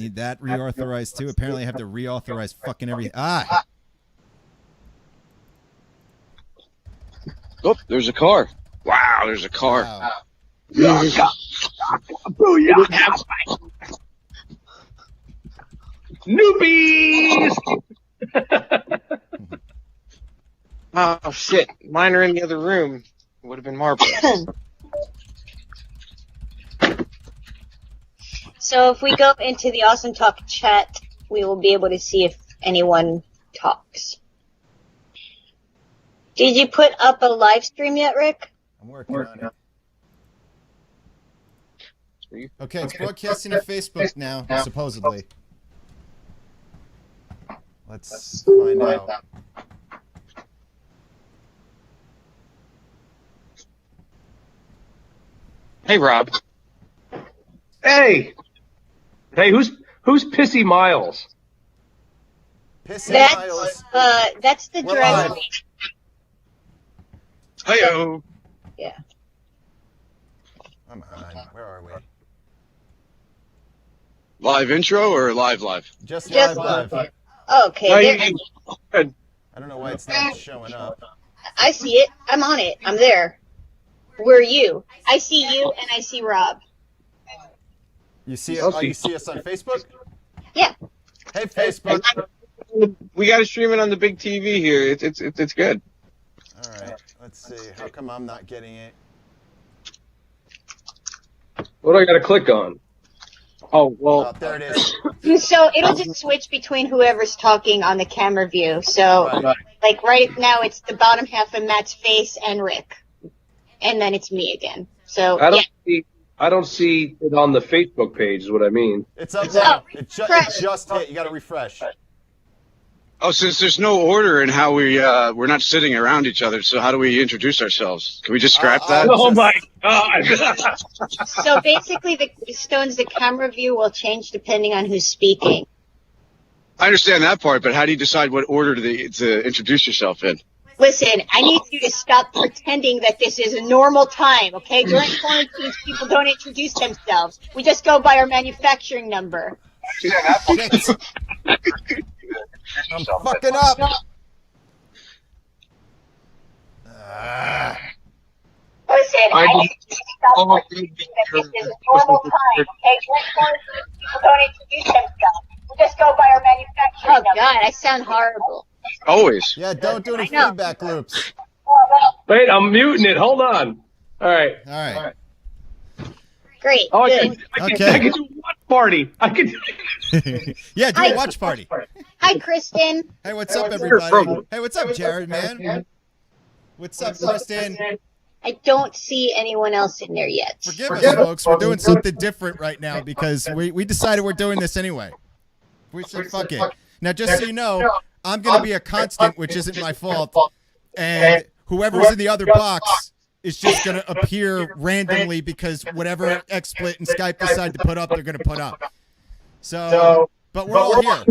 Need that reauthorized too. Apparently I have to reauthorize fucking everything. Ah! Oh, there's a car. Wow, there's a car. Wow. Booyah! Newbies! Oh, shit. Mine are in the other room. Would have been marble. So if we go into the Awesome Talk chat, we will be able to see if anyone talks. Did you put up a live stream yet, Rick? I'm working on it. Okay, it's broadcasting to Facebook now, supposedly. Let's find out. Hey, Rob. Hey! Hey, who's Pissy Miles? Pissy Miles. That's the We're driver. live. Hey-o. Yeah. Come on, where are we? Live intro or live? Just Just live. Okay, there. I don't know why it's not showing up. I see it. I'm on it. I'm there. Where are you? I see you and I see Rob. You see it? Oh, you see us on Facebook? Yeah. Hey, Facebook. We got to stream it on the big TV here. It's good. All right. Let's see. How come I'm not getting it? What do I got to click on? Oh, well. Oh, there it is. So it'll just switch between whoever's talking on the camera view. So, Right. like right now, it's the bottom half of Matt's face and Rick. And then it's me again. So, I don't see it on the Facebook page is what I mean. It's up now. It fresh. just hit. You got to refresh. Oh, since there's no order in how we're not sitting around each other, so how do we introduce ourselves? Can we just scrap that? Oh my God! So basically, the Stones, the camera view will change depending on who's speaking. I understand that part, but how do you decide what order to introduce yourself in? Listen, I need you to stop pretending that this is a normal time, okay? During quarantine, people don't introduce themselves. We just go by our manufacturing number. Shit. I'm fucking up. Listen, I need you to stop pretending that this is a normal time, okay? During quarantine, people don't introduce themselves. We just go by our manufacturing number. Oh, God, I sound horrible. Always. Yeah, don't do any I know. feedback loops. Wait, I'm muting it. Hold on. All right. All right. Great. Oh, Good. I can do one party. I can. Yeah, do a watch party. Hi, Kristen. Hey, what's up, everybody? Hey, what's up, Jared, man? What's up, Kristen? I don't see anyone else in there yet. Forgive us, folks. We're doing something different right now because we decided we're doing this anyway. We said, fuck it. Now, just so you know, I'm going to be a constant, which isn't my fault. And whoever's in the other box is just going to appear randomly because whatever XSplit and Skype decide to put up, they're going to put up. So, but we're all here.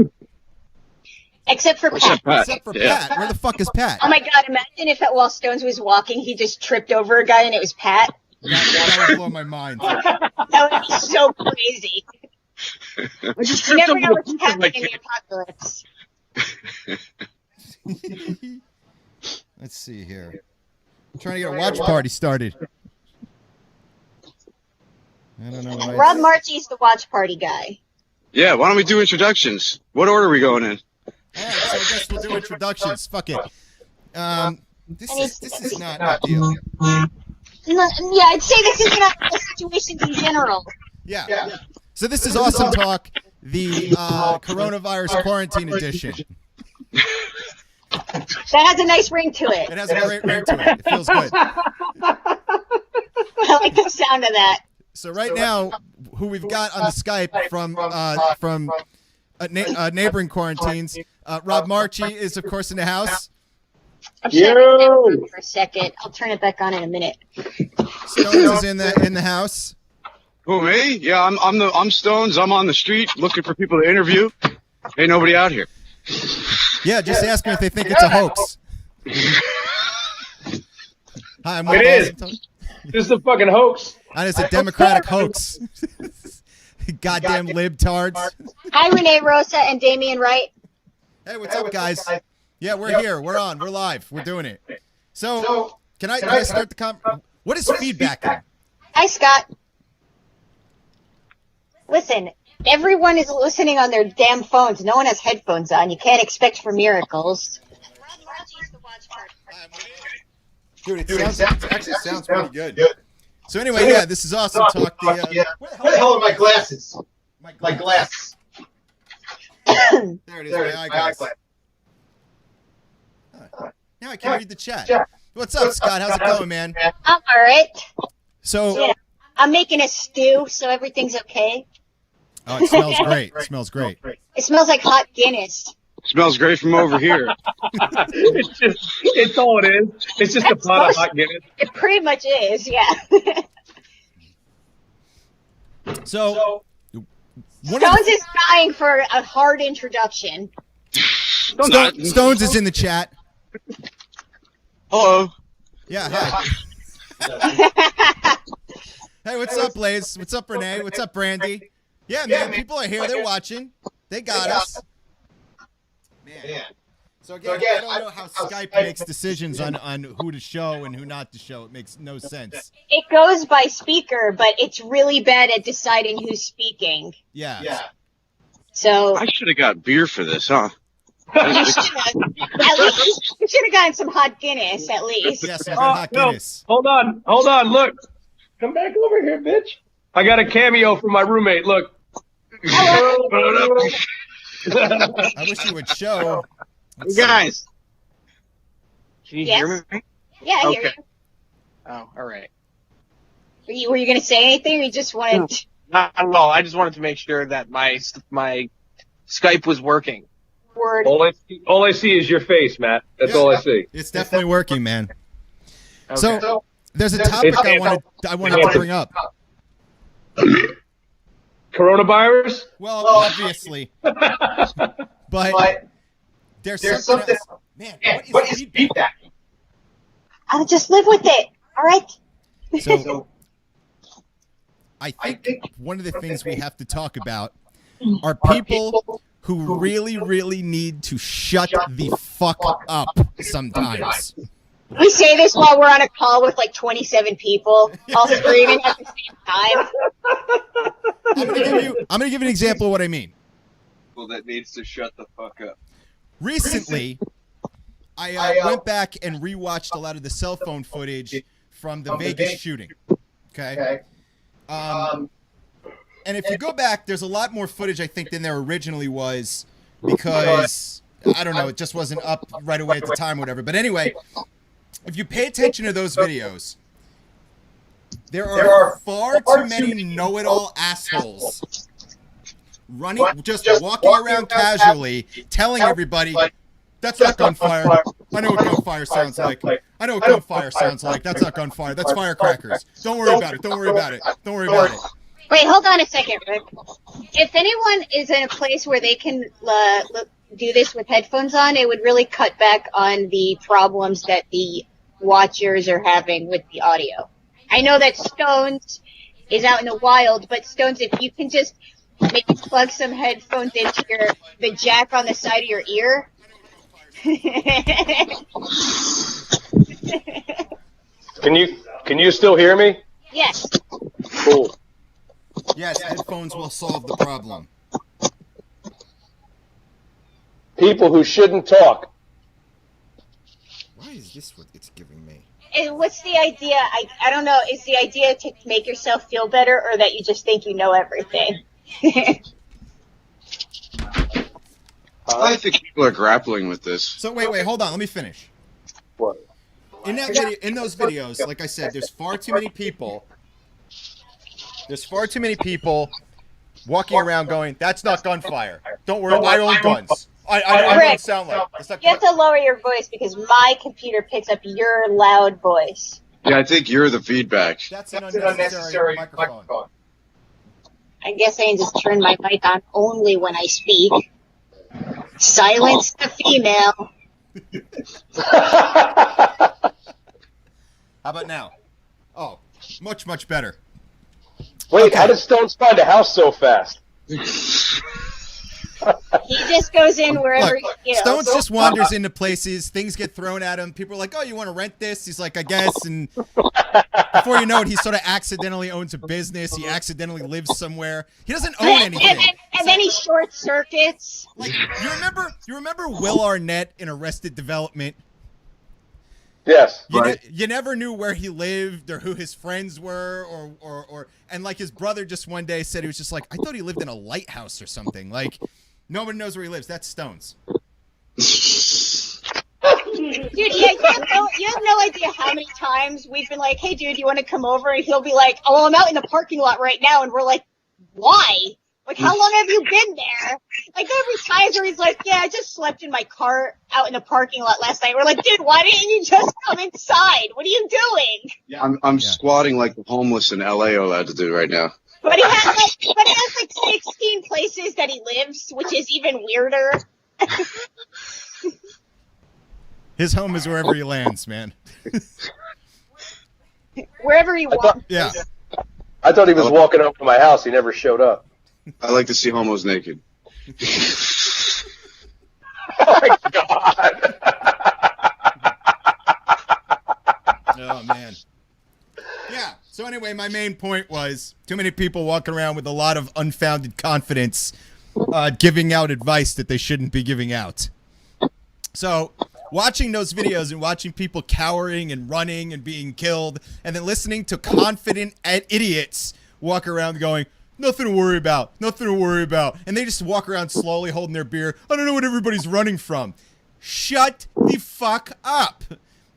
Except for Pat. Except for Pat. Where the fuck is Pat? Oh my God, imagine if while Stones was walking, he just tripped over a guy and it was Pat. That would blow my mind. That would be so crazy. I just You tripped never over know the what's people happening like in the apocalypse. Let's see here. I'm trying to get a watch party started. I don't know why. Rob Marchie's the watch party guy. Yeah, why don't we do introductions? What order are we going in? All right, so I guess we'll do introductions. Fuck it. This is not ideal. Yeah, I'd say this is not the situations in general. Yeah. So this is Awesome Talk, the coronavirus quarantine edition. That has a nice ring to it. It has a great ring to it. It feels good. I like the sound of that. So right now, who we've got on the Skype from neighboring quarantines, Rob Marchie is of course in the house. I'm shutting it down for a second. I'll turn it back on in a minute. Stones is in the house. Who, me? Yeah, I'm Stones. I'm on the street looking for people to interview. Ain't nobody out here. Yeah, just ask them if they think it's a hoax. Hi, I'm It is. This is a fucking hoax. And it's a Democratic hoax. Goddamn libtards. Hi, Renee Rosa and Damian Wright. Hey, what's up, guys? Yeah, we're here. We're on. We're live. We're doing it. So, can I start the what is feedback? Hi, Scott. Listen, everyone is listening on their damn phones. No one has headphones on. You can't expect for miracles. Dude, it actually sounds pretty good. So anyway, yeah, this is Awesome Talk. Where the hell are my glasses? My glasses. There it is, my eyeglass. Now I can read the chat. What's up, Scott? How's it going, man? I'm all right. So, yeah, I'm making a stew, so everything's okay. Oh, it smells great. It smells great. It smells like hot Guinness. Smells great from over here. It's all it is. It's just a pot of hot Guinness. It pretty much is, yeah. So Stones is dying for a hard introduction. Stones is in the chat. Hello. Yeah, hi. Hey, what's up, Blaze? What's up, Renee? What's up, Brandy? Yeah, man, people are here. They're watching. They got us. Man. So again, I don't know how Skype makes decisions on who to show and who not to show. It makes no sense. It goes by speaker, but it's really bad at deciding who's speaking. Yeah. So I should have got beer for this, huh? you should have gotten some hot Guinness at least. Yes, hot Guinness. No. Hold on. Look, come back over here, bitch. I got a cameo from my roommate. Look. I wish you would show. You guys. Can you hear me? Yeah, I hear you. Oh, all right. Were you going to say anything, or you just wanted? Not at all. I just wanted to make sure that my Skype was working. Word. All I see is your face, Matt. That's all I see. It's definitely working, man. Okay. So there's a topic I wanted to bring up. Coronavirus? Well, obviously, but there's something else. Man, what is feedback? I'll just live with it. All right. So I think one of the things we have to talk about are people who really, really need to shut the fuck up sometimes. We say this while we're on a call with like 27 people, all screaming at the same time. I'm gonna give you an example of what I mean. Well, that needs to shut the fuck up. Recently, I went back and rewatched a lot of the cell phone footage from the Vegas shooting. Okay. And if you go back, there's a lot more footage, I think, than there originally was because, I don't know, it just wasn't up right away at the time or whatever. But anyway, if you pay attention to those videos, there are far too many know-it-all assholes running, just walking around casually, telling everybody, that's not gunfire. I know what gunfire sounds like. I know what gunfire sounds like. That's not gunfire. That's firecrackers. Don't worry about it. Don't worry about it. Don't worry about it. Wait, hold on a second, Rick. If anyone is in a place where they can do this with headphones on, it would really cut back on the problems that the watchers are having with the audio. I know that Stones is out in the wild, but Stones, if you can just maybe plug some headphones into the jack on the side of your ear. Can you still hear me? Yes. Cool. Yes, headphones will solve the problem. People who shouldn't talk. Why is this what it's giving me? And what's the idea? I don't know. Is the idea to make yourself feel better, or that you just think you know everything? I think people are grappling with this. So wait, hold on. Let me finish. What? In those videos, like I said, there's far too many people. There's far too many people walking around going, "That's not gunfire. Don't worry, I own guns. I know what it sound like." It's not You have to lower your voice because my computer picks up your loud voice. Yeah, I think you're the feedback. That's an unnecessary microphone. I guess I can just turn my mic on only when I speak. Silence the female. How about now? Oh, much, much better. Wait, Okay. how did Stones find a house so fast? He just goes in wherever, Look, you know. Stones just wanders into places. Things get thrown at him. People are like, "Oh, you want to rent this?" He's like, "I guess." And before you know it, he sort of accidentally owns a business. He accidentally lives somewhere. He doesn't own anything. And then he short circuits. Like you remember Will Arnett in Arrested Development? Yes. You never knew where he lived or who his friends were or and like his brother just one day said he was just like, I thought he lived in a lighthouse or something. Like nobody knows where he lives. That's Stones. Dude, yeah, you have no idea how many times we've been like, hey, dude, you want to come over? And he'll be like, oh, well, I'm out in the parking lot right now. And we're like, why? Like, how long have you been there? Like, every time where he's like, yeah, I just slept in my car out in the parking lot last night. We're like, dude, why didn't you just come inside? What are you doing? Yeah, I'm squatting like the homeless in LA are allowed to do right now. But he has like 16 places that he lives, which is even weirder. His home is wherever he lands, man. Wherever he wants. Yeah. I thought he was walking up to my house. He never showed up. I like to see homos naked. Oh my God. Oh man. Yeah. So anyway, my main point was too many people walking around with a lot of unfounded confidence, giving out advice that they shouldn't be giving out. So watching those videos and watching people cowering and running and being killed, and then listening to confident idiots walk around going, nothing to worry about, nothing to worry about. And they just walk around slowly holding their beer. I don't know what everybody's running from. Shut the fuck up.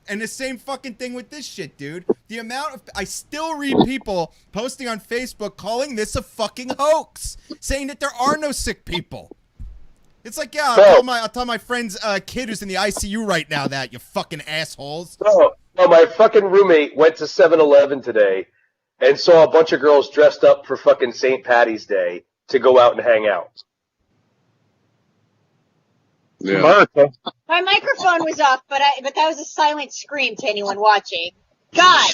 And the same fucking thing with this shit, dude. The amount of... I still read people posting on Facebook calling this a fucking hoax. Saying that there are no sick people. It's like, yeah, I'll tell my friend's kid who's in the ICU right now that, you fucking assholes. No, my fucking roommate went to 7-Eleven today and saw a bunch of girls dressed up for fucking St. Patty's Day to go out and hang out. Yeah. America. My microphone was off, but that was a silent scream to anyone watching. God.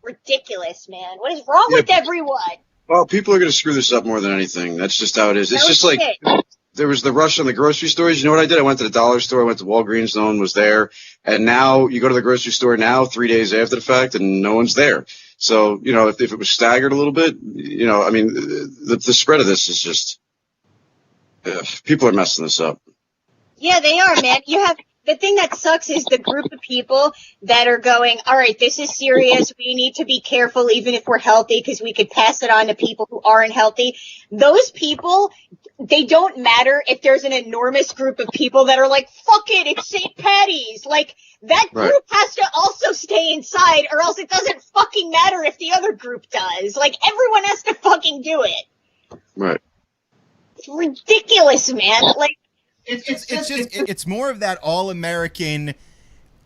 Ridiculous, man. What is wrong with everyone? Well, people are going to screw this up more than anything. That's just how it is. It's just like there was the rush on the grocery stores. You know what I did? I went to the dollar store. I went to Walgreens. No one was there. And now you go to the grocery store now 3 days after the fact and no one's there. So, you know, if it was staggered a little bit, you know, I mean, the spread of this is just people are messing this up. Yeah, they are, man. The thing that sucks is the group of people that are going, all right, this is serious. We need to be careful even if we're healthy because we could pass it on to people who aren't healthy. Those people, they don't matter if there's an enormous group of people that are like, fuck it, it's St. Patty's. Like, that group has to also stay inside or else it doesn't fucking matter if the other group does. Like, everyone has to fucking do it. Right. It's ridiculous, man. Like, It's more of that all-American,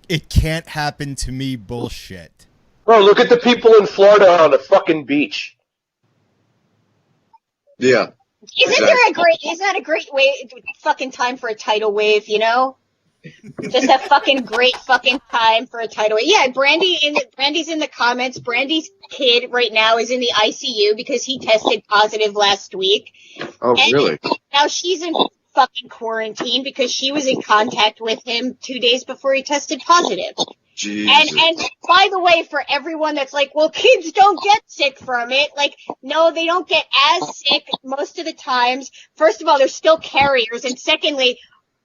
it can't happen to me bullshit. Bro, look at the people in Florida on the fucking beach. Yeah. Isn't that a great fucking time for a tidal wave, you know? Just a fucking great fucking time for a tidal wave. Yeah, Brandy's in the comments. Brandy's kid right now is in the ICU because he tested positive last week. Oh, and really? Now she's in fucking quarantine because she was in contact with him 2 days before he tested positive. Jesus. And by the way, for everyone that's like, well, kids don't get sick from it. Like, no, they don't get as sick most of the times. First of all, they're still carriers. And secondly,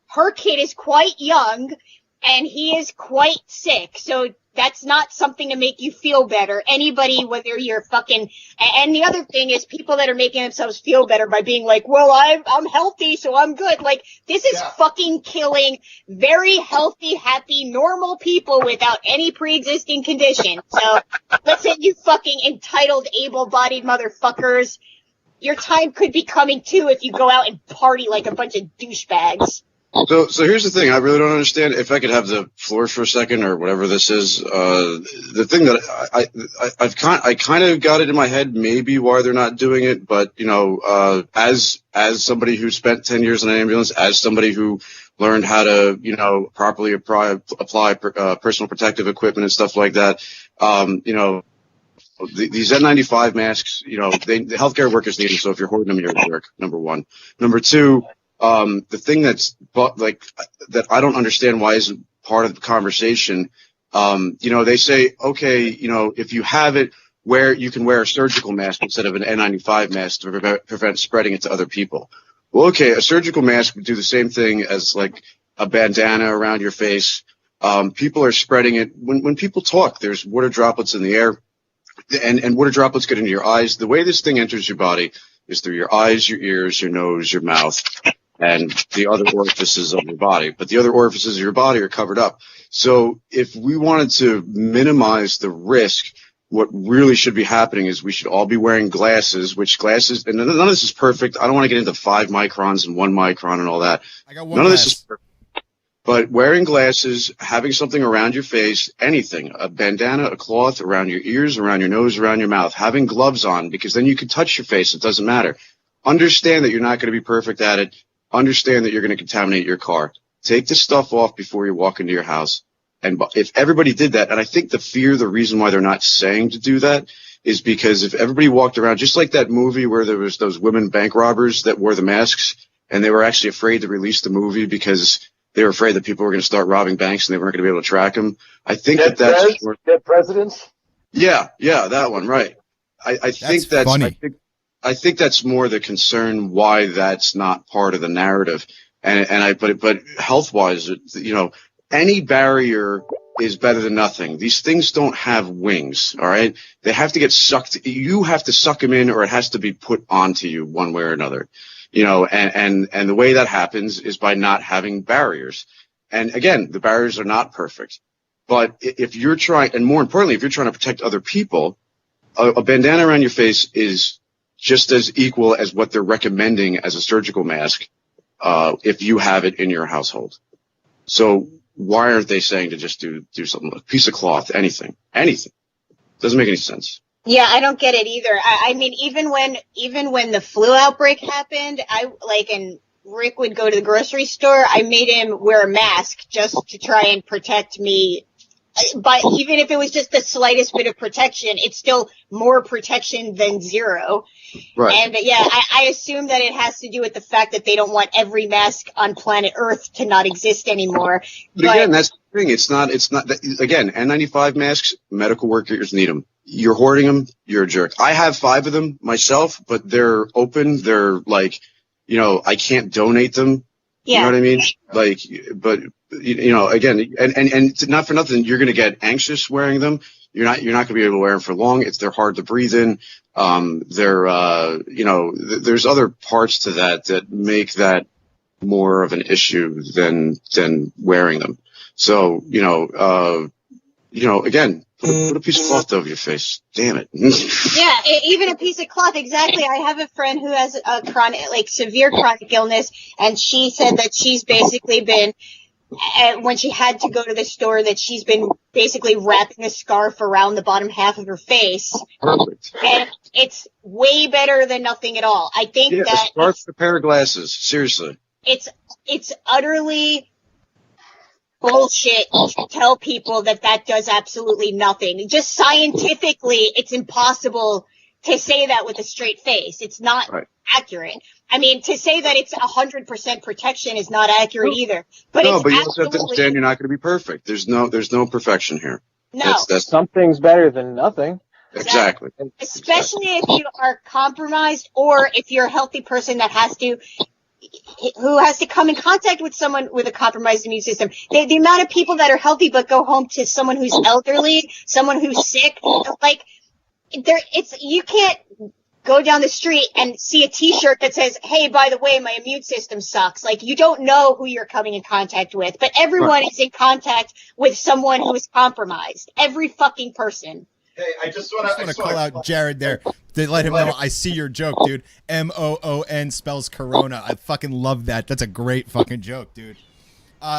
her kid is quite young and he is quite sick. So that's not something to make you feel better. Anybody, whether you're fucking, and the other thing is people that are making themselves feel better by being like, well, I'm healthy, so I'm good. Like, this is fucking killing very healthy, happy, normal people without any pre-existing condition. So, listen, you fucking entitled, able-bodied motherfuckers. Your time could be coming too if you go out and party like a bunch of douchebags. So here's the thing. I really don't understand. If I could have the floor for a second, or whatever this is, the thing that I kind of got it in my head, maybe why they're not doing it. But you know, as somebody who spent 10 years in an ambulance, as somebody who learned how to, you know, properly apply personal protective equipment and stuff like that, you know, these N95 masks, the healthcare workers need them. So if you're hoarding them, you're a jerk. Number one. Number two, the thing that I don't understand why isn't part of the conversation. They say, okay, if you have it, you can wear a surgical mask instead of an N95 mask to prevent spreading it to other people. Well, okay, a surgical mask would do the same thing as like a bandana around your face. People are spreading it when people talk. There's water droplets in the air, and water droplets get into your eyes. The way this thing enters your body is through your eyes, your ears, your nose, your mouth, and the other orifices of your body. But the other orifices of your body are covered up. So if we wanted to minimize the risk, what really should be happening is we should all be wearing glasses, and none of this is perfect. I don't want to get into 5 microns and 1 micron and all that. I got one None glass. of this is perfect. But wearing glasses, having something around your face, anything, a bandana, a cloth around your ears, around your nose, around your mouth, having gloves on, because then you can touch your face. It doesn't matter. Understand that you're not going to be perfect at it. Understand that you're going to contaminate your car. Take the stuff off before you walk into your house. And if everybody did that, and I think the reason why they're not saying to do that is because if everybody walked around, just like that movie where there was those women bank robbers that wore the masks, and they were actually afraid to release the movie because they were afraid that people were going to start robbing banks and they weren't going to be able to track them. I think that's dead presidents. Yeah, that one, right. I think that's funny. I think that's more the concern why that's not part of the narrative. But health wise, any barrier is better than nothing. These things don't have wings, all right? They have to get sucked. You have to suck them in, or it has to be put onto you one way or another. And the way that happens is by not having barriers. And again, the barriers are not perfect. But if you're trying, and more importantly, if you're trying to protect other people, a bandana around your face is just as equal as what they're recommending as a surgical mask, if you have it in your household. So why aren't they saying to just do something, a piece of cloth, anything? Doesn't make any sense. Yeah, I don't get it either. I mean, even when the flu outbreak happened, and Rick would go to the grocery store, I made him wear a mask just to try and protect me. But even if it was just the slightest bit of protection, it's still more protection than zero. Right. And yeah, I assume that it has to do with the fact that they don't want every mask on planet Earth to not exist anymore. But again, that's the thing. It's not, again, N95 masks, medical workers need them. You're hoarding them, you're a jerk. I have 5 of them myself, but they're open. They're like, I can't donate them. Yeah. You know what I mean? But again, and not for nothing, you're going to get anxious wearing them. You're not going to be able to wear them for long. They're hard to breathe in. There's other parts to that make that more of an issue than wearing them. So, again, put a piece of cloth over your face. Damn it. Yeah, even a piece of cloth. Exactly. I have a friend who has a severe chronic illness, and she said that she's basically been, when she had to go to the store, that she's been basically wrapping a scarf around the bottom half of her face. Perfect. And it's way better than nothing at all. I think that a scarf, a pair of glasses. Seriously. It's utterly bullshit to tell people that does absolutely nothing. Just scientifically, it's impossible to say that with a straight face. It's not accurate. I mean, to say that it's 100% protection is not accurate either. But you also have to understand you're not going to be perfect. There's no perfection here. No. That's Something's better than nothing. Exactly. Especially if you are compromised, or if you're a healthy person who has to come in contact with someone with a compromised immune system. The amount of people that are healthy but go home to someone who's elderly, someone who's sick, you can't go down the street and see a T-shirt that says, "Hey, by the way, my immune system sucks." Like, you don't know who you're coming in contact with, but everyone is in contact with someone who is compromised. Every fucking person. Hey, I just I want to call out Jared there to let him know I see your joke, dude. MOON spells Corona. I fucking love that. That's a great fucking joke, dude.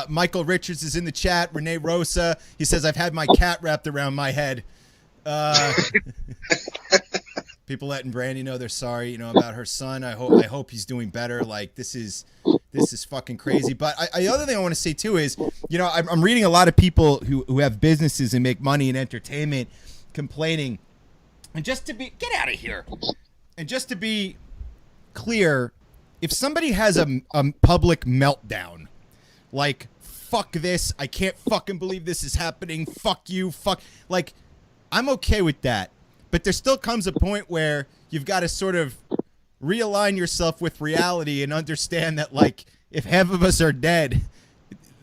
Michael Richards is in the chat. Renee Rosa, he says, "I've had my cat wrapped around my head." People letting Brandy know they're sorry, about her son. I hope he's doing better. Like, this is fucking crazy. But the other thing I want to say too is, I'm reading a lot of people who have businesses and make money in entertainment complaining And just to be, get out of here. And just to be clear, if somebody has a public meltdown, like, fuck this, I can't fucking believe this is happening, fuck you, fuck, like, I'm okay with that. But there still comes a point where you've got to sort of realign yourself with reality and understand that, like, if half of us are dead,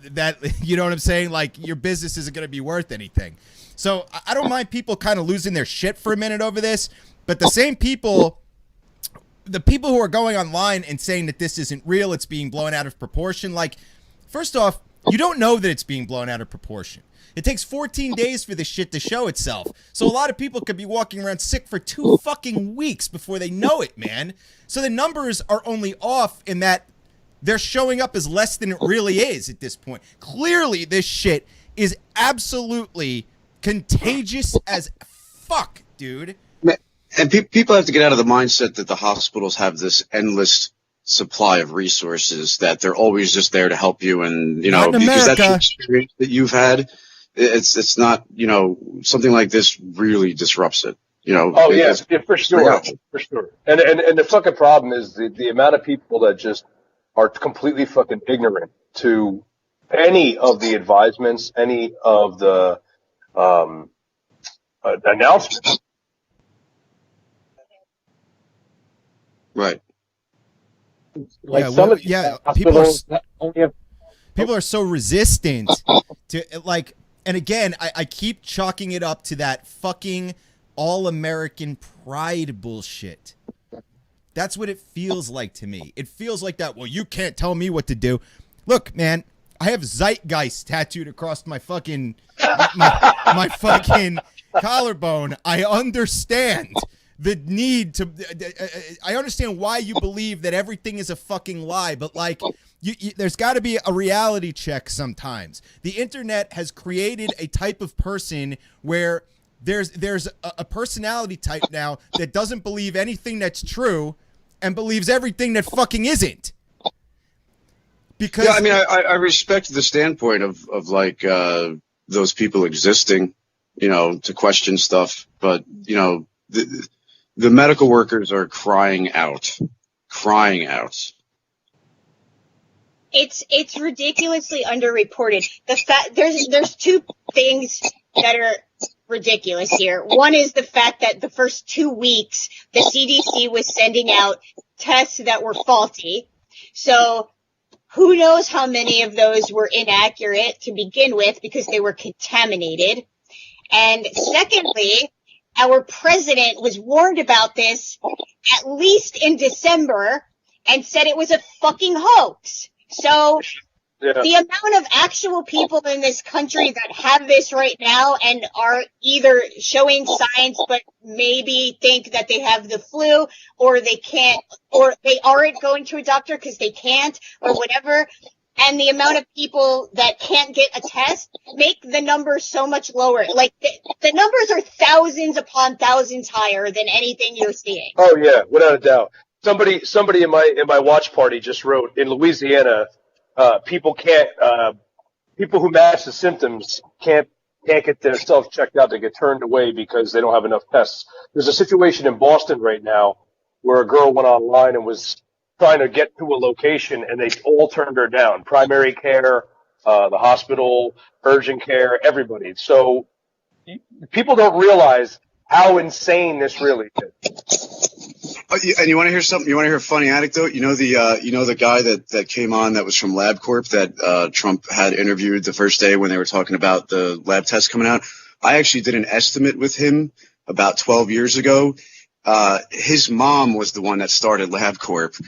that, you know what I'm saying? Like, your business isn't going to be worth anything. So I don't mind people kind of losing their shit for a minute over this, but the same people, the people who are going online and saying that this isn't real, it's being blown out of proportion, like, first off, you don't know that it's being blown out of proportion. It takes 14 days for this shit to show itself. So a lot of people could be walking around sick for 2 fucking weeks before they know it, man. So the numbers are only off in that they're showing up as less than it really is at this point. Clearly, this shit is absolutely contagious as fuck, dude. And people have to get out of the mindset that the hospitals have this endless supply of resources, that they're always just there to help you, and you know, because that's the experience that you've had. It's not, you know, something like this really disrupts it. You know. Oh yeah, for sure, for sure. And the fucking problem is the amount of people that just are completely fucking ignorant to any of the advisements, any of the announcements. Right. Like people are so resistant to, like, and again, I keep chalking it up to that fucking all-American pride bullshit. That's what it feels like to me. It feels like that, well, you can't tell me what to do. Look, man, I have Zeitgeist tattooed across my fucking my fucking collarbone. I understand the need to I understand why you believe that everything is a fucking lie, but like there's got to be a reality check sometimes. The internet has created a type of person where there's a personality type now that doesn't believe anything that's true and believes everything that fucking isn't. Because yeah, I mean, I respect the standpoint of like those people existing, you know, to question stuff, but you know, the medical workers are crying out. It's ridiculously underreported. The fact there's two things that are ridiculous here. One is the fact that the first 2 weeks the CDC was sending out tests that were faulty. So who knows how many of those were inaccurate to begin with because they were contaminated. And secondly, our president was warned about this at least in December and said it was a fucking hoax. So the amount of actual people in this country that have this right now and are either showing signs but maybe think that they have the flu or they can't, or they aren't going to a doctor because they can't or whatever, and the amount of people that can't get a test make the numbers so much lower. Like the numbers are thousands upon thousands higher than anything you're seeing. Oh yeah, without a doubt. Somebody in my watch party just wrote, in Louisiana, people who match the symptoms can't get themselves checked out. They get turned away because they don't have enough tests. There's a situation in Boston right now where a girl went online and was trying to get to a location and they all turned her down. Primary care, the hospital, urgent care, everybody. So people don't realize how insane this really is. And you want to hear something? You want to hear a funny anecdote? You know the guy that came on that was from LabCorp that Trump had interviewed the first day when they were talking about the lab tests coming out. I actually did an estimate with him about 12 years ago. His mom was the one that started LabCorp.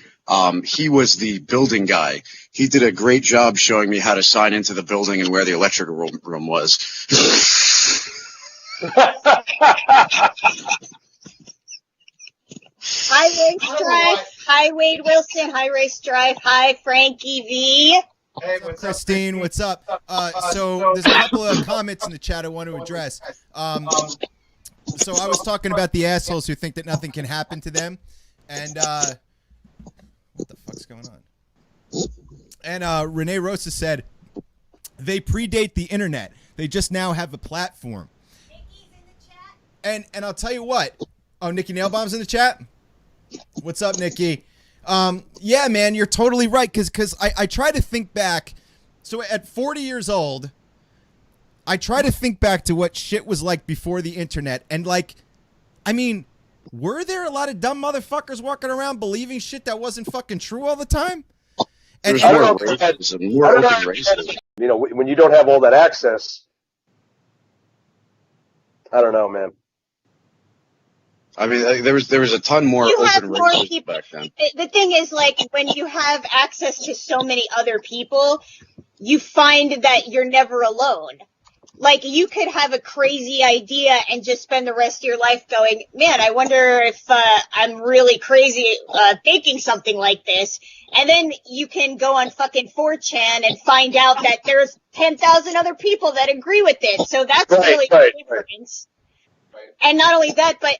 He was the building guy. He did a great job showing me how to sign into the building and where the electrical room was. Hi, Race Drive. Hi, Wade Wilson. Hi, Race Drive. Hi, Frankie V. Hey, Christine, what's up? So there's a couple of comments in the chat I want to address. So I was talking about the assholes who think that nothing can happen to them, and what the fuck's going on? And Renee Rosa said they predate the internet. They just now have a platform. And I'll tell you what. Oh, Nikki Nailbomb's in the chat. What's up, Nikki? Yeah, man, you're totally right. Because I try to think back. So at 40 years old, I try to think back to what shit was like before the internet. And like, I mean, were there a lot of dumb motherfuckers walking around believing shit that wasn't fucking true all the time? And There's more racism, more open racism. You know, when you don't have all that access, I don't know, man. I mean, there was a ton more You have open more racism people. back then. The thing is, like, when you have access to so many other people, you find that you're never alone. Like, you could have a crazy idea and just spend the rest of your life going, man, I wonder if I'm really crazy thinking something like this. And then you can go on fucking 4chan and find out that there's 10,000 other people that agree with it. So that's really the difference. And not only that, but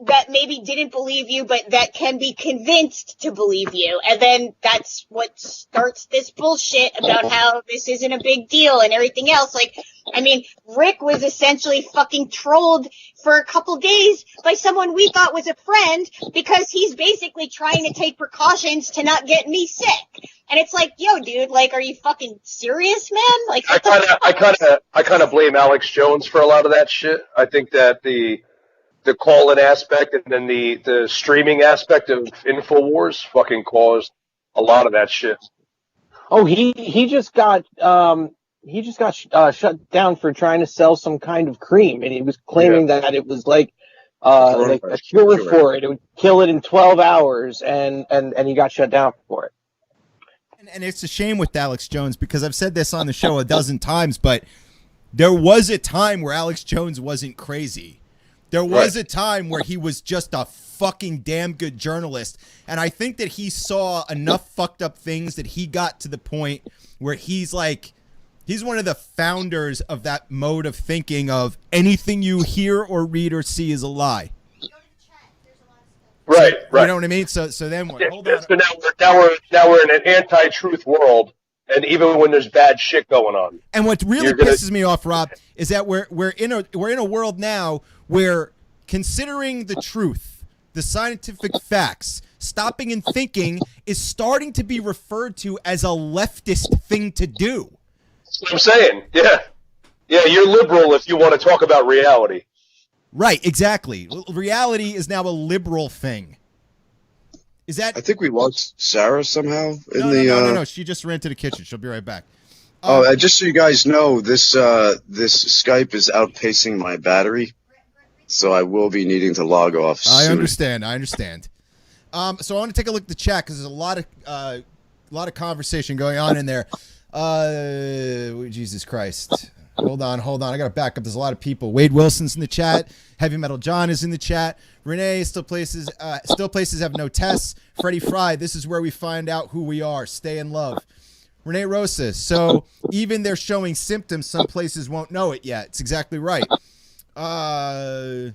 that maybe didn't believe you, but that can be convinced to believe you. And then that's what starts this bullshit about how this isn't a big deal and everything else. Like, I mean, Rick was essentially fucking trolled for a couple days by someone we thought was a friend because he's basically trying to take precautions to not get me sick. And it's like, yo, dude, like, are you fucking serious, man? Like, I kind of blame Alex Jones for a lot of that shit. I think that the call-in aspect and then the streaming aspect of InfoWars fucking caused a lot of that shit. Oh, he just got shut down for trying to sell some kind of cream, and he was claiming that it was like a cure for it. It would kill it in 12 hours, and he got shut down for it. And it's a shame with Alex Jones because I've said this on the show a dozen times, but there was a time where Alex Jones wasn't crazy. There was a time where he was just a fucking damn good journalist. And I think that he saw enough fucked up things that he got to the point where he's one of the founders of that mode of thinking of anything you hear or read or see is a lie. Right. You know what I mean? So then what? Hold on. So now we're in an anti-truth world, and even when there's bad shit going on. And what really pisses me off, Rob, is that we're in a world now where considering the truth, the scientific facts, stopping and thinking is starting to be referred to as a leftist thing to do. That's what I'm saying. Yeah, you're liberal if you want to talk about reality. Right, exactly. Reality is now a liberal thing. Is that? I think we lost Sarah somehow No. She just ran to the kitchen. She'll be right back. Just so you guys know, this Skype is outpacing my battery, so I will be needing to log off soon. I understand. So I want to take a look at the chat because there's a lot of conversation going on in there. Jesus Christ. Hold on. I got to back up. There's a lot of people. Wade Wilson's in the chat. Heavy Metal John is in the chat. Renee, still places have no tests. Freddie Fry, this is where we find out who we are. Stay in love. Renee Rosas, so even they're showing symptoms, some places won't know it yet. It's exactly right. So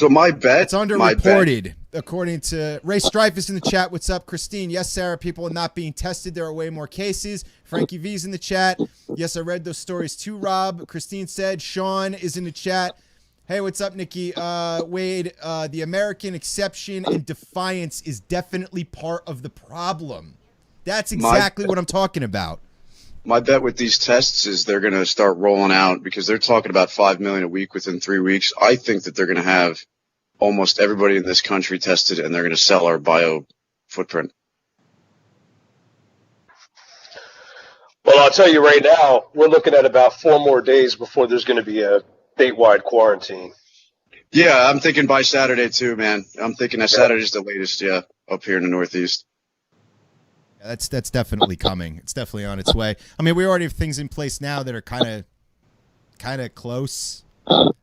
my bet. It's underreported, according to Ray Strife is in the chat. What's up, Christine? Yes, Sarah, people are not being tested. There are way more cases. Frankie V's in the chat. Yes, I read those stories too, Rob. Christine said. Sean is in the chat. Hey, what's up, Nikki? Wade, the American exception and defiance is definitely part of the problem. That's exactly what I'm talking about. My bet with these tests is they're going to start rolling out because they're talking about 5 million a week within 3 weeks. I think that they're going to have almost everybody in this country tested, and they're going to sell our bio footprint. Well, I'll tell you right now, we're looking at about 4 more days before there's going to be a statewide quarantine. Yeah, I'm thinking by Saturday too, man. I'm thinking that Saturday's the latest, up here in the Northeast. That's definitely coming. It's definitely on its way. I mean, we already have things in place now that are kind of close.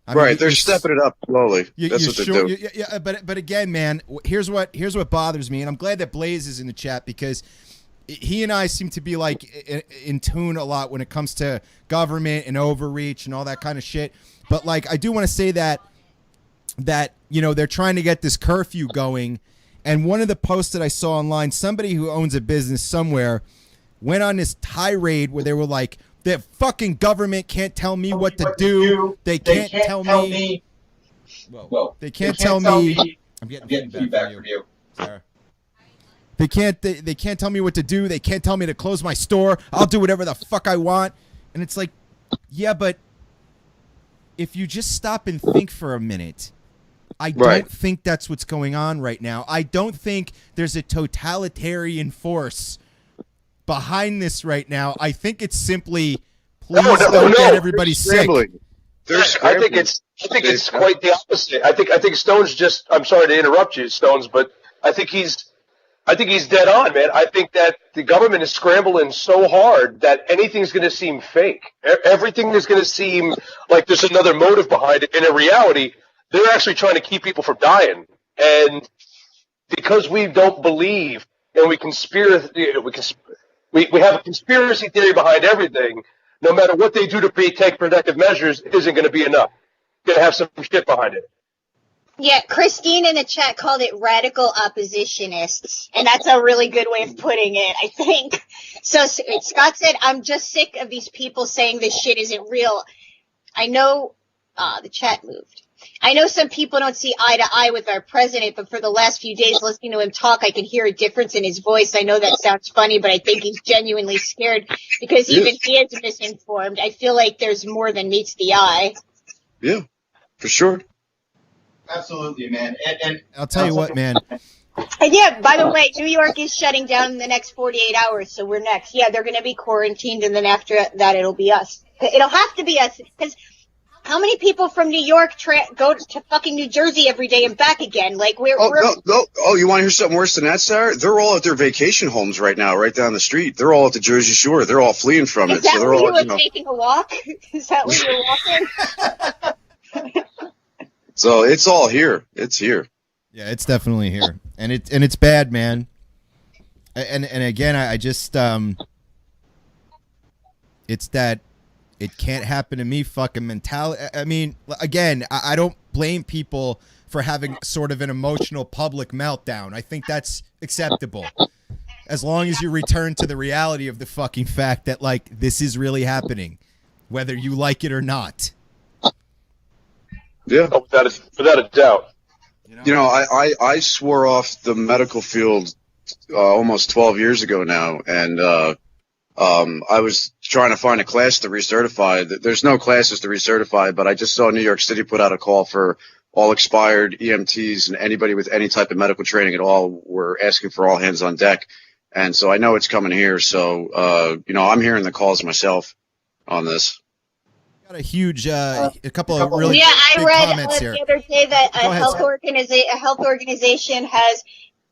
Right, they're stepping it up slowly. That's what they're doing. Yeah, but again, man, here's what bothers me, and I'm glad that Blaze is in the chat because he and I seem to be like in tune a lot when it comes to government and overreach and all that kind of shit. But like, I do want to say that they're trying to get this curfew going. And one of the posts that I saw online, somebody who owns a business somewhere went on this tirade where they were like, the fucking government can't tell me what to do. They can't tell me. Well, They can't tell me. I'm getting feedback from you, Sarah. They can't tell me what to do. They can't tell me to close my store. I'll do whatever the fuck I want. And it's like, yeah, but if you just stop and think for a minute, I don't think that's what's going on right now. I don't think there's a totalitarian force behind this right now. I think it's simply, please don't get everybody sick. I think it's quite the opposite. I think Stone's just. I'm sorry to interrupt you, Stones, but I think he's dead on, man. I think that the government is scrambling so hard that anything's going to seem fake. Everything is going to seem like there's another motive behind it. And in reality, they're actually trying to keep people from dying. And because we don't believe and we have a conspiracy theory behind everything, no matter what they do to take protective measures, it isn't going to be enough. Going to have some shit behind it. Yeah, Christine in the chat called it radical oppositionists, and that's a really good way of putting it, I think. So Scott said, I'm just sick of these people saying this shit isn't real. I know, the chat moved. I know some people don't see eye to eye with our president, but for the last few days listening to him talk, I can hear a difference in his voice. I know that sounds funny, but I think he's genuinely scared because even he is misinformed. I feel like there's more than meets the eye. Yeah, for sure. Absolutely, man. And I'll tell you what, man. And yeah, by the way, New York is shutting down in the next 48 hours, so we're next. Yeah, they're going to be quarantined, and then after that, it'll be us. It'll have to be us, because how many people from New York go to fucking New Jersey every day and back again? Like, we're Oh, you want to hear something worse than that, Sarah? They're all at their vacation homes right now, right down the street. They're all at the Jersey Shore. They're all fleeing from it. Is that So they're where all, you were taking a walk? Is that where you're walking? So it's all here. It's here. Yeah, it's definitely here, and it's bad, man. And again, I just it's that it can't happen to me fucking mentality. I mean, again, I don't blame people for having sort of an emotional public meltdown. I think that's acceptable, as long as you return to the reality of the fucking fact that, like, this is really happening, whether you like it or not. Yeah, without a doubt. You know, I swore off the medical field almost 12 years ago now, and I was trying to find a class to recertify. There's no classes to recertify, but I just saw New York City put out a call for all expired EMTs and anybody with any type of medical training at all. Were asking for all hands on deck, and so I know it's coming here. So you know, I'm hearing the calls myself on this. Got a huge, a couple of really I read comments here. the other day that a health organization has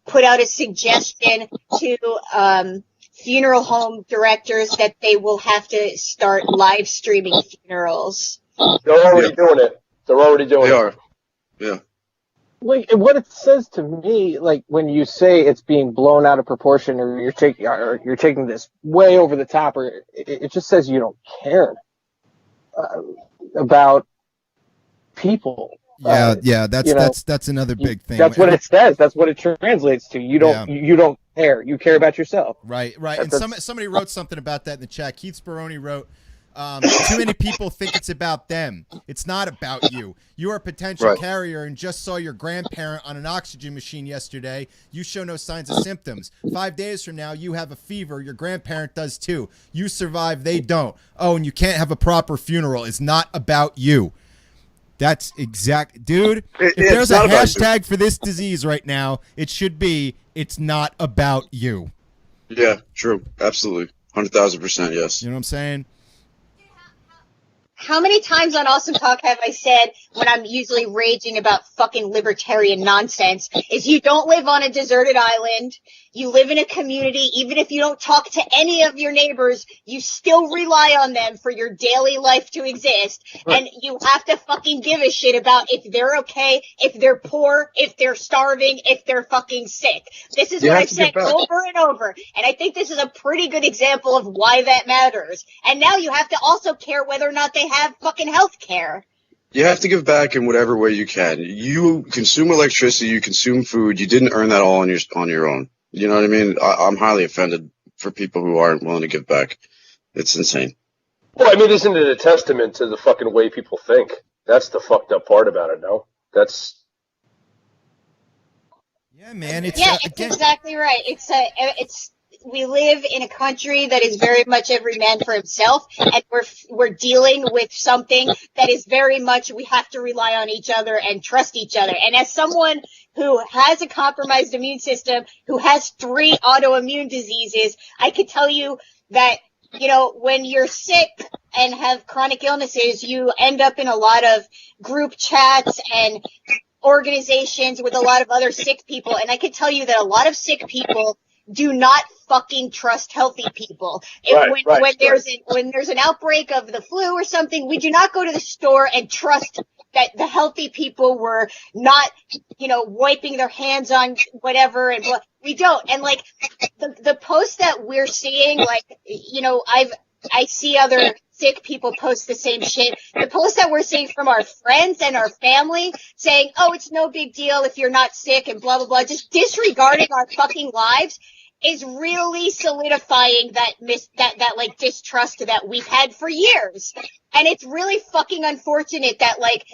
put out a suggestion to funeral home directors that they will have to start live streaming funerals. They're already doing it. They are. Yeah. Like, what it says to me, like, when you say it's being blown out of proportion, or you're taking this way over the top, or it just says you don't care about people. Yeah, that's another big thing. That's what it says. That's what it translates to. You don't care. You care about yourself. Right. And somebody wrote something about that in the chat. Keith Speroni wrote, too many people think it's about them. It's not about you. You are a potential carrier and just saw your grandparent on an oxygen machine yesterday. You show no signs of symptoms. 5 days from now, you have a fever. Your grandparent does too. You survive. They don't. Oh, and you can't have a proper funeral. It's not about you. That's exact, dude. If there's a hashtag for this disease right now, it should be, it's not about you. Yeah, true. Absolutely. 100,000%, yes. You know what I'm saying? How many times on Awesome Talk have I said, when I'm usually raging about fucking libertarian nonsense, is you don't live on a deserted island. You live in a community. Even if you don't talk to any of your neighbors, you still rely on them for your daily life to exist. Right. And you have to fucking give a shit about if they're okay, if they're poor, if they're starving, if they're fucking sick. This is what I've said over and over. And I think this is a pretty good example of why that matters. And now you have to also care whether or not they have fucking health care. You have to give back in whatever way you can. You consume electricity, you consume food. You didn't earn that all on your own. You know what I mean? I'm highly offended for people who aren't willing to give back. It's insane. Well, I mean, isn't it a testament to the fucking way people think? That's the fucked up part about it, no? That's Yeah, man. It's Yeah, it's again. exactly right. It's we live in a country that is very much every man for himself, and we're dealing with something that is very much we have to rely on each other and trust each other. And as someone who has a compromised immune system, who has 3 autoimmune diseases, I could tell you that, you know, when you're sick and have chronic illnesses, you end up in a lot of group chats and organizations with a lot of other sick people. And I can tell you that a lot of sick people do not fucking trust healthy people. When there's an outbreak of the flu or something, we do not go to the store and trust that the healthy people were not, you know, wiping their hands on whatever, and we don't. And like the posts that we're seeing, like, you know, I see other sick people post the same shit. The posts that we're seeing from our friends and our family saying, oh, it's no big deal if you're not sick and blah, blah, blah, just disregarding our fucking lives is really solidifying that like distrust that we've had for years. And it's really fucking unfortunate that like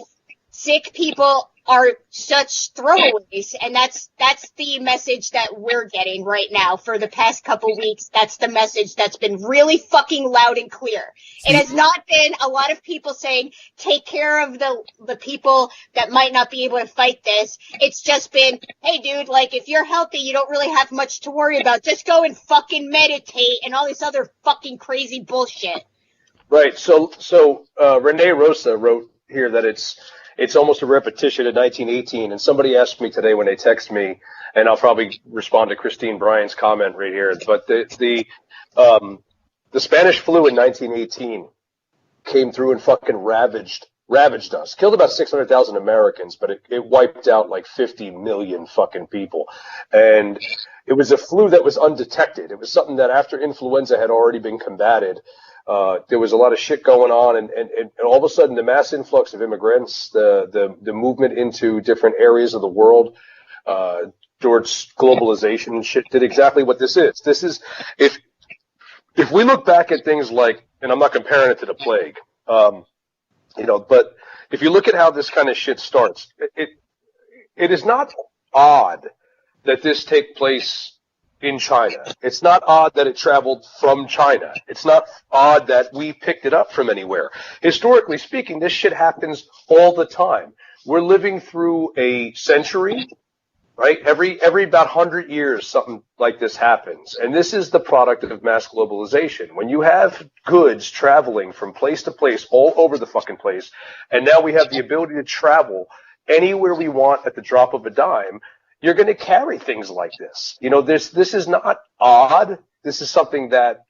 sick people are such throwaways, and that's the message that we're getting right now for the past couple weeks. That's the message that's been really fucking loud and clear. It has not been a lot of people saying take care of the people that might not be able to fight this. It's just been, hey dude, like if you're healthy, you don't really have much to worry about. Just go and fucking meditate and all this other fucking crazy bullshit. right. So Renee Rosa wrote here that it's almost a repetition of 1918. And somebody asked me today when they text me, and I'll probably respond to Christine Bryan's comment right here. But the Spanish flu in 1918 came through and fucking ravaged us. Killed about 600,000 Americans, but it wiped out like 50 million fucking people. And it was a flu that was undetected. It was something that after influenza had already been combated, there was a lot of shit going on, and all of a sudden the mass influx of immigrants, the movement into different areas of the world, towards globalization and shit did exactly what this is. This is, if we look back at things like, and I'm not comparing it to the plague, you know, but if you look at how this kind of shit starts, it is not odd that this take place in China. It's not odd that it traveled from China. It's not odd that we picked it up from anywhere. Historically speaking, this shit happens all the time. We're living through a century, right? Every about 100 years, something like this happens. And this is the product of mass globalization. When you have goods traveling from place to place all over the fucking place, and now we have the ability to travel anywhere we want at the drop of a dime, you're going to carry things like this. You know, this is not odd. This is something that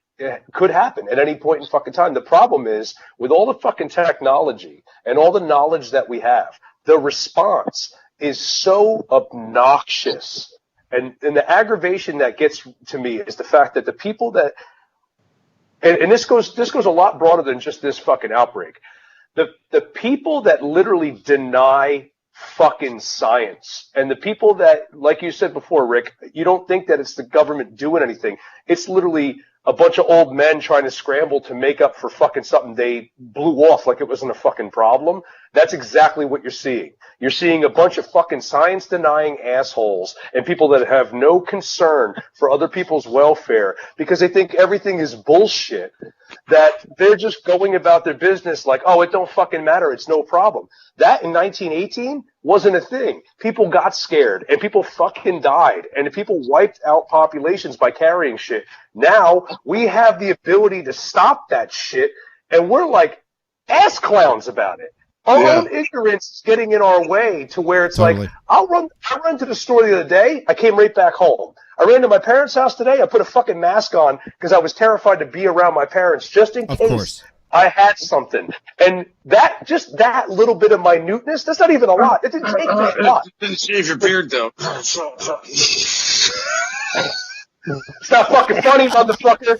could happen at any point in fucking time. The problem is, with all the fucking technology and all the knowledge that we have, the response is so obnoxious. And the aggravation that gets to me is the fact that the people that, and this goes a lot broader than just this fucking outbreak. The people that literally deny fucking science, and the people that, like you said before, Rick, you don't think that it's the government doing anything. It's literally a bunch of old men trying to scramble to make up for fucking something they blew off like it wasn't a fucking problem. That's exactly what you're seeing. You're seeing a bunch of fucking science-denying assholes and people that have no concern for other people's welfare because they think everything is bullshit, that they're just going about their business like, oh, it don't fucking matter, it's no problem. That in 1918 wasn't a thing. People got scared and people fucking died and people wiped out populations by carrying shit. Now we have the ability to stop that shit and we're like ass clowns about it. Our own ignorance is getting in our way to where it's like, I ran to the store the other day. I came right back home. I ran to my parents' house today. I put a fucking mask on because I was terrified to be around my parents just in case I had something. And just that little bit of minuteness, that's not even a lot. It didn't take me a lot. Didn't shave your beard, though. It's not fucking funny, motherfucker.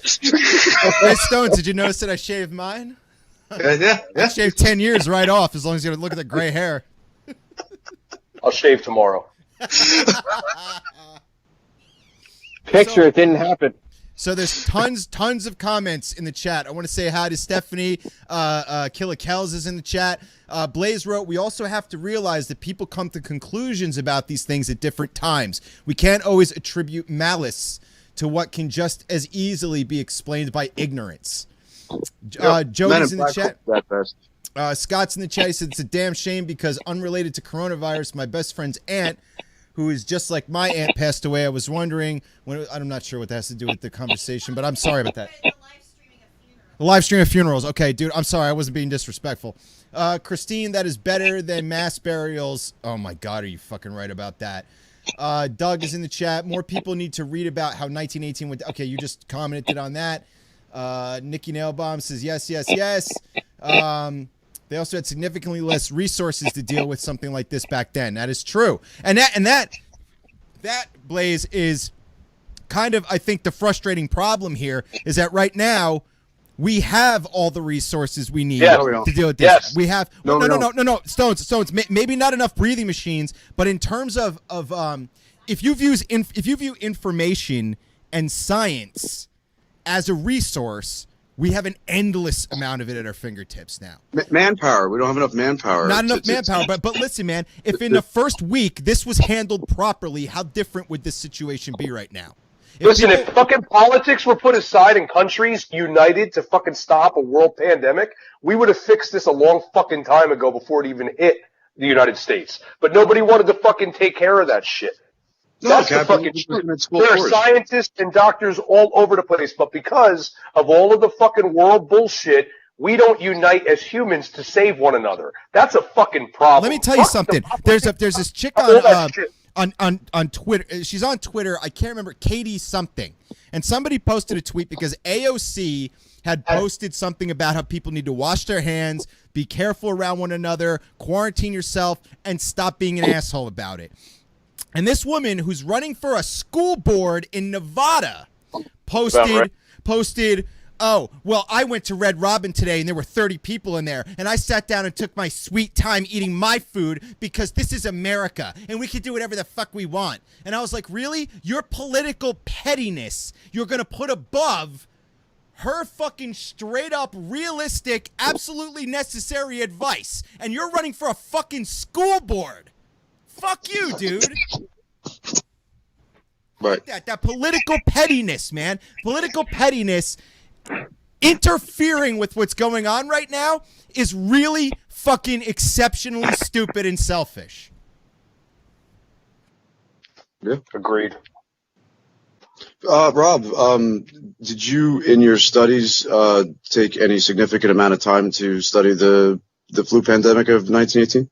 Hey, Stones, did you notice that I shaved mine? Yeah. I shaved 10 years right off, as long as you look at the gray hair. I'll shave tomorrow. Picture, it didn't happen. So there's tons of comments in the chat. I want to say hi to Stephanie. Killer Kells is in the chat. Blaze wrote, we also have to realize that people come to conclusions about these things at different times. We can't always attribute malice to what can just as easily be explained by ignorance. Jody's in the chat. Scott's in the chat. He said, it's a damn shame because unrelated to coronavirus, my best friend's aunt, who is just like my aunt, passed away. I was wondering, I'm not sure what that has to do with the conversation, but I'm sorry about that. The live stream of funerals. Okay, dude, I'm sorry. I wasn't being disrespectful. Christine, that is better than mass burials. Oh, my God, are you fucking right about that? Doug is in the chat. More people need to read about how 1918 went. Okay, you just commented on that. Nikki Nailbomb says, yes. They also had significantly less resources to deal with something like this back then. That is true. And that Blaze is kind of, I think, the frustrating problem here is that right now we have all the resources we need to deal with this. Yes. We have no. Stones. Maybe not enough breathing machines, but in terms of if you view information and science as a resource, we have an endless amount of it at our fingertips now. Manpower. We don't have enough manpower. Not enough manpower. But listen, man, if in the first week this was handled properly, how different would this situation be right now? If fucking politics were put aside and countries united to fucking stop a world pandemic, we would have fixed this a long fucking time ago before it even hit the United States. But nobody wanted to fucking take care of that shit. That's the fucking truth. There are scientists and doctors all over the place, but because of all of the fucking world bullshit, we don't unite as humans to save one another. That's a fucking problem. Let me tell you something. There's this chick on Twitter. She's on Twitter. I can't remember, Katie something. And somebody posted a tweet because AOC had posted something about how people need to wash their hands, be careful around one another, quarantine yourself, and stop being an asshole about it. And this woman who's running for a school board in Nevada posted, oh, well, I went to Red Robin today and there were 30 people in there. And I sat down and took my sweet time eating my food because this is America and we can do whatever the fuck we want. And I was like, really? Your political pettiness you're going to put above her fucking straight up realistic, absolutely necessary advice. And you're running for a fucking school board. Fuck you, dude. Right. That political pettiness, man. Political pettiness interfering with what's going on right now is really fucking exceptionally stupid and selfish. Yeah. Agreed. Rob, did you, in your studies, take any significant amount of time to study the flu pandemic of 1918?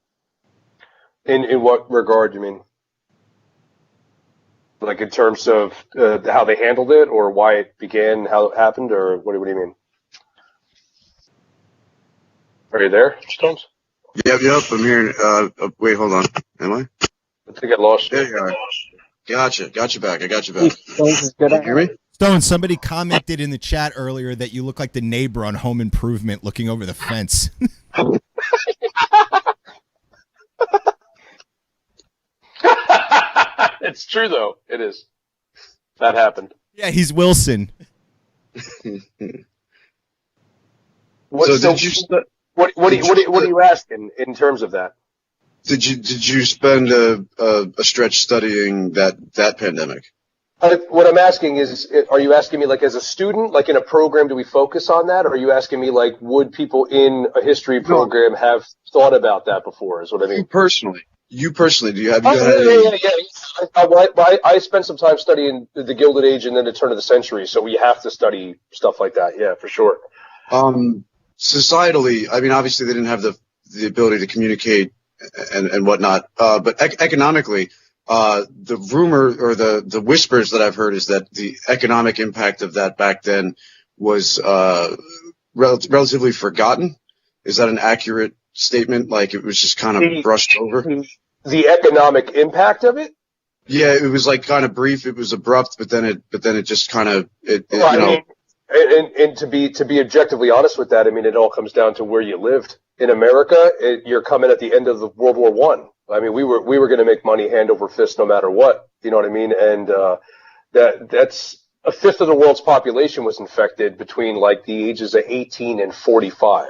In what regard, you mean? Like in terms of how they handled it, or why it began, how it happened, or what do you mean? Are you there, Stones? Yep, I'm here. Wait, hold on. Am I? I think I lost you. There you are. Gotcha back. I got you back. Stones is good. Can you hear me? Stone, somebody commented in the chat earlier that you look like the neighbor on Home Improvement looking over the fence. It's true, though. It is. That happened. Yeah, he's Wilson. What are you asking in terms of that? Did you spend a stretch studying that pandemic? What I'm asking is, are you asking me like as a student, like in a program, do we focus on that? Or are you asking me like, would people in a history program have thought about that before, is what I mean? You personally, do you have? I spent some time studying the Gilded Age and then the turn of the century, so we have to study stuff like that. Yeah, for sure. Societally, I mean, obviously they didn't have the ability to communicate and whatnot, but economically, the rumor or the whispers that I've heard is that the economic impact of that back then was relatively forgotten. Is that an accurate statement? Like it was just kind of brushed over? The economic impact of it? Yeah, it was like kind of brief. It was abrupt, but then it just kind of And to be objectively honest with that, I mean, it all comes down to where you lived. In America, you're coming at the end of the World War I. I mean, we were going to make money hand over fist no matter what. You know what I mean? And that's a fifth of the world's population was infected between like the ages of 18 and 45.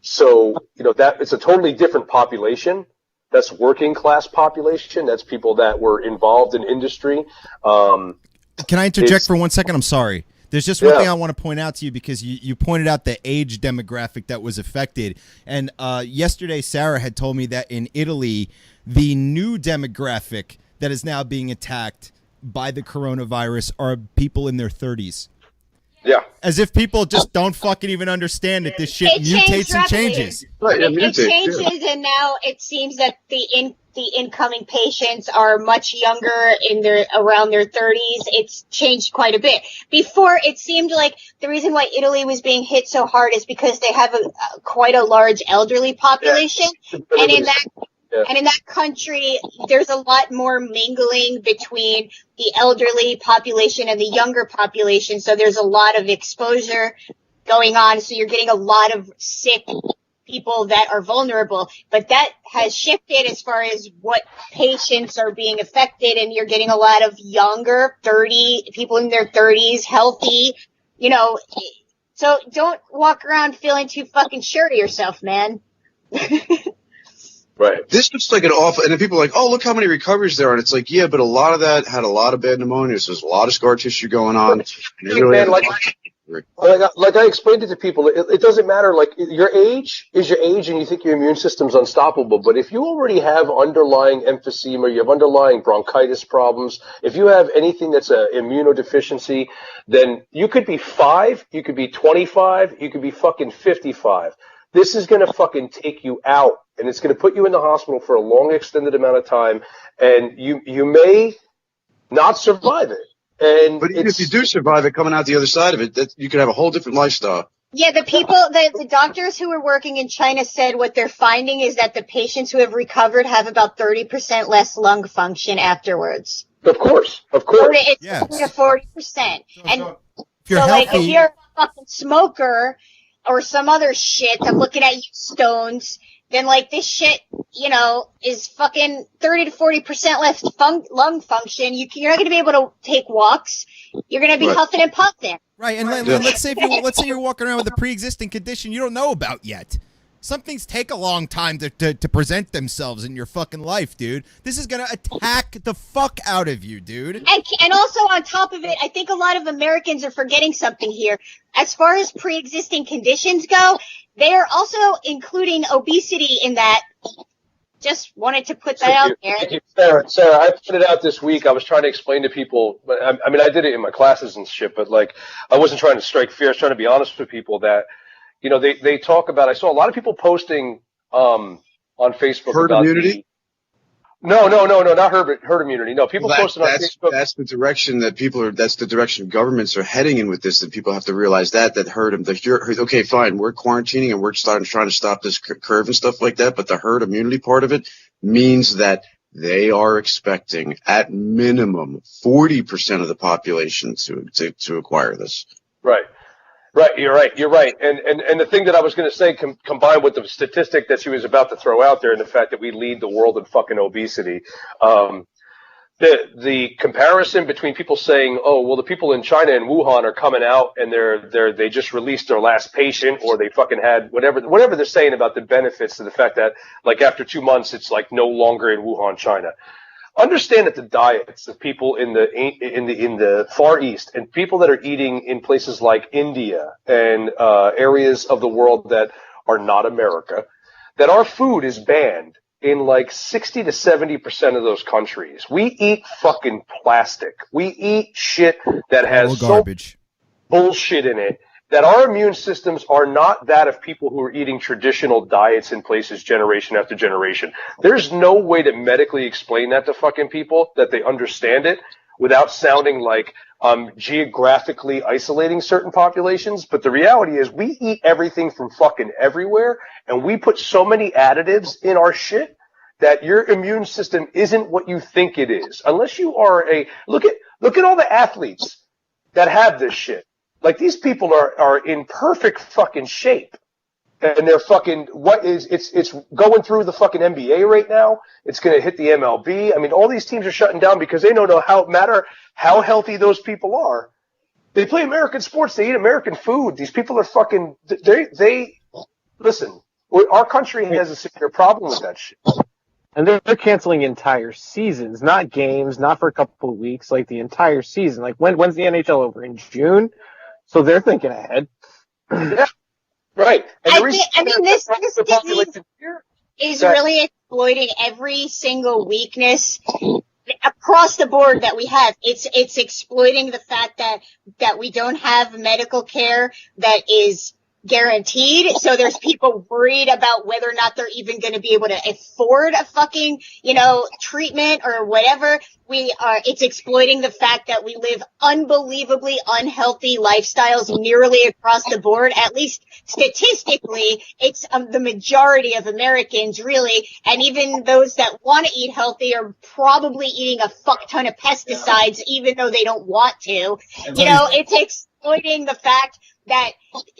So, that it's a totally different population. That's working class population. That's people that were involved in industry. Can I interject for 1 second? I'm sorry. There's just one thing I want to point out to you, because you pointed out the age demographic that was affected. And yesterday, Sarah had told me that in Italy, the new demographic that is now being attacked by the coronavirus are people in their 30s. Yeah. As if people just don't fucking even understand that this shit mutates and changes. Right, It changes, and now it seems that the incoming patients are much younger, around their 30s. It's changed quite a bit. Before, it seemed like the reason why Italy was being hit so hard is because they have quite a large elderly population, and in that country, there's a lot more mingling between the elderly population and the younger population. So there's a lot of exposure going on. So you're getting a lot of sick people that are vulnerable. But that has shifted as far as what patients are being affected. And you're getting a lot of younger, people in their 30s, healthy, So don't walk around feeling too fucking sure of yourself, man. Right. This looks like an awful, and then people are like, oh, look how many recoveries there are. And it's like, yeah, but a lot of that had a lot of bad pneumonia. So there's a lot of scar tissue going on. Like I explained it to people, it doesn't matter. Like, your age is your age, and you think your immune system's unstoppable. But if you already have underlying emphysema, you have underlying bronchitis problems, if you have anything that's an immunodeficiency, then you could be 5, you could be 25, you could be fucking 55. This is going to fucking take you out, and it's going to put you in the hospital for a long, extended amount of time, and you may not survive it. But even if you do survive it, coming out the other side of it, you could have a whole different lifestyle. Yeah, the doctors who are working in China said what they're finding is that the patients who have recovered have about 30% less lung function afterwards. Of course. It's 40%. And if you're a fucking smoker or some other shit, I'm looking at you stones, then this shit, is fucking 30 to 40% less lung function. You're not going to be able to take walks. You're going to be huffing and puffing. Right, and let's say you're walking around with a pre-existing condition you don't know about yet. Some things take a long time to present themselves in your fucking life, dude. This is going to attack the fuck out of you, dude. And also on top of it, I think a lot of Americans are forgetting something here. As far as pre-existing conditions go, they are also including obesity in that. Just wanted to put that out there. Thank you, Sarah, I put it out this week. I was trying to explain to people, but I did it in my classes and shit, but I wasn't trying to strike fear. I was trying to be honest with people that, they talk about, I saw a lot of people posting on Facebook herd about immunity. No, not herd immunity. No, people posted on Facebook. That's the direction that that's the direction governments are heading in with this, and people have to realize that okay, fine, we're quarantining and we're trying to stop this curve and stuff like that, but the herd immunity part of it means that they are expecting at minimum 40% of the population to acquire this. Right. You're right. And the thing that I was going to say, combined with the statistic that she was about to throw out there, and the fact that we lead the world in fucking obesity, the comparison between people saying, oh, well, the people in China and Wuhan are coming out and they just released their last patient, or they fucking had whatever they're saying about the benefits to the fact that after 2 months it's no longer in Wuhan, China. Understand that the diets of people in the Far East and people that are eating in places like India and areas of the world that are not America, that our food is banned in 60 to 70% of those countries. We eat fucking plastic. We eat shit that has garbage, bullshit in it. That our immune systems are not that of people who are eating traditional diets in places generation after generation. There's no way to medically explain that to fucking people that they understand it without sounding like geographically isolating certain populations. But the reality is we eat everything from fucking everywhere, and we put so many additives in our shit that your immune system isn't what you think it is. Unless you are look at all the athletes that have this shit. These people are in perfect fucking shape. And they're fucking, it's going through the fucking NBA right now. It's going to hit the MLB. All these teams are shutting down because they don't know matter how healthy those people are. They play American sports. They eat American food. These people are fucking. They listen. Our country has a severe problem with that shit. And they're canceling entire seasons, not games, not for a couple of weeks, like the entire season. Like when's the NHL over? In June? So they're thinking ahead. Yeah, right. And This disease is really exploiting every single weakness across the board that we have. It's exploiting the fact that we don't have medical care that is guaranteed. So there's people worried about whether or not they're even going to be able to afford a fucking, treatment or whatever. It's exploiting the fact that we live unbelievably unhealthy lifestyles nearly across the board. At least statistically, it's the majority of Americans really. And even those that want to eat healthy are probably eating a fuck ton of pesticides, even though they don't want to. It's exploiting the fact that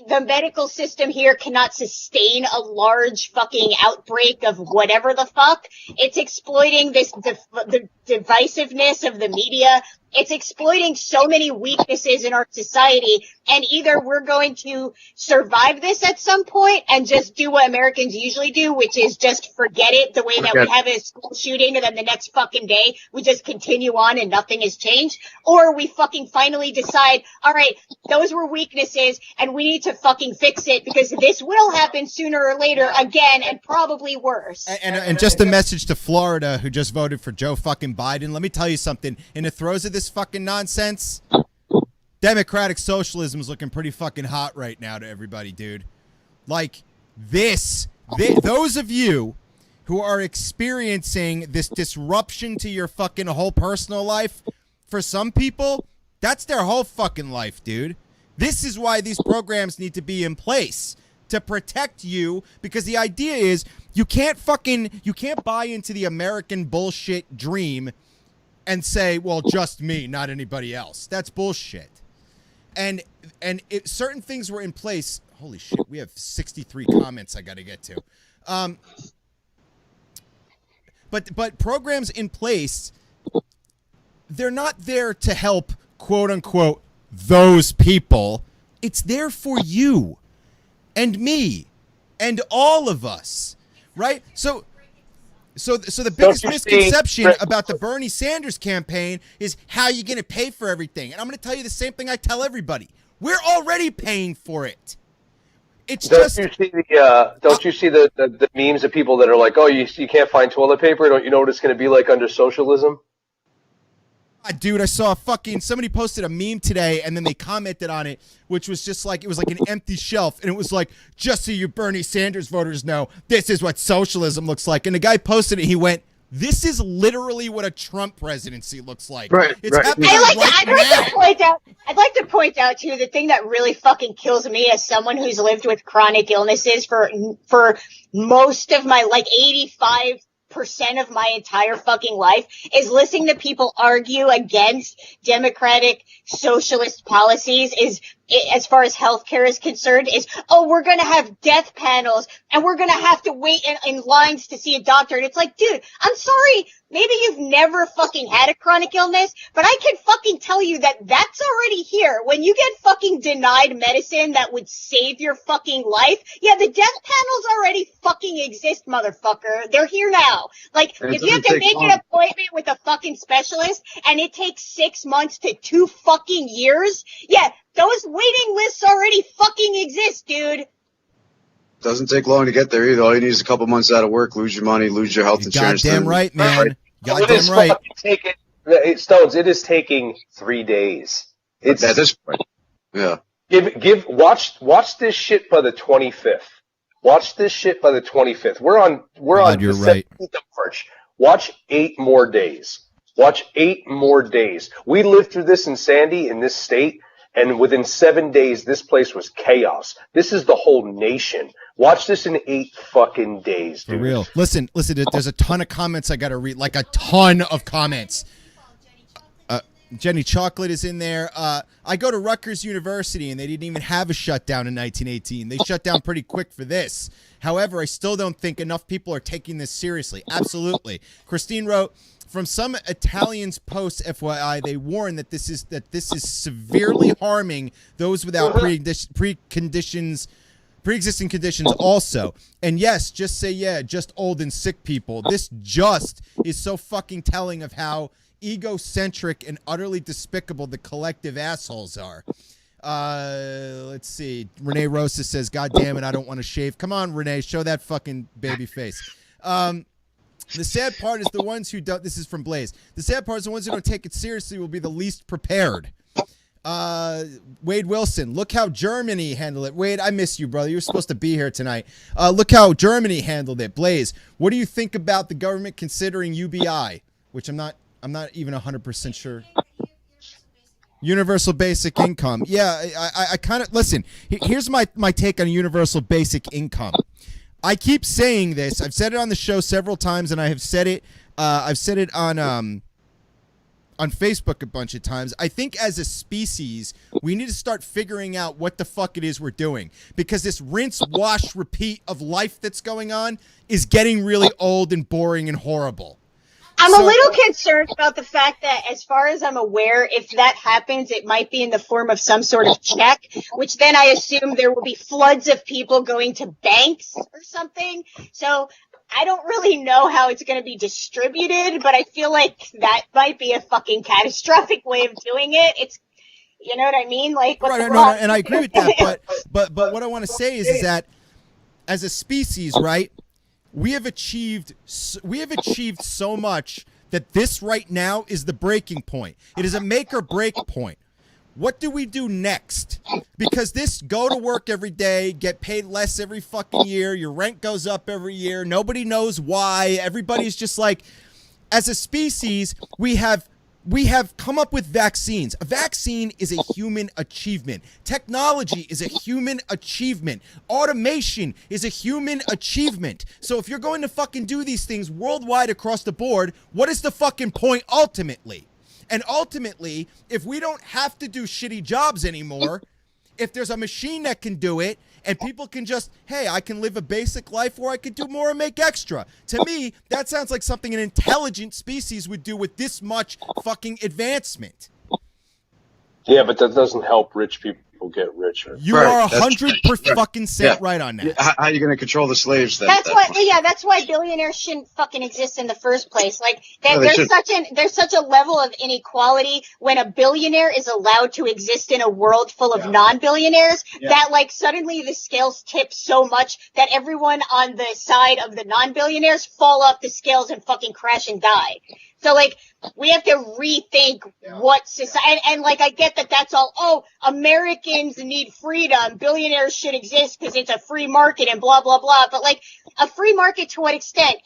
the medical system here cannot sustain a large fucking outbreak of whatever the fuck. It's exploiting the divisiveness of the media. It's exploiting so many weaknesses in our society, and either we're going to survive this at some point and just do what Americans usually do, which is just forget it, the way that we have a school shooting and then the next fucking day we just continue on and nothing has changed, or we fucking finally decide, all right, those were weaknesses and we need to fucking fix it because this will happen sooner or later again and probably worse. And just a message to Florida, who just voted for Joe fucking Biden. Let me tell you something. In the throes of this fucking nonsense, democratic socialism is looking pretty fucking hot right now to everybody, dude. Like those of you who are experiencing this disruption to your fucking whole personal life, for some people, that's their whole fucking life, dude. This is why these programs need to be in place, to protect you, because the idea is you can't buy into the American bullshit dream and say, well, just me, not anybody else. That's bullshit. And if certain things were in place, holy shit, we have 63 comments I got to get to. But programs in place, they're not there to help, quote unquote, those people. It's there for you and me and all of us, right? So the biggest misconception about the Bernie Sanders campaign is how you're going to pay for everything. And I'm going to tell you the same thing I tell everybody. We're already paying for it. It's don't you see the memes of people that are like, oh, you can't find toilet paper? Don't you know what it's going to be like under socialism? Dude, I saw somebody posted a meme today and then they commented on it, which was just like, it was like an empty shelf. And it was like, just so you Bernie Sanders voters know, this is what socialism looks like. And the guy posted it. He went, this is literally what a Trump presidency looks like. Right. It's happening I'd like to point out too, the thing that really fucking kills me as someone who's lived with chronic illnesses for most of my, 85% of my entire fucking life, is listening to people argue against democratic socialist policies, as far as healthcare is concerned, is, oh, we're going to have death panels and we're going to have to wait in lines to see a doctor. And it's like, dude, I'm sorry. Maybe you've never fucking had a chronic illness, but I can fucking tell you that that's already here. When you get fucking denied medicine that would save your fucking life, yeah, the death panels already fucking exist, motherfucker. They're here now. Like, if you have to make an appointment with a fucking specialist and it takes 6 months to 2 fucking years, yeah, those waiting lists already fucking exist, dude. Doesn't take long to get there either. All you need is a couple months out of work, lose your money, lose your health insurance. Goddamn right, man. Goddamn right. Stones, it is taking 3 days. It's at this point. Yeah. Watch this shit by the 25th. Watch this shit by the 25th. We're on you're the right. 17th of March. Watch 8 more days. Watch 8 more days. We lived through this in Sandy in this state, and within 7 days, this place was chaos. This is the whole nation. Watch this in 8 fucking days, dude. For real. Listen, there's a ton of comments I got to read, like a ton of comments. Jenny Chocolate is in there. I go to Rutgers University, and they didn't even have a shutdown in 1918. They shut down pretty quick for this. However, I still don't think enough people are taking this seriously. Absolutely. Christine wrote, from some Italians' posts, FYI, they warn that this is severely harming those without pre-existing conditions also. And yes, just say just old and sick people. This just is so fucking telling of how egocentric and utterly despicable the collective assholes are. Let's see. Renee Rosa says, God damn it, I don't want to shave. Come on, Renee, show that fucking baby face. The sad part is the ones who don't, this is from Blaze. The sad part is the ones who don't take it seriously will be the least prepared. Wade Wilson, look how Germany handled it. Wade, I miss you, brother. You were supposed to be here tonight. Look how Germany handled it. Blaze, what do you think about the government considering UBI? Which I'm not even 100% sure. Universal basic income. Yeah, I kind of, listen, here's my take on universal basic income. I keep saying this. I've said it on the show several times, and I have said it. I've said it on Facebook a bunch of times. I think as a species, we need to start figuring out what the fuck it is we're doing, because this rinse, wash, repeat of life that's going on is getting really old and boring and horrible. I'm a little concerned about the fact that, as far as I'm aware, if that happens, it might be in the form of some sort of check, which then I assume there will be floods of people going to banks or something. So I don't really know how it's going to be distributed, but I feel like that might be a fucking catastrophic way of doing it. It's, you know what I mean? Like, right, no, and I agree with that. But what I want to say is that as a species, right? We have achieved so much that this right now is the breaking point. It is a make or break point. What do we do next? Because this go to work every day, get paid less every fucking year, your rent goes up every year, nobody knows why, everybody's just like, as a species, we have come up with vaccines. A vaccine is a human achievement. Technology is a human achievement. Automation is a human achievement. So if you're going to fucking do these things worldwide across the board, what is the fucking point ultimately? And ultimately, if we don't have to do shitty jobs anymore, if there's a machine that can do it, and people can just, hey, I can live a basic life or I could do more and make extra. To me, that sounds like something an intelligent species would do with this much fucking advancement. Yeah, but that doesn't help rich people get richer. You are 100% fucking right on that. How are you going to control the slaves then? That's why billionaires shouldn't fucking exist in the first place. Like, there's such a level of inequality when a billionaire is allowed to exist in a world full of non-billionaires that, like, suddenly the scales tip so much that everyone on the side of the non-billionaires fall off the scales and fucking crash and die. So, like, we have to rethink what society, and like, I get that that's all, Americans need freedom, billionaires should exist because it's a free market and blah, blah, blah. But, like, a free market to what extent?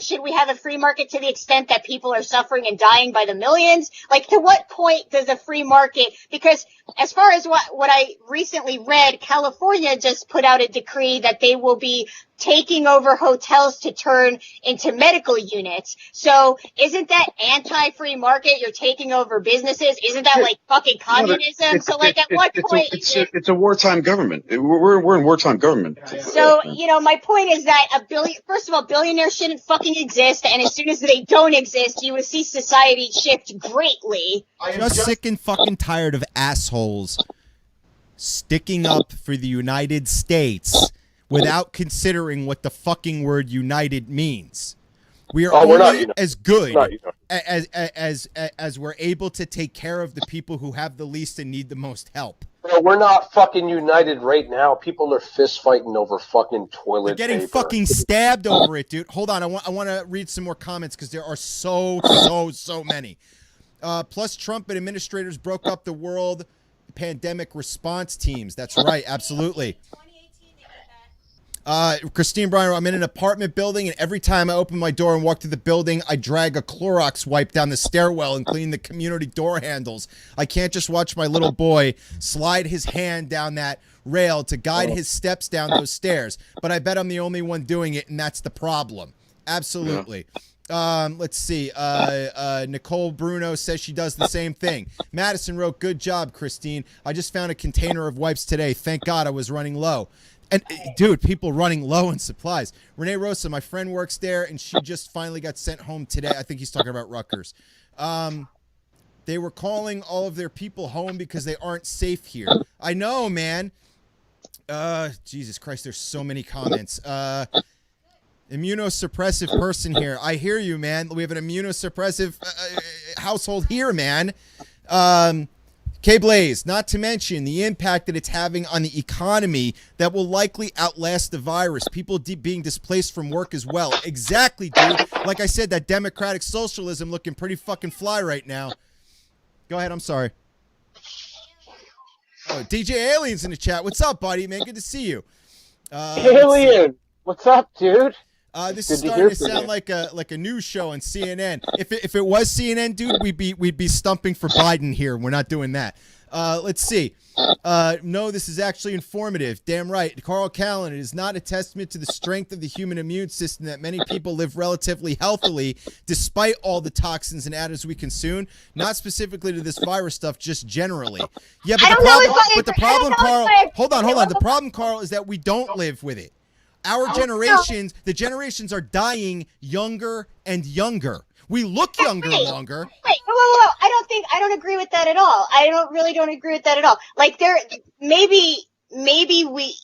Should we have a free market to the extent that people are suffering and dying by the millions? Like, to what point does a free market, because as far as what I recently read, California just put out a decree that they will be taking over hotels to turn into medical units. So isn't that anti-free market? You're taking over businesses. Isn't that like fucking communism? So like at what point? It's a wartime government. We're in wartime government. So, you know, my point is that first of all, billionaires shouldn't fucking exist. And as soon as they don't exist, you will see society shift greatly. I'm just sick and fucking tired of assholes sticking up for the United States without considering what the fucking word united means. We are only as good as we're able to take care of the people who have the least and need the most help. Bro, we're not fucking united right now. People are fist fighting over fucking toilet They're getting paper. fucking stabbed over it, dude. Hold on, I want to read some more comments because there are so many. Plus, Trump and administrators broke up the world pandemic response teams. That's right, absolutely. Christine Bryan, I'm in an apartment building, and every time I open my door and walk to the building, I drag a Clorox wipe down the stairwell and clean the community door handles. I can't just watch my little boy slide his hand down that rail to guide his steps down those stairs. But I bet I'm the only one doing it, and that's the problem. Absolutely. Let's see. Nicole Bruno says she does the same thing. Madison wrote, "Good job, Christine. I just found a container of wipes today. Thank God I was running low." And dude, people running low in supplies. Renee Rosa, my friend works there, and she just finally got sent home today. I think he's talking about Rutgers. They were calling all of their people home because they aren't safe here. I know, man. Jesus Christ, there's so many comments. Immunosuppressive person here. I hear you, man. We have an immunosuppressive household here, man. K-Blaze, not to mention the impact that it's having on the economy that will likely outlast the virus. People being displaced from work as well. Exactly, dude. Like I said, that democratic socialism looking pretty fucking fly right now. Go ahead, I'm sorry. Oh, DJ Alien's in the chat. What's up, buddy, man? Good to see you. Alien, what's up, dude? This is starting to sound like a news show on CNN. If it was CNN, dude, we'd be stumping for Biden here. We're not doing that. Let's see. No, this is actually informative. Damn right. Carl Callan, it is not a testament to the strength of the human immune system that many people live relatively healthily despite all the toxins and additives we consume. Not specifically to this virus stuff, just generally. Yeah, but the problem, Carl. Hold on. The problem, Carl, is that we don't live with it. Our generations, the generations are dying younger and younger. We look younger longer. Wait, whoa. I don't agree with that at all. I don't agree with that at all. Like maybe we,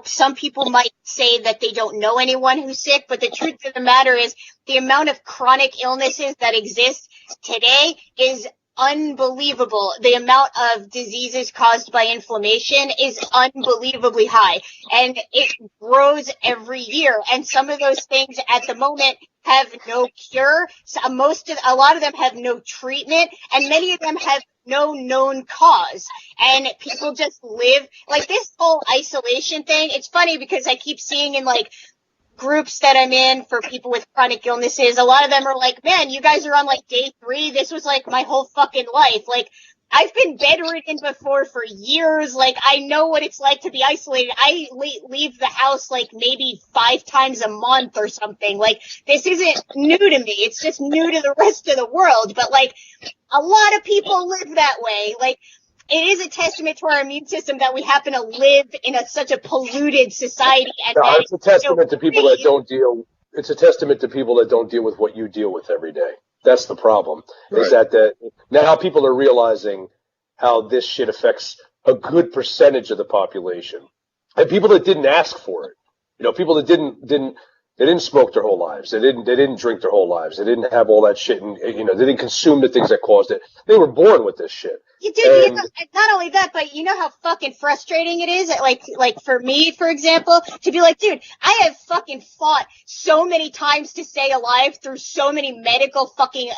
some people might say that they don't know anyone who's sick, but the truth of the matter is the amount of chronic illnesses that exist today is unbelievable. The amount of diseases caused by inflammation is unbelievably high, and it grows every year. And some of those things at the moment have no cure. A lot of them have no treatment, and many of them have no known cause. And people just live like this whole isolation thing. It's funny because I keep seeing in like groups that I'm in for people with chronic illnesses, a lot of them are like, man, you guys are on like day 3. This was like my whole fucking life. Like, I've been bedridden before for years. Like, I know what it's like to be isolated. I leave the house like maybe 5 times a month or something. Like, this isn't new to me. It's just new to the rest of the world. But like, a lot of people live that way. Like, it is a testament to our immune system that we happen to live in such a polluted society. And it's a testament to people that don't deal. It's a testament to people that don't deal with what you deal with every day. That's the problem. Right. Is that now people are realizing how this shit affects a good percentage of the population, and people that didn't ask for it. People that didn't smoke their whole lives. They didn't drink their whole lives. They didn't have all that shit, and they didn't consume the things that caused it. They were born with this shit. Dude, not only that, but you know how fucking frustrating it is? Like for me, for example, to be like, dude, I have fucking fought so many times to stay alive through so many medical fucking,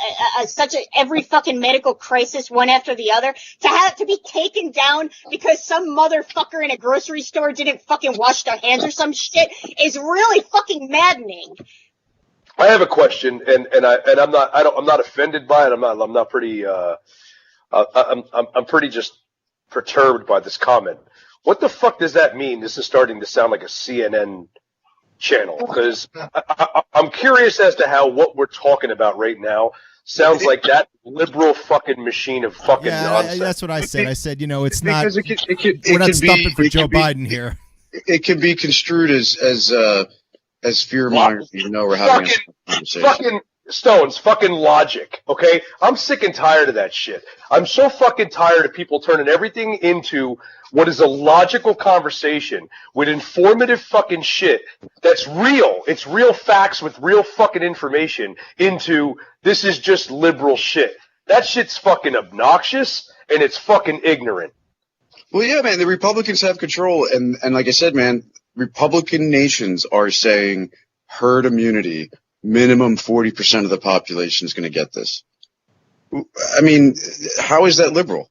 every fucking medical crisis one after the other, to be taken down because some motherfucker in a grocery store didn't fucking wash their hands or some shit is really fucking maddening. I have a question, and I'm not offended by it. I'm not pretty. I'm pretty just perturbed by this comment. What the fuck does that mean? This is starting to sound like a CNN channel, because I'm curious as to how what we're talking about right now sounds like that liberal fucking machine of fucking nonsense. That's what I said. I said, it's not. We're not stumping for Joe Biden here. It can be construed as fear mongering. We're having a conversation. Fucking Stones, fucking logic, okay? I'm sick and tired of that shit. I'm so fucking tired of people turning everything into what is a logical conversation with informative fucking shit that's real. It's real facts with real fucking information into this is just liberal shit. That shit's fucking obnoxious and it's fucking ignorant. Well, yeah, man, the Republicans have control. And like I said, man, Republican nations are saying herd immunity. Minimum 40% of the population is going to get this. I mean, how is that liberal?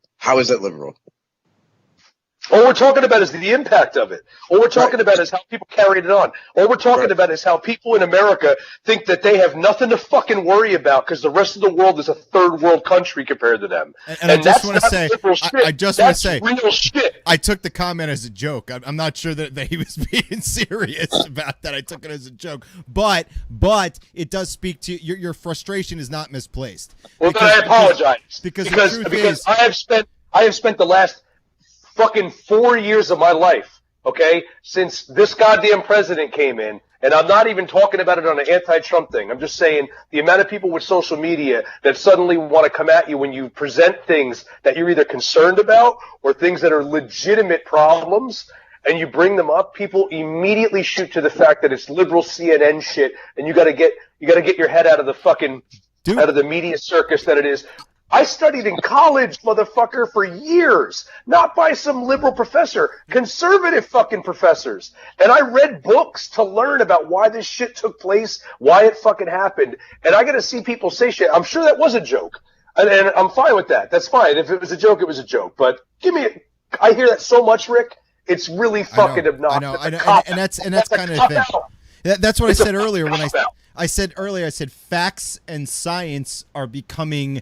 All we're talking about is the impact of it. All we're talking about is how people carried it on. All we're talking about is how people in America think that they have nothing to fucking worry about because the rest of the world is a third world country compared to them. And I just want to say, I just want to say, real shit. I took the comment as a joke. I'm not sure that he was being serious about that. I took it as a joke, but it does speak to your frustration is not misplaced. Well, then I apologize because I have spent the last fucking 4 years of my life, okay, since this goddamn president came in, and I'm not even talking about it on an anti-Trump thing. I'm just saying the amount of people with social media that suddenly want to come at you when you present things that you're either concerned about or things that are legitimate problems, and you bring them up, people immediately shoot to the fact that it's liberal CNN shit, and you got to get your head out of the fucking out of the media circus that it is. I studied in college, motherfucker, for years, not by some liberal professor, conservative fucking professors. And I read books to learn about why this shit took place, why it fucking happened. And I got to see people say shit. I'm sure that was a joke. And I'm fine with that. That's fine. If it was a joke, it was a joke. But I hear that so much, Rick. It's really fucking obnoxious. I know. And that's kind of the thing. That's what I said earlier when I said facts and science are becoming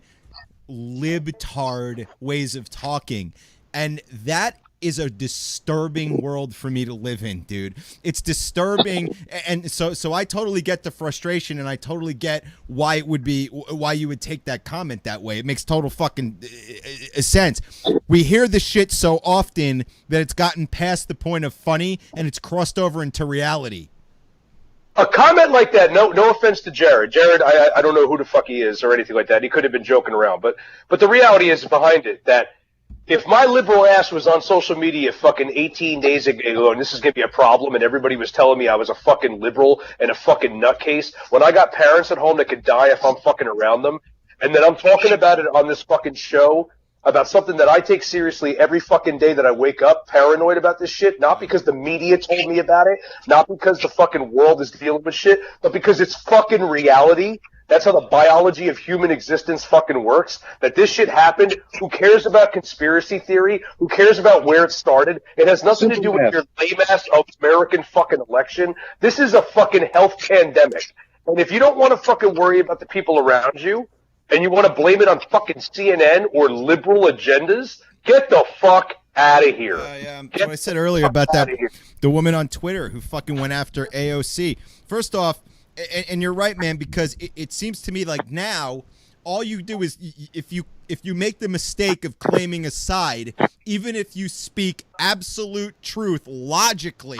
libtard ways of talking, and that is a disturbing world for me to live in, dude. It's disturbing, and so I totally get the frustration, and I totally get why you would take that comment that way. It makes total fucking sense. We hear this shit so often that it's gotten past the point of funny, and it's crossed over into reality. A comment like that, no offense to Jared. Jared, I don't know who the fuck he is or anything like that. He could have been joking around. But the reality is behind it that if my liberal ass was on social media fucking 18 days ago and this is going to be a problem and everybody was telling me I was a fucking liberal and a fucking nutcase, when I got parents at home that could die if I'm fucking around them, and then I'm talking about it on this fucking show about something that I take seriously every fucking day that I wake up, paranoid about this shit, not because the media told me about it, not because the fucking world is dealing with shit, but because it's fucking reality. That's how the biology of human existence fucking works, that this shit happened. Who cares about conspiracy theory? Who cares about where it started? It has nothing to do with your lame-ass American fucking election. This is a fucking health pandemic. And if you don't want to fucking worry about the people around you, and you want to blame it on fucking CNN or liberal agendas, get the fuck out of here. That's what I said earlier about the woman on Twitter who fucking went after AOC. First off, and you're right, man, because it seems to me like now all you do is if you make the mistake of claiming a side, even if you speak absolute truth logically,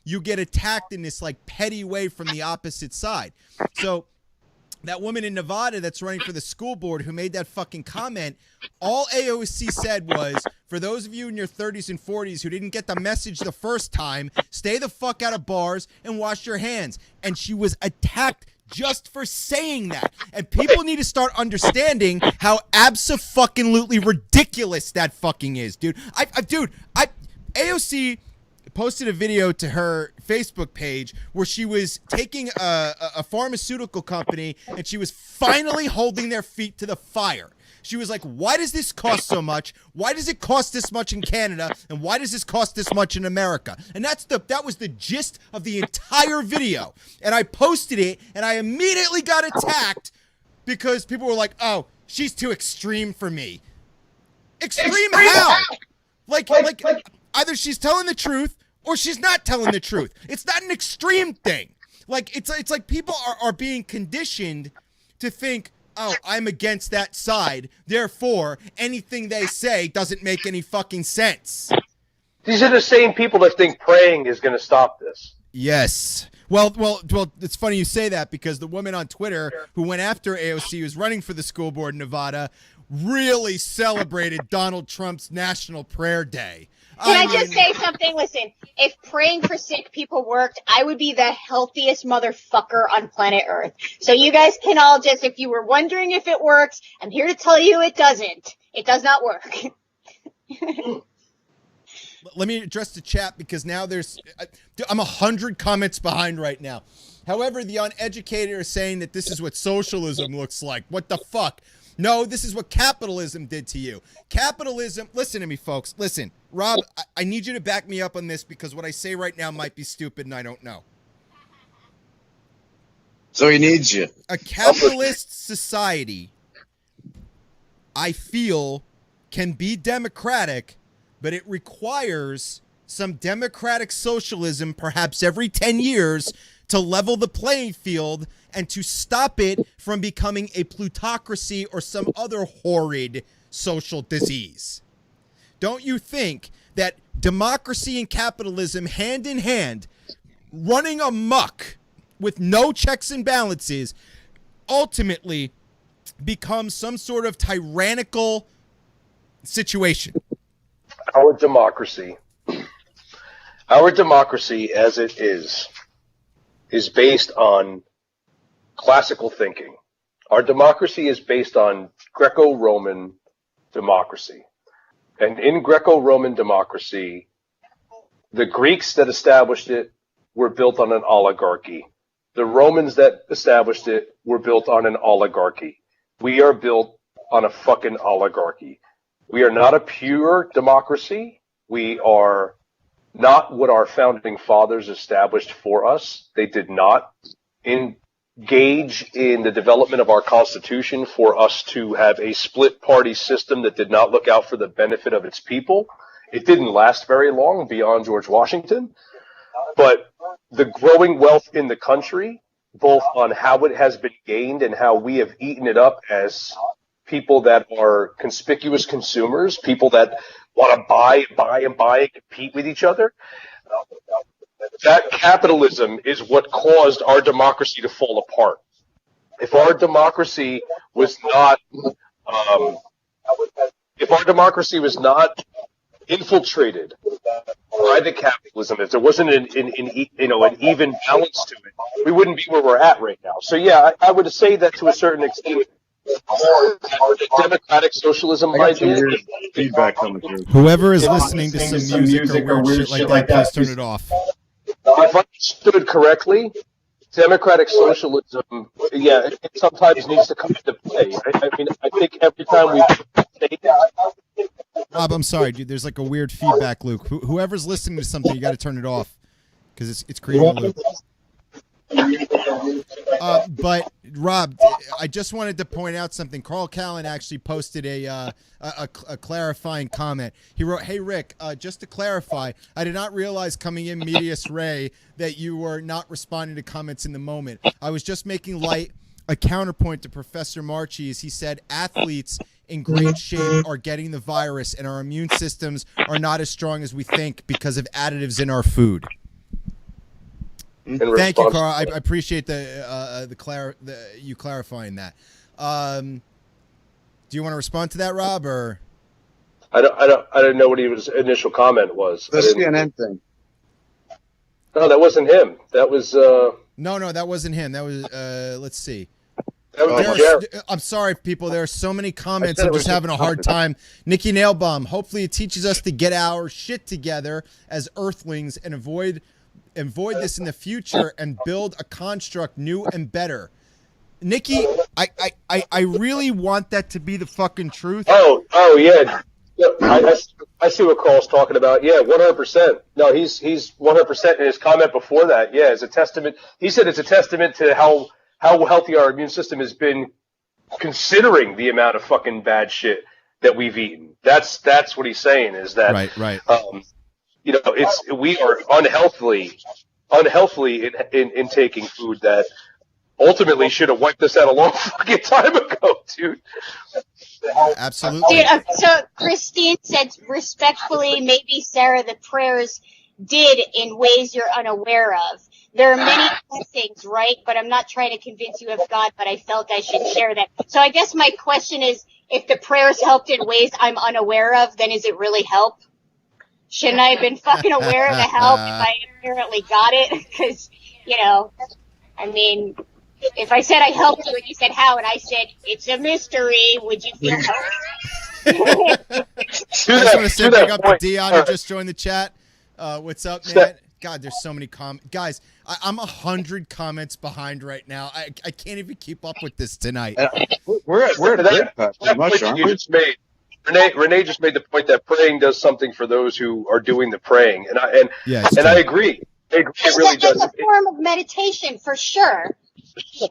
you get attacked in this like petty way from the opposite side. So that woman in Nevada that's running for the school board who made that fucking comment, all AOC said was, for those of you in your 30s and 40s who didn't get the message the first time, stay the fuck out of bars and wash your hands. And she was attacked just for saying that. And people need to start understanding how abso-fucking-lutely ridiculous that fucking is, dude. AOC posted a video to her Facebook page where she was taking a pharmaceutical company and she was finally holding their feet to the fire. She was like, why does this cost so much? Why does it cost this much in Canada? And why does this cost this much in America? And that was the gist of the entire video. And I posted it and I immediately got attacked because people were like, oh, she's too extreme for me. Extreme how? Like either she's telling the truth or she's not telling the truth. It's not an extreme thing. Like it's like people are being conditioned to think, oh, I'm against that side, therefore anything they say doesn't make any fucking sense. These are the same people that think praying is going to stop this. Yes. Well, it's funny you say that because the woman on Twitter who went after AOC, who's running for the school board in Nevada, really celebrated Donald Trump's National Prayer Day. Can I just say something? Listen, if praying for sick people worked, I would be the healthiest motherfucker on planet Earth. So you guys can all just, if you were wondering if it works, I'm here to tell you it doesn't. It does not work. Let me address the chat because now I'm 100 comments behind right now. However, the uneducated are saying that this is what socialism looks like. What the fuck? No, this is what capitalism did to you. Capitalism, listen to me, folks. Listen, Rob, I need you to back me up on this because what I say right now might be stupid and I don't know. So he needs you. A capitalist society, I feel, can be democratic, but it requires some democratic socialism perhaps every 10 years to level the playing field and to stop it from becoming a plutocracy or some other horrid social disease. Don't you think that democracy and capitalism hand in hand, running amok with no checks and balances, ultimately becomes some sort of tyrannical situation? Our democracy as it is based on classical thinking. Our democracy is based on Greco-Roman democracy. And in Greco-Roman democracy, the Greeks that established it were built on an oligarchy. The Romans that established it were built on an oligarchy. We are built on a fucking oligarchy. We are not a pure democracy. We are not what our founding fathers established for us. They did not engage in the development of our Constitution for us to have a split party system that did not look out for the benefit of its people. It didn't last very long beyond George Washington. But the growing wealth in the country, both on how it has been gained and how we have eaten it up as people that are conspicuous consumers, people that want to buy and compete with each other. That capitalism is what caused our democracy to fall apart. If our democracy was not, infiltrated by the capitalism, if there wasn't an even balance to it, we wouldn't be where we're at right now. So yeah, I would say that to a certain extent. The democratic socialism idea. Feedback coming through. Whoever is listening to some music or weird shit like that, please turn it off. If I understood correctly, democratic socialism, yeah, it sometimes needs to come into play. I mean, I think every time we say that. Rob, I'm sorry, dude. There's like a weird feedback loop. Whoever's listening to something, you got to turn it off because it's creating a loop. But Rob, I just wanted to point out something. Carl Callan actually posted a clarifying comment. He wrote, "Hey Rick, just to clarify, I did not realize coming in medias res that you were not responding to comments in the moment. I was just making light a counterpoint to Professor Marchi as he said athletes in great shape are getting the virus and our immune systems are not as strong as we think because of additives in our food." Thank you, Carl. I appreciate you clarifying that. Do you want to respond to that, Rob, or? I don't know what his initial comment was. The CNN thing. No, that wasn't him. That was. No, that wasn't him. That was. Let's see. That was I'm sorry, people. There are so many comments. I'm just having a hard time. Nikki Nailbaum. Hopefully, it teaches us to get our shit together as Earthlings and avoid this in the future and build a construct new and better. Nikki, I really want that to be the fucking truth. Oh yeah. I see what Carl's talking about. Yeah, 100%. No, he's 100% in his comment before that. Yeah, it's a testament. He said it's a testament to how healthy our immune system has been, considering the amount of fucking bad shit that we've eaten. That's what he's saying is that right. We are unhealthily in taking food that ultimately should have wiped us out a long fucking time ago, dude. Absolutely. Dude, so Christine said respectfully, maybe Sarah, the prayers did in ways you're unaware of. There are many things, right? But I'm not trying to convince you of God, but I felt I should share that. So I guess my question is, if the prayers helped in ways I'm unaware of, then is it really help? Shouldn't I have been fucking aware of the help if I apparently got it? Because, I mean, if I said I helped you and you said how, and I said it's a mystery, would you feel helped? I just want to say big up to Dion who just joined the chat. What's up, man? God, there's so many guys. I'm 100 comments behind right now. I can't even keep up with this tonight. We're at that pretty much, point aren't you we? just made. Renee just made the point that praying does something for those who are doing the praying, and Yeah, it's I true. agree. It really That's does. a form of meditation for sure.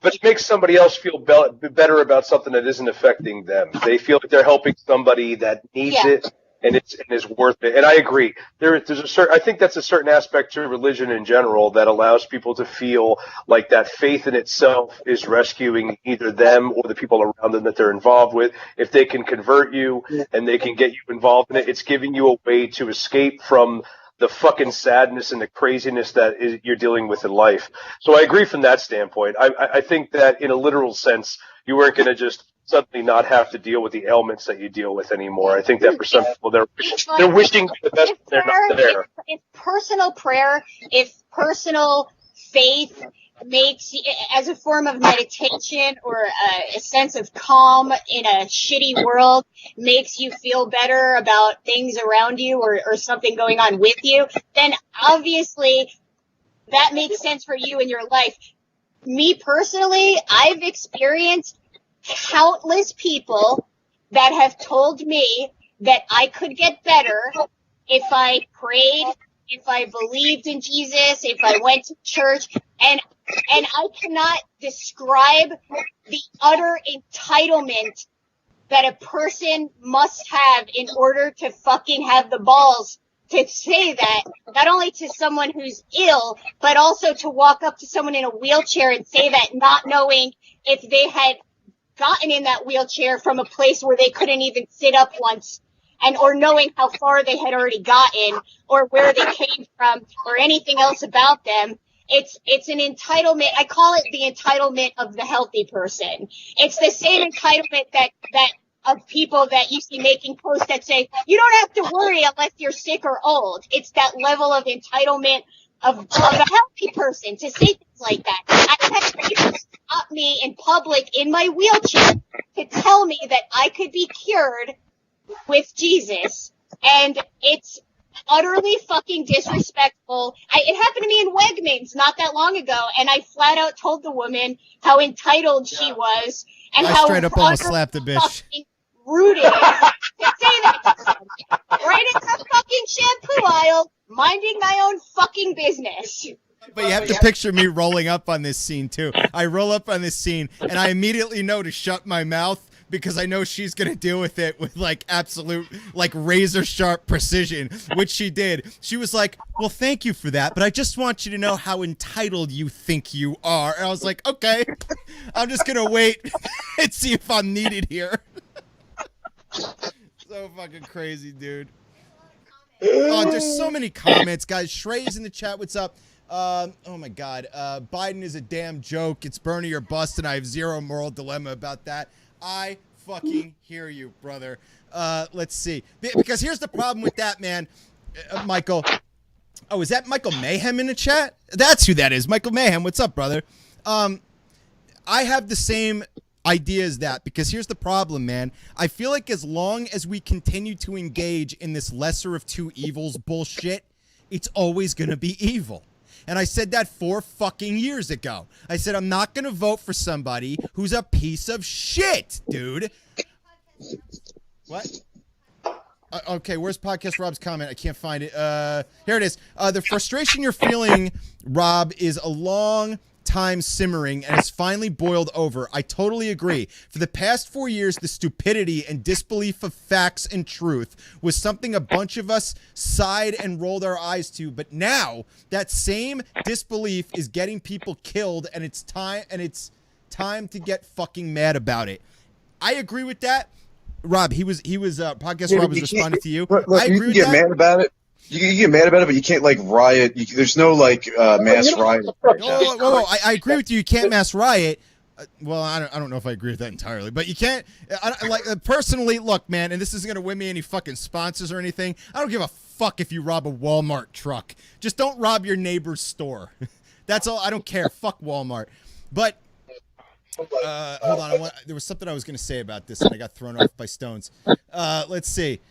But it makes somebody else feel better about something that isn't affecting them. They feel like they're helping somebody that needs it, and is worth it. And I agree. There's a certain. I think that's a certain aspect to religion in general that allows people to feel like that faith in itself is rescuing either them or the people around them that they're involved with. If they can convert you and they can get you involved in it, it's giving you a way to escape from the fucking sadness and the craziness that you're dealing with in life. So I agree from that standpoint. I think that in a literal sense, you weren't going to just suddenly not have to deal with the ailments that you deal with anymore. I think that for some people, they're wishing the best, but they're not there. If personal prayer, if personal faith makes, as a form of meditation or a sense of calm in a shitty world, makes you feel better about things around you or something going on with you, then obviously that makes sense for you in your life. Me personally, I've experienced countless people that have told me that I could get better if I prayed, if I believed in Jesus, if I went to church, and I cannot describe the utter entitlement that a person must have in order to fucking have the balls to say that, not only to someone who's ill, but also to walk up to someone in a wheelchair and say that, not knowing if they had gotten in that wheelchair from a place where they couldn't even sit up once, or knowing how far they had already gotten or where they came from or anything else about them. It's an entitlement. I call it the entitlement of the healthy person. It's the same entitlement that of people that you see making posts that say, you don't have to worry unless you're sick or old. It's that level of entitlement of a healthy person to say things like that. I had people stop me in public in my wheelchair to tell me that I could be cured with Jesus, and it's utterly fucking disrespectful. It happened to me in Wegmans not that long ago, and I flat out told the woman how entitled she was and I how straight up almost slapped the bitch. fucking rude it is to say that to someone. Right in the fucking shampoo aisle, minding my own fucking business. But you have to picture me rolling up on this scene, too. I roll up on this scene, and I immediately know to shut my mouth because I know she's going to deal with it with, like, absolute, like, razor-sharp precision, which she did. She was like, well, thank you for that, but I just want you to know how entitled you think you are. And I was like, okay, I'm just going to wait and see if I'm needed here. So fucking crazy, dude. Oh, there's so many comments, guys. Shrey's in the chat. What's up? Oh my God. Biden is a damn joke. It's Bernie or bust, and I have zero moral dilemma about that. I fucking hear you, brother. Let's see. Because here's the problem with that, man. Michael. Oh, is that Michael Mayhem in the chat? That's who that is. Michael Mayhem. What's up, brother? I have the same idea as that, because here's the problem, man. I feel like as long as we continue to engage in this lesser of two evils bullshit, it's always going to be evil. And I said that 4 fucking years ago. I said, I'm not going to vote for somebody who's a piece of shit, dude. What? Okay, where's Podcast Rob's comment? I can't find it. Here it is. The frustration you're feeling, Rob, is a long time simmering and it's finally boiled over. I totally agree. For the past 4 years, the stupidity and disbelief of facts and truth was something a bunch of us sighed and rolled our eyes to, but now that same disbelief is getting people killed, and it's time to get fucking mad about it. I agree with that. Rob, he was Podcast Rob was responding to you. Look, I agree you can with get that. mad about it. You can get mad about it, but you can't, like, riot. There's no, like, mass riot. Whoa, I agree with you. You can't mass riot. Well, I don't know if I agree with that entirely, but you can't. Personally, look, man, and this isn't gonna win me any fucking sponsors or anything. I don't give a fuck if you rob a Walmart truck. Just don't rob your neighbor's store. That's all. I don't care. Fuck Walmart. But hold on. There was something I was gonna say about this, and I got thrown off by stones. Let's see.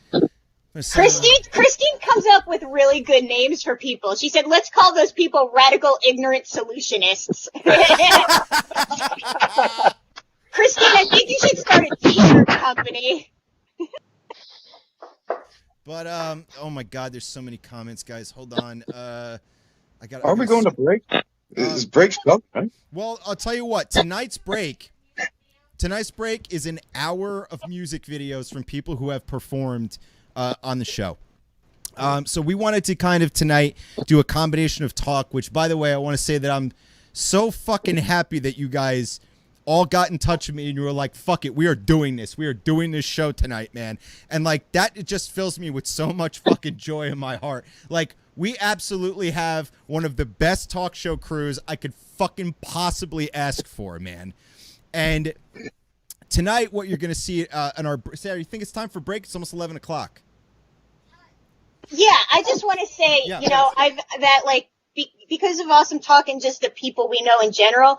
Christine comes up with really good names for people. She said, let's call those people radical ignorant solutionists. Christine, I think you should start a t-shirt company. But oh my God, there's so many comments, guys. Hold on. Are we going to break? Is break's up, right? Well, I'll tell you what. Tonight's break is an hour of music videos from people who have performed on the show. So we wanted to kind of tonight do a combination of talk, which, by the way, I want to say that I'm so fucking happy that you guys all got in touch with me and you were like, fuck it, we are doing this. We are doing this show tonight, man. And like that, it just fills me with so much fucking joy in my heart. Like, we absolutely have one of the best talk show crews I could fucking possibly ask for, man. And tonight, what you're going to see in our... Sarah, you think it's time for break? It's almost 11 o'clock. Yeah, I just want to say, because of Awesome Talk and just the people we know in general,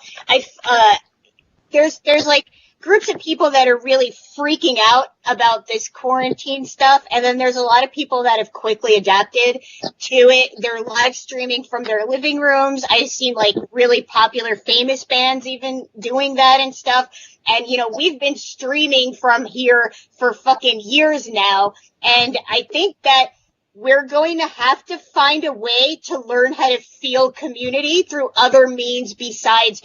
there's like groups of people that are really freaking out about this quarantine stuff, and then there's a lot of people that have quickly adapted to it. They're live streaming from their living rooms. I've seen like really popular famous bands even doing that and stuff. And we've been streaming from here for fucking years now, and I think that we're going to have to find a way to learn how to feel community through other means besides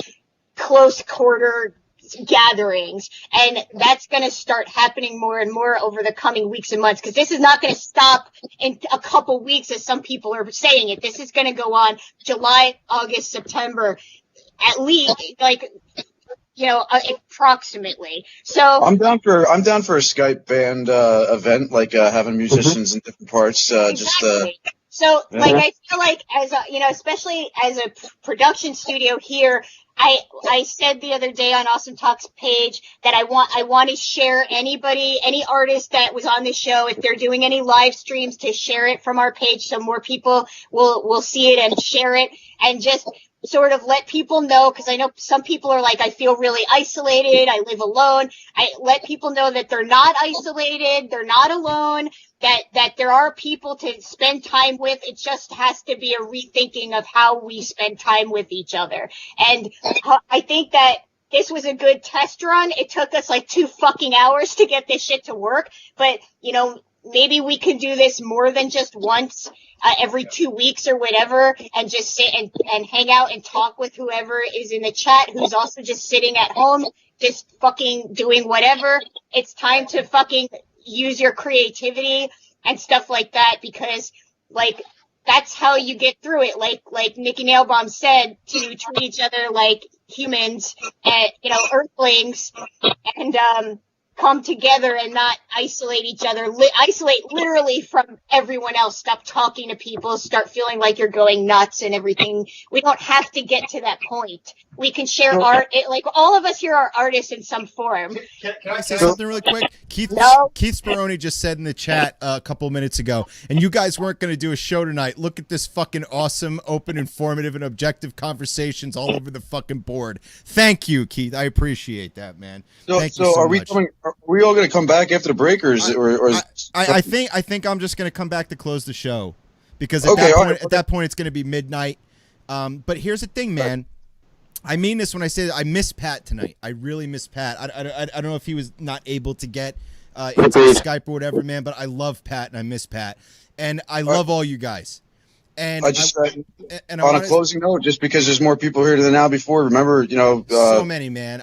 close quarter gatherings, and that's going to start happening more and more over the coming weeks and months, because this is not going to stop in a couple weeks as some people are saying it. This is going to go on July, August, September, at least, like, approximately. So I'm down for a Skype band event, like having musicians in different parts. Exactly. So, like, I feel like as a, especially as a production studio here, I said the other day on Awesome Talk's page that I want to share any artist that was on the show, if they're doing any live streams, to share it from our page so more people will see it and share it, and just sort of let people know, because I know some people are like, I feel really isolated, I live alone. I let people know that they're not isolated, they're not alone, that there are people to spend time with. It just has to be a rethinking of how we spend time with each other. And I think that this was a good test run. It took us like 2 fucking hours to get this shit to work, but maybe we can do this more than just once, every 2 weeks or whatever, and just sit and hang out and talk with whoever is in the chat, who's also just sitting at home, just fucking doing whatever. It's time to fucking use your creativity and stuff like that, because like that's how you get through it. Like Nikki Nailbaum said, to treat each other like humans and earthlings, and come together and not isolate each other, isolate literally from everyone else. Stop talking to people, start feeling like you're going nuts and everything. We don't have to get to that point. We can share art. Like, all of us here are artists in some form. Can I say something really quick? Keith Speroni just said in the chat a couple minutes ago, and you guys weren't going to do a show tonight. Look at this fucking awesome, open, informative, and objective conversations all over the fucking board. Thank you, Keith. I appreciate that, man. Thank you so much. Are we all going to come back after the break, or I think I'm just going to come back to close the show, because at that point it's going to be midnight. But here's the thing, man. I mean this when I say that I miss Pat tonight. I really miss Pat. I don't know if he was not able to get into Skype or whatever, man, but I love Pat and I miss Pat. And I love all you guys. And on a closing note, just because there's more people here than now before, remember, so many, man.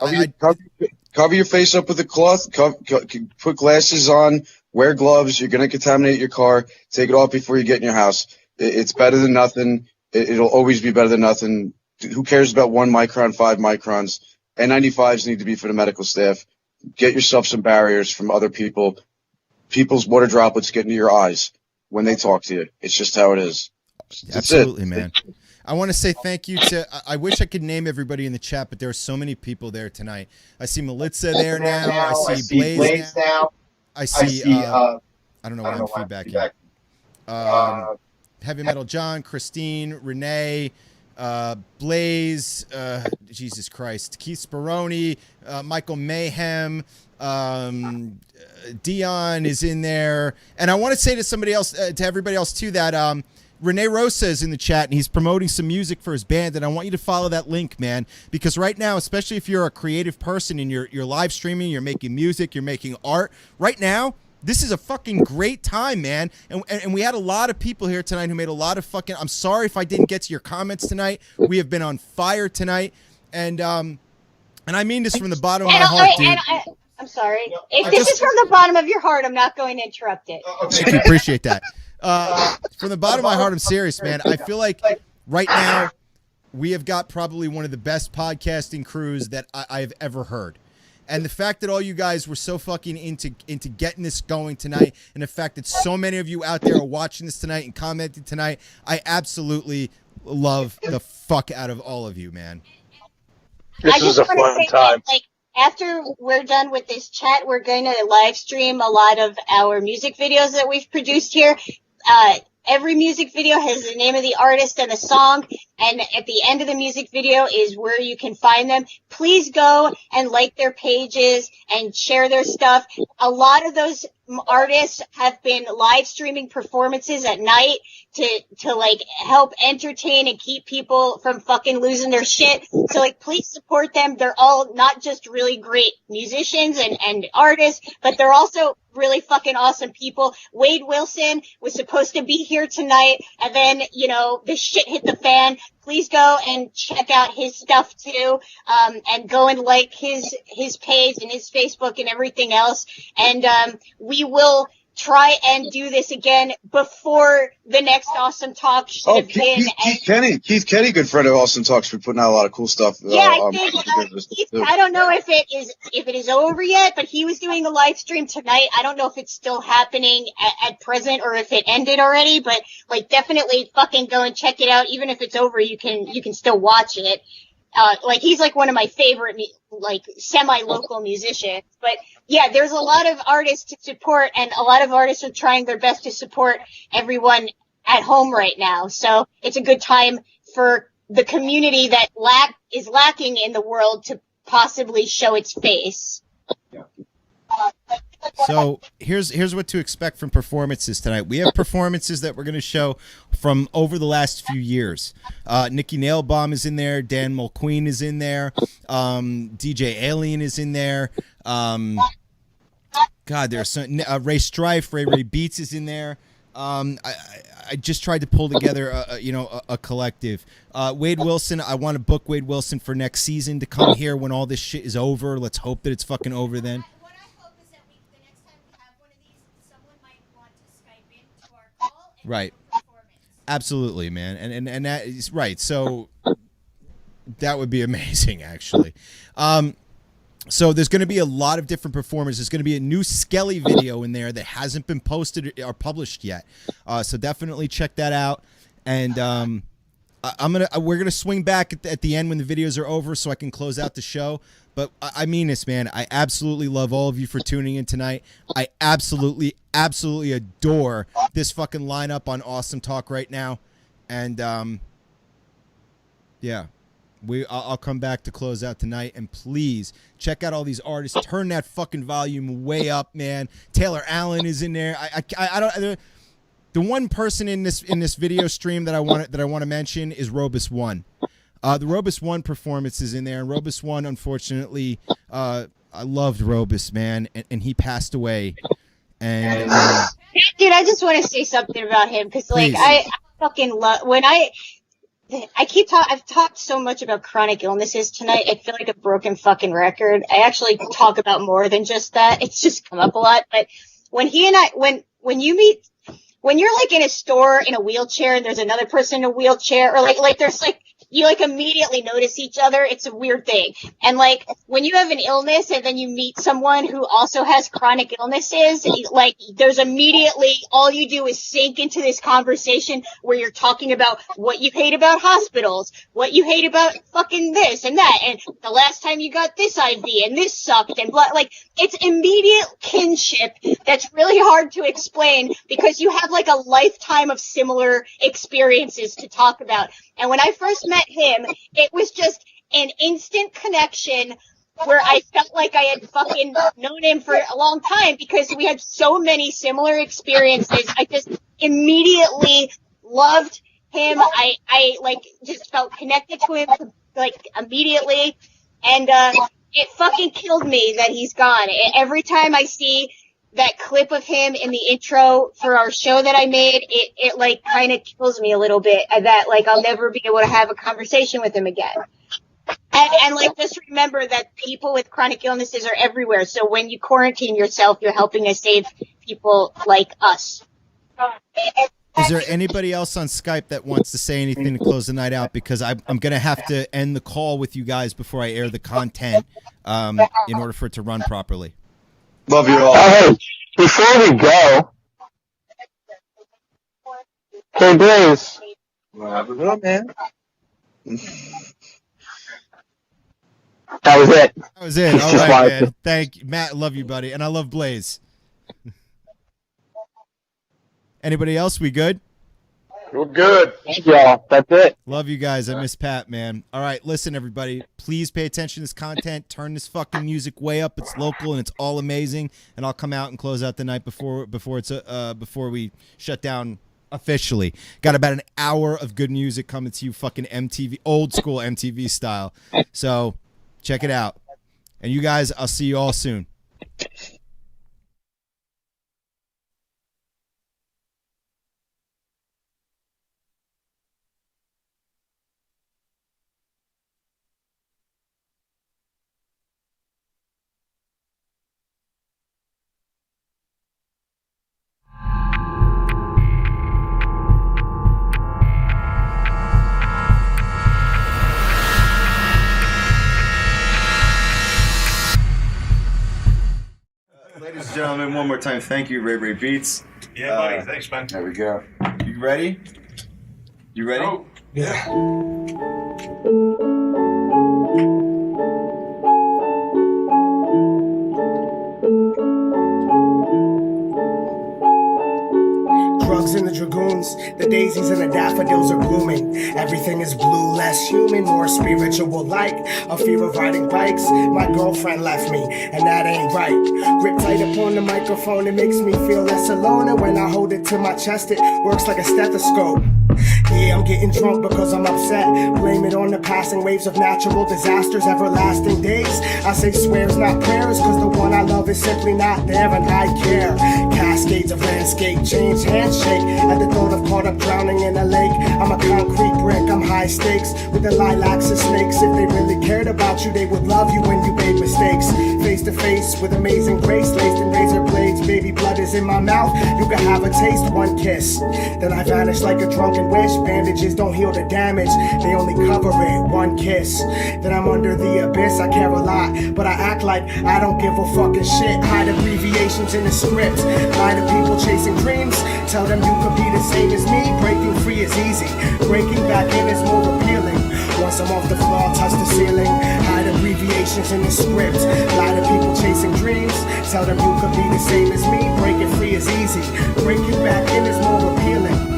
Cover your face up with a cloth, put glasses on, wear gloves. You're going to contaminate your car. Take it off before you get in your house. It's better than nothing. It'll always be better than nothing. Who cares about 1 micron, 5 microns? N95s need to be for the medical staff. Get yourself some barriers from other people. People's water droplets get into your eyes when they talk to you. It's just how it is. Absolutely, man. I want to say thank you to, I wish I could name everybody in the chat, but there are so many people there tonight. I see Melitza there now. I see Blaze now. I see I don't know why I'm feedbacking. Heavy Metal John, Christine, Renee, Blaze, Jesus Christ, Keith Speroni, Michael Mayhem, Dion is in there. And I want to say to somebody else, to everybody else too, that Rene Rosa is in the chat, and he's promoting some music for his band, and I want you to follow that link, man, because right now, especially if you're a creative person and you're live streaming, you're making music, you're making art, right now, this is a fucking great time, man. And we had a lot of people here tonight who made a lot of fucking... I'm sorry if I didn't get to your comments tonight. We have been on fire tonight. And I mean this from the bottom of my heart, dude. I'm sorry. If this is from the bottom of your heart, I'm not going to interrupt it. Thank you. Appreciate that. From the bottom of my heart, I'm serious, man. I feel like right now we have got probably one of the best podcasting crews that I've ever heard. And the fact that all you guys were so fucking into getting this going tonight, and the fact that so many of you out there are watching this tonight and commenting tonight, I absolutely love the fuck out of all of you, man. This was a fun time. Like, after we're done with this chat, we're going to live stream a lot of our music videos that we've produced here. Every music video has the name of the artist and the song, and at the end of the music video is where you can find them. Please go and like their pages and share their stuff. A lot of those artists have been live streaming performances at night to like help entertain and keep people from fucking losing their shit. So like, please support them. They're all not just really great musicians and artists, but they're also really fucking awesome people. Wade Wilson was supposed to be here tonight, and then, you know, this shit hit the fan. Please go and check out his stuff too, and go and like his page and his Facebook and everything else. And we will try and do this again before the next Awesome Talk should have been. Keith Kenny, good friend of Awesome Talk's been putting out a lot of cool stuff. Yeah, I think I don't know if it is over yet, but he was doing a live stream tonight. I don't know if it's still happening at present or if it ended already, but like definitely fucking go and check it out. Even if it's over, you can still watch it. Like he's like one of my favorite like semi-local musicians. But yeah, there's a lot of artists to support, and a lot of artists are trying their best to support everyone at home right now. So it's a good time for the community that is lacking in the world to possibly show its face. Yeah. So here's what to expect from performances tonight. We have performances that we're going to show from over the last few years. Nikki Nailbaum is in there. Dan Mulqueen is in there. DJ Alien is in there. God, there's some, Ray Strife, Ray Beats is in there. I just tried to pull together a collective. Wade Wilson, I want to book Wade Wilson for next season to come here when all this shit is over. Let's hope that it's fucking over then. Right. Absolutely, man. And that is right. So that would be amazing, actually. So there's going to be a lot of different performers. There's going to be a new Skelly video in there that hasn't been posted or published yet. So definitely check that out. And we're gonna swing back at the end when the videos are over so I can close out the show. But I mean this, man. I absolutely love all of you for tuning in tonight. I absolutely adore this fucking lineup on Awesome Talk right now. And yeah, I'll come back to close out tonight. And please check out all these artists. Turn that fucking volume way up, man. Taylor Allen is in there. I don't. The one person in this video stream that I want to mention is Robus One. The Robus One performance is in there, and Robus One, unfortunately, I loved Robus, man, and he passed away. And dude, I just want to say something about him because, like, I fucking love when I've talked so much about chronic illnesses tonight. I feel like a broken fucking record. I actually talk about more than just that. It's just come up a lot. But when he and I, when you meet, when you're like in a store in a wheelchair and there's another person in a wheelchair, or like there's like, you like immediately notice each other. It's a weird thing. And like when you have an illness and then you meet someone who also has chronic illnesses, like there's immediately all you do is sink into this conversation where you're talking about what you hate about hospitals, what you hate about fucking this and that, and the last time you got this IV and this sucked and blah. Like it's immediate kinship that's really hard to explain because you have like a lifetime of similar experiences to talk about. And when I first met met him, it was just an instant connection where I felt like I had fucking known him for a long time because we had so many similar experiences. I just immediately loved him. I like just felt connected to him like immediately, and it fucking killed me that he's gone. Every time I see that clip of him in the intro for our show that I made, it like kind of kills me a little bit that like I'll never be able to have a conversation with him again. And like, just remember that people with chronic illnesses are everywhere. So when you quarantine yourself, you're helping to save people like us. Is there anybody else on Skype that wants to say anything to close the night out? Because I'm going to have to end the call with you guys before I air the content in order for it to run properly. Love you all. Hey, before we go, hey, Blaze. What up, man? That was it. That was it. All right, man. Thank you. Matt, love you, buddy. And I love Blaze. Anybody else? We good? We're good. Thank y'all. That's it. Love you guys. I miss Pat, man. All right, listen, everybody. Please pay attention to this content. Turn this fucking music way up. It's local and it's all amazing. And I'll come out and close out the night before we shut down officially. Got about an hour of good music coming to you, fucking MTV, old school MTV style. So check it out. And you guys, I'll see you all soon. Ladies and gentlemen, one more time, thank you, Ray Ray Beats. Yeah, buddy. Thanks, man. There we go. You ready? You ready? Oh, yeah. Drugs in the dragoons, the daisies and the daffodils are blooming. Everything is blue, less human, more spiritual like a fear of riding bikes. My girlfriend left me, and that ain't right. Grip tight upon the microphone, it makes me feel less alone. And when I hold it to my chest, it works like a stethoscope. Yeah, I'm getting drunk because I'm upset. Blame it on the passing waves of natural disasters, everlasting days. I say swears, not prayers, cause the one I love is simply not there, and I care. Cascades of landscape change, handshake at the thought of caught up drowning in a lake. I'm a concrete brick, I'm high stakes with the lilacs and snakes. If they really cared about you, they would love you when you made mistakes. Face to face with amazing grace, laced in razor blades. Baby blood is in my mouth, you can have a taste, one kiss. Then I vanish like a drunken wish. Bandages don't heal the damage, they only cover it, one kiss. Then I'm under the abyss, I care a lot, but I act like I don't give a fucking shit. Hide abbreviations in the script, lie to people chasing dreams. Tell them you could be the same as me. Breaking free is easy, breaking back in is more appealing. Once I'm off the floor, I'll touch the ceiling. Hide abbreviations in the script, lie to people chasing dreams. Tell them you could be the same as me. Breaking free is easy, breaking back in is more appealing.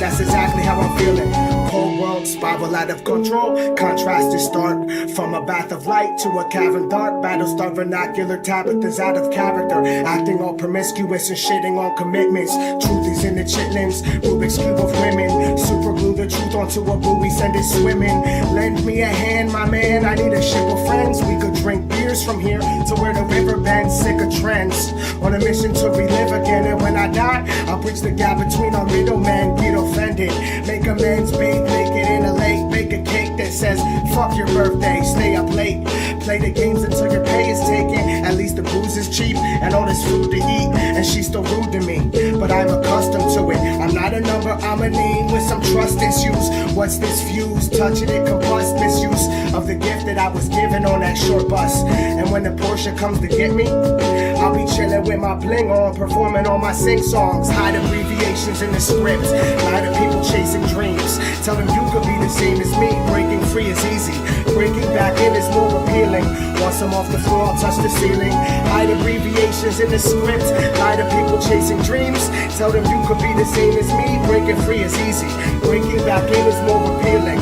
That's exactly how I'm feeling. Cold world spiral out of control. Contrasts start from a bath of light to a cavern dark. Battle star vernacular Tabitha's out of character, acting all promiscuous and shitting on commitments. Truth is in the chitlins, Rubik's cube of women. Super glue the truth onto a buoy, send it swimming. Lend me a hand, my man, I need a ship of friends. We could drink beers from here to where the river bends. Sick of trends, on a mission to relive again. And when I die, I'll bridge the gap between our middlemen. Get offended, make amends, bathe naked in a lake. Bake a cake that says, fuck your birthday, stay up late. Play the games until your pay is taken. At least the booze is cheap and all this food to eat. And she's still rude to me, but I'm accustomed to it. I'm not a number, I'm a name with some trust issues. What's this fuse? Touching it, combust, misuse of the gift that I was given on that short bus. And when the Porsche comes to get me, I'll be chilling with my bling on, performing all my sing songs. Hide abbreviations in the script, lie to people chasing dreams. Tell them you could be the same as me. Breaking free is easy, breaking back in is more appealing. Once I'm off the floor, I'll touch the ceiling. Hide abbreviations in the script, lie to people chasing dreams. Tell them you could be the same as me. Breaking free is easy, breaking back in is more appealing.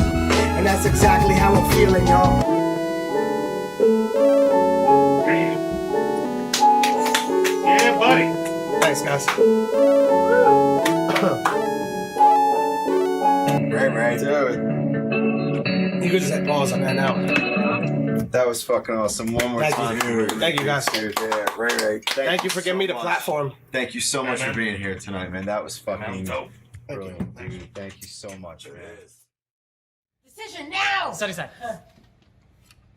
And that's exactly how I'm feeling, y'all. Yeah, buddy. Thanks, guys. Right. Dude, You could just hit pause on that now. that was fucking awesome. One more Thank time. you. Thank you, guys. Dude, yeah, right. Thank you for giving me the much. platform. Thank you so much for being here tonight, man. That was fucking dope. brilliant, dude. Thank you so much, man. Decision now! Sunny side.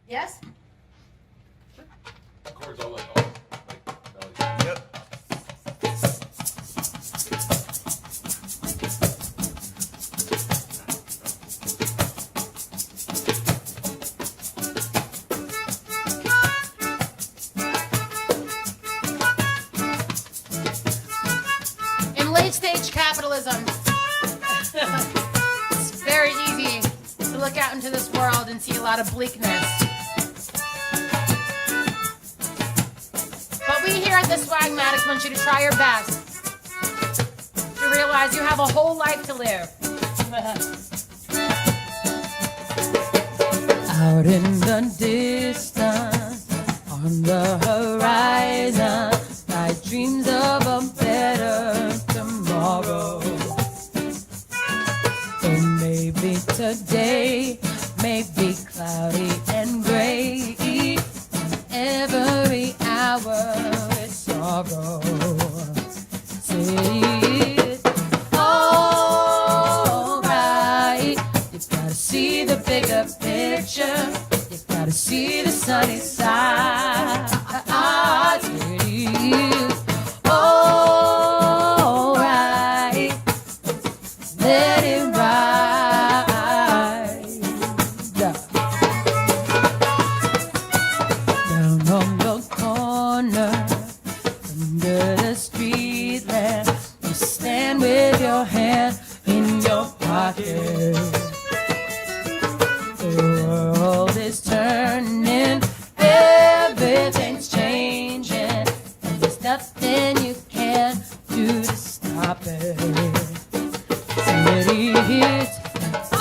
Yes? In late stage capitalism, it's very easy to look out into this world and see a lot of bleakness. But we here at the Swagmatics want you to try your best to realize you have a whole life to live. Out in the distance, on the horizon, I dreams of a better tomorrow. Or maybe today may be cloudy and gray. Every hour is sorrow. Say it alright. You gotta see the bigger picture. You gotta see the sunny side. Say it alright. Let it ride. Down on the corner, under the street lamp, you stand with your hand in your pocket. The world is turning, everything's changing, and there's nothing you can do to stop it. It's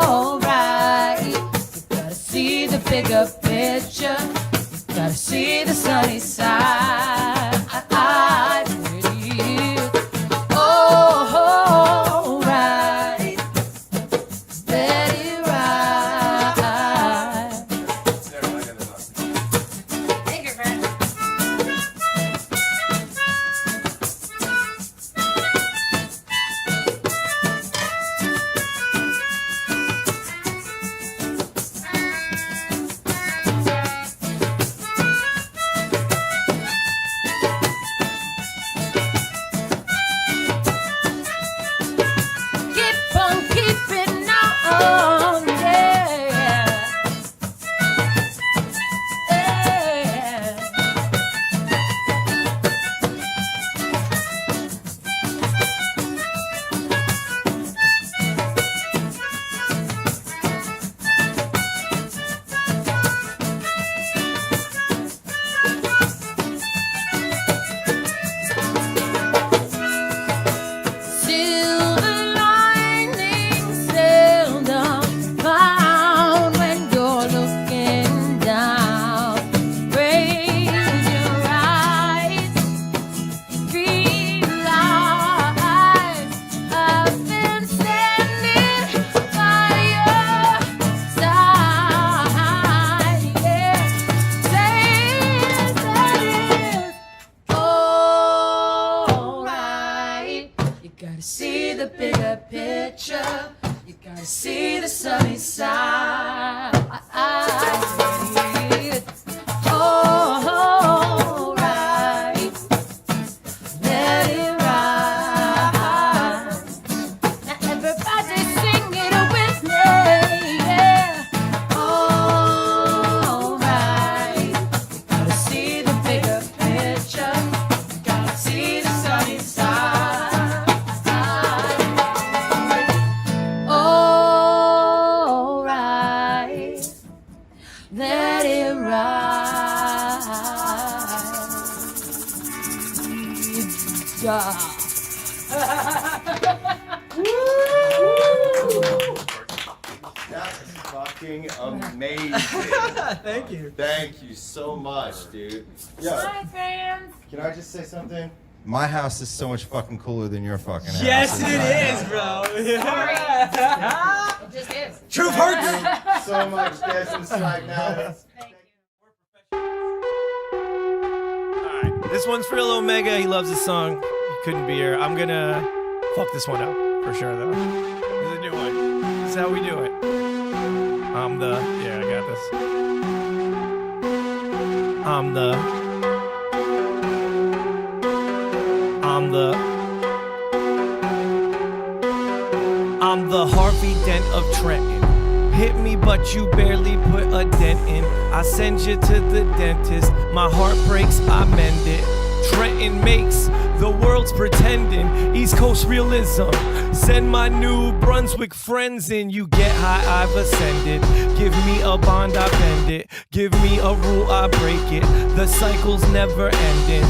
alright. You gotta see the bigger picture. You gotta see the sunny side. It's alright. Let it ride. Thank you, friend. Keep on keeping on, yeah. Yeah. Silver linings seldom found when you're looking down. Raise your eyes, realize I've been standing by your side. Yeah, say that it's alright. You gotta see the bigger picture. You gotta see the sunny side. It's alright. Let it ride. Now everybody sing it with me. Yeah. Alright. You gotta see the bigger picture. You gotta see the sunny side. Alright. fucking amazing. Thank you. Thank you so much, dude. Hi, fans. Can I just say something? My house is so much fucking cooler than your fucking house. Yes, it is, bro. It just is. Truth hurts. Thank you so much, guys, inside now. Alright, this one's for Lil Omega. He loves this song. He couldn't be here. I'm gonna fuck this one up for sure, though. This is a new one. This is how we do it. Yeah, I got this. I'm the Harvey Dent of Trenton. Hit me, but you barely put a dent in. I send you to the dentist. My heart breaks, I mend it. Trenton makes the world's pretending. East Coast realism. Send my New Brunswick friends in. You get high, I've ascended. Give me a bond, I bend it. Give me a rule, I break it. The cycle's never ending.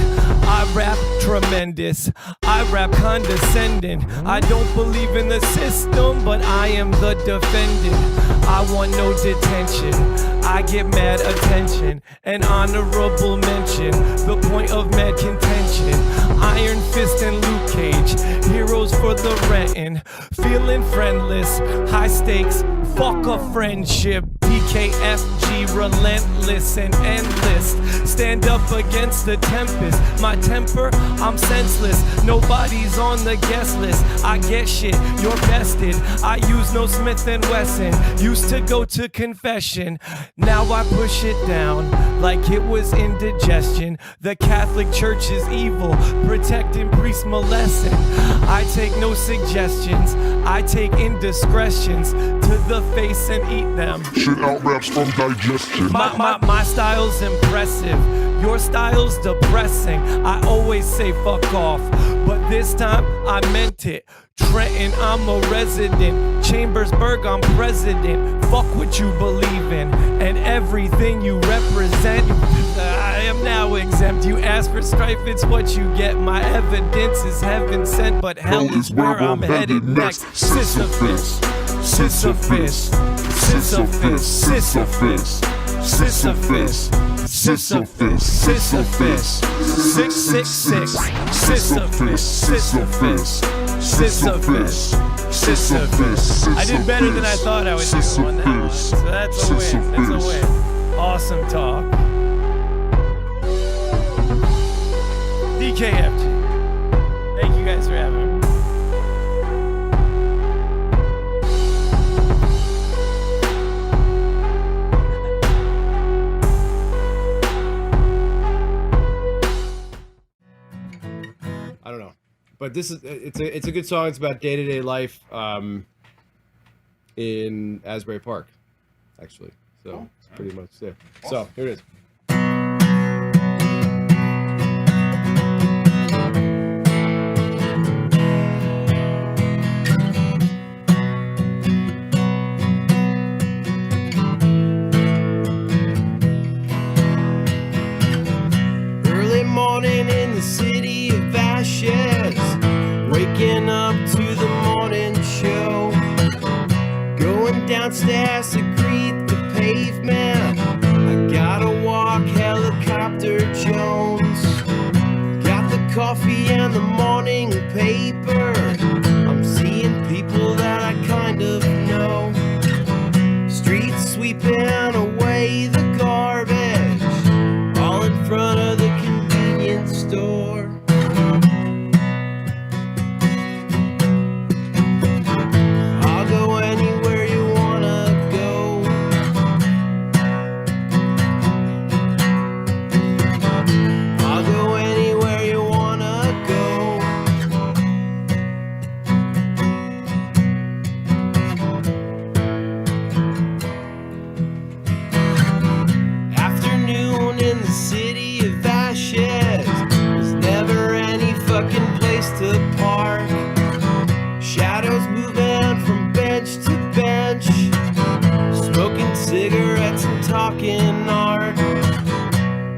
I rap tremendous. I rap condescending. I don't believe in the system, but I am the defendant. I want no detention. I get mad attention. An honorable mention. The point of mad contention. Iron Fist and Luke Cage. Heroes for the rentin'. Feeling friendless. High stakes. Fuck a friendship. DKFG, relentless and endless. Stand up against the tempest. My temper, I'm senseless. Nobody's on the guest list. I get shit, you're bested. I use no Smith & Wesson. Used to go to confession. Now I push it down like it was indigestion. The Catholic Church is evil, protecting priests molesting. I take no suggestions. I take indiscretions to the face and eat them. Shit out raps from digestion. My style's impressive. Your style's depressing. I always say fuck off, but this time I meant it. Trenton, I'm a resident. Chambersburg, I'm president. Fuck what you believe in and everything you represent. I am now exempt. You ask for strife, it's what you get. My evidence is heaven sent, but hell is where I'm headed next. Sisyphus, Sisyphus, Sisyphus, Sisyphus, Sisyphus, Sisyphus, Sisyphus, 666, Sisyphus, Sisyphus, Sisyphus, Sisyphus. I did better than I thought I would do on that one, so that's a win. That's a win. Awesome talk. DKFG. Thank you guys for having me. I don't know, but this is it's a good song. It's about day-to-day life in Asbury Park, actually. So it's pretty much it. So here it is. Early morning in the city of ashes, waking up to the morning show, going downstairs to greet the pavement. I gotta walk helicopter Jones, got the coffee and the morning paper. I'm seeing people that I kind of know, street sweeping away the garbage, all in front of the convenience store. I'll go anywhere you wanna go. I'll go anywhere you wanna go. Afternoon in the city of ashes, there's never any fucking place to park. Shadows moving from bench to bench, smoking cigarettes and talking art.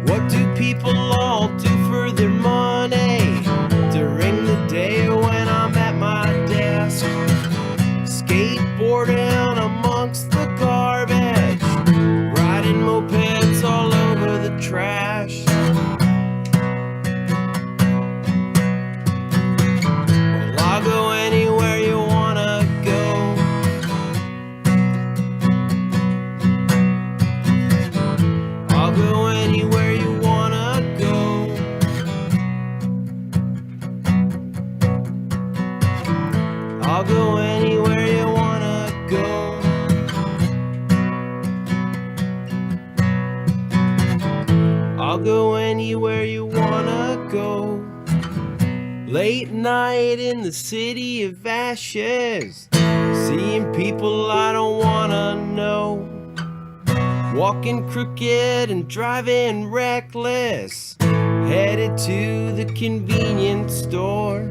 What do people all do for their money during the day when I'm at my desk? Skateboarding amongst the garbage, go anywhere you wanna go. Late night in the city of ashes, seeing people I don't wanna know. Walking crooked and driving reckless, headed to the convenience store.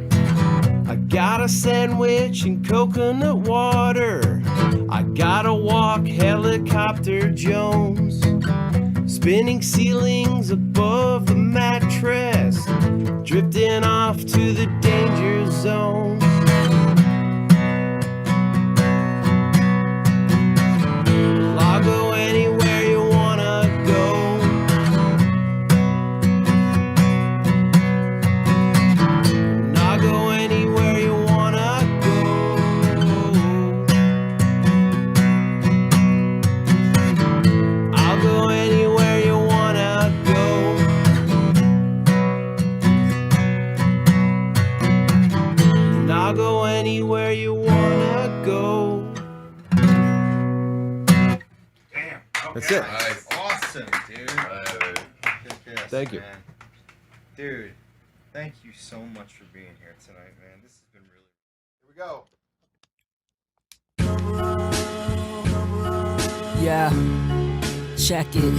I got a sandwich and coconut water. I gotta walk helicopter Jones, spinning ceilings above the mattress, drifting off to the danger zone. I'll go anywhere you wanna go. And I'll go anywhere you wanna go. I'll go anywhere you wanna go. And I'll go anywhere you wanna go. That's it. Awesome, dude. Kick-ass, Thank you. man. Dude, thank you so much for being here tonight, man. This has been really. Here we go. Yeah, check it.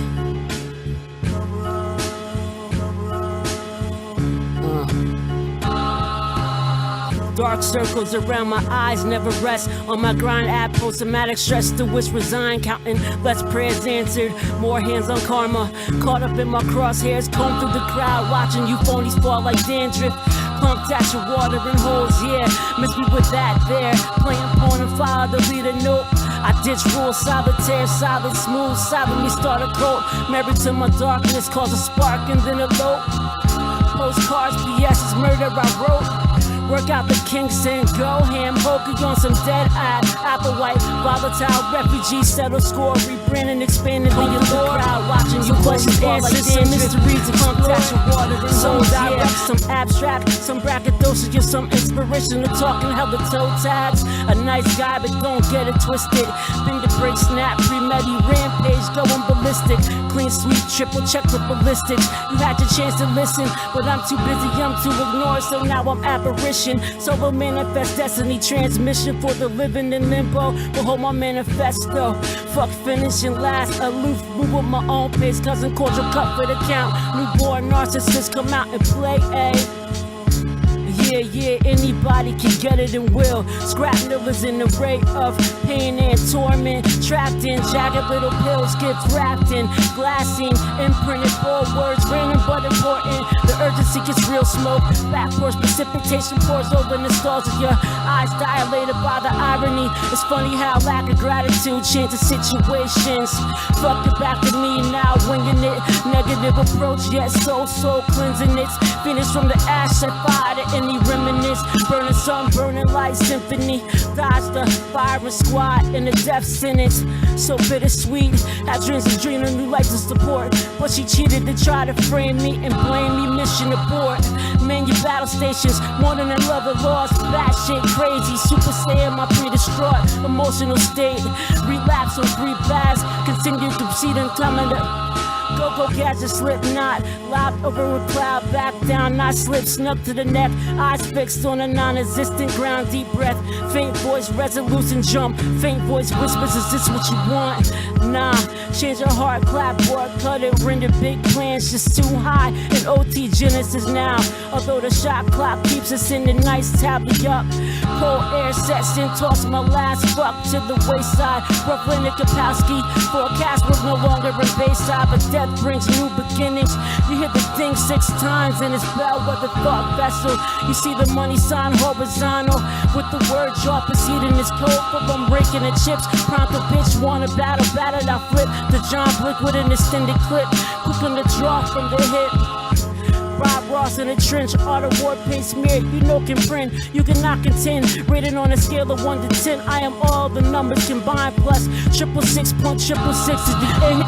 Dark circles around my eyes never rest. On my grind, add post-traumatic stress to which resign. Counting less prayers answered, more hands on karma. Caught up in my crosshairs, comb through the crowd, watching you phonies fall like dandruff. Pumped at your water in holes, yeah. Miss me with that there. Playing porn and fire the leader note. I ditch rule, solitaire, solid, smooth, silently start a cult. Married to my darkness, cause a spark and then elope. Postcards, BS is murder I wrote. Work out the kinks and go ham, hokey on some dead-eyed apple white, volatile refugee, settle score, rebranding, expanding the allure. Crowd watching you questions, answers, some mysteries, pumped at your water. Some direct, some abstract, some braggadocious, some inspirational talking, hella toe tags. A nice guy, but don't get it twisted. Finger break, snap, pre-medi, rampage, going ballistic. Clean sweep, triple check the ballistics. You had your chance to listen, but I'm too busy, I'm to ignore, so now I'm apparition. So will manifest destiny, transmission for the living in limbo. Will hold my manifesto. Fuck finishing last, aloof, move with my own pace. Cousin cordial cut for the count. Newborn narcissists come out and play, Yeah, anybody can get it and will. Scrap nibblers in the rate of pain and torment. Trapped in jagged little pills, get wrapped in glassing. Imprinted bold words, random but important. The urgency gets real smoke. Backwards precipitation pours over nostalgia. Eyes dilated by the irony. It's funny how lack of gratitude changes situations. Fuck it back to me now, winging it. Negative approach, yet so cleansing it. Finish from the ash, set fire to any reminisce. Burning sun, burning light symphony. Dodge the firing squad in the death sentence. So bittersweet. Had dreams of dreaming a new life to support. But she cheated to try to frame me and blame me. Mission abort. Man, your battle stations. More than another lost. Bad shit crazy. Super Saiyan, my pre-distraught emotional state. Relapse on 3 baths. Continue to proceed and coming to. Go gadget slip knot, locked over a cloud, back down, not slip, snuck to the neck, eyes fixed on a non-existent ground, deep breath, faint voice, resolute and jump, faint voice whispers, is this what you want? Nah, change your heart, clapboard, cut it, render big plans, just too high, and OT Genesis now, although the shot clock keeps us in the nice tablet up, cold air sets in, toss my last fuck to the wayside, Brooklyn and Kapowski, forecast was no longer in Bayside, but death brings new beginnings. You hit the thing 6 times and it's bellwether thought vessel. You see the money sign horizontal with the word drop is heating his cold. But I'm raking the chips. Pronto bitch wanna battle, I flip the John Blick with an extended clip. Quick on the draw from the hip. Bob Ross in a trench, auto war paint smeared, you know can print, you cannot contend, rated on a scale of 1 to 10, I am all the numbers combined, plus 666.666 is the end,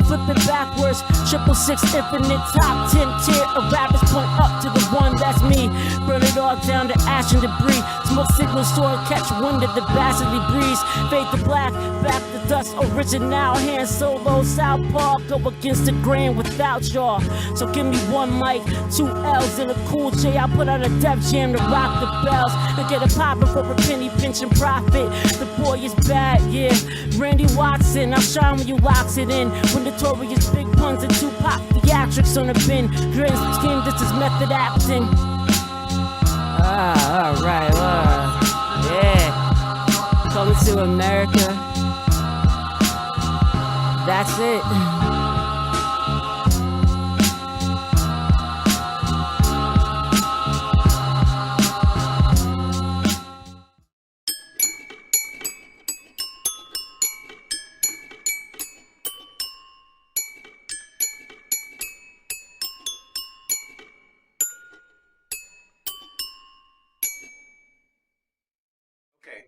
flip it backwards, 666 infinite, top 10 tier of rappers point up to the one that's me, burning it all down to ash and debris. Smoke signals soar, catch wind of the bastardly breeze. Fade to black, back to dust, original. Hand solo, southpaw, go against the grain without y'all. So give me one mic, 2 L's and a cool J. I put out a Def Jam to rock the bells and get it poppin' for a penny pinch and profit. The boy is bad, yeah. Randy Watson, I'll shine when you locks it in. When notorious big puns and Tupac theatrics on the bin. Grand scheme, this is method acting. Alright, yeah. Coming to America. That's it.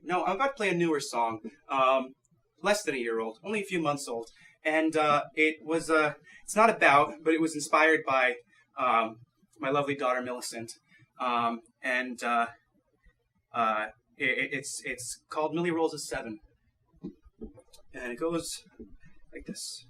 No, I'm about to play a newer song, less than a year old, only a few months old, and it's not about, but it was inspired by my lovely daughter Millicent, it's called Millie Rolls a 7, and it goes like this.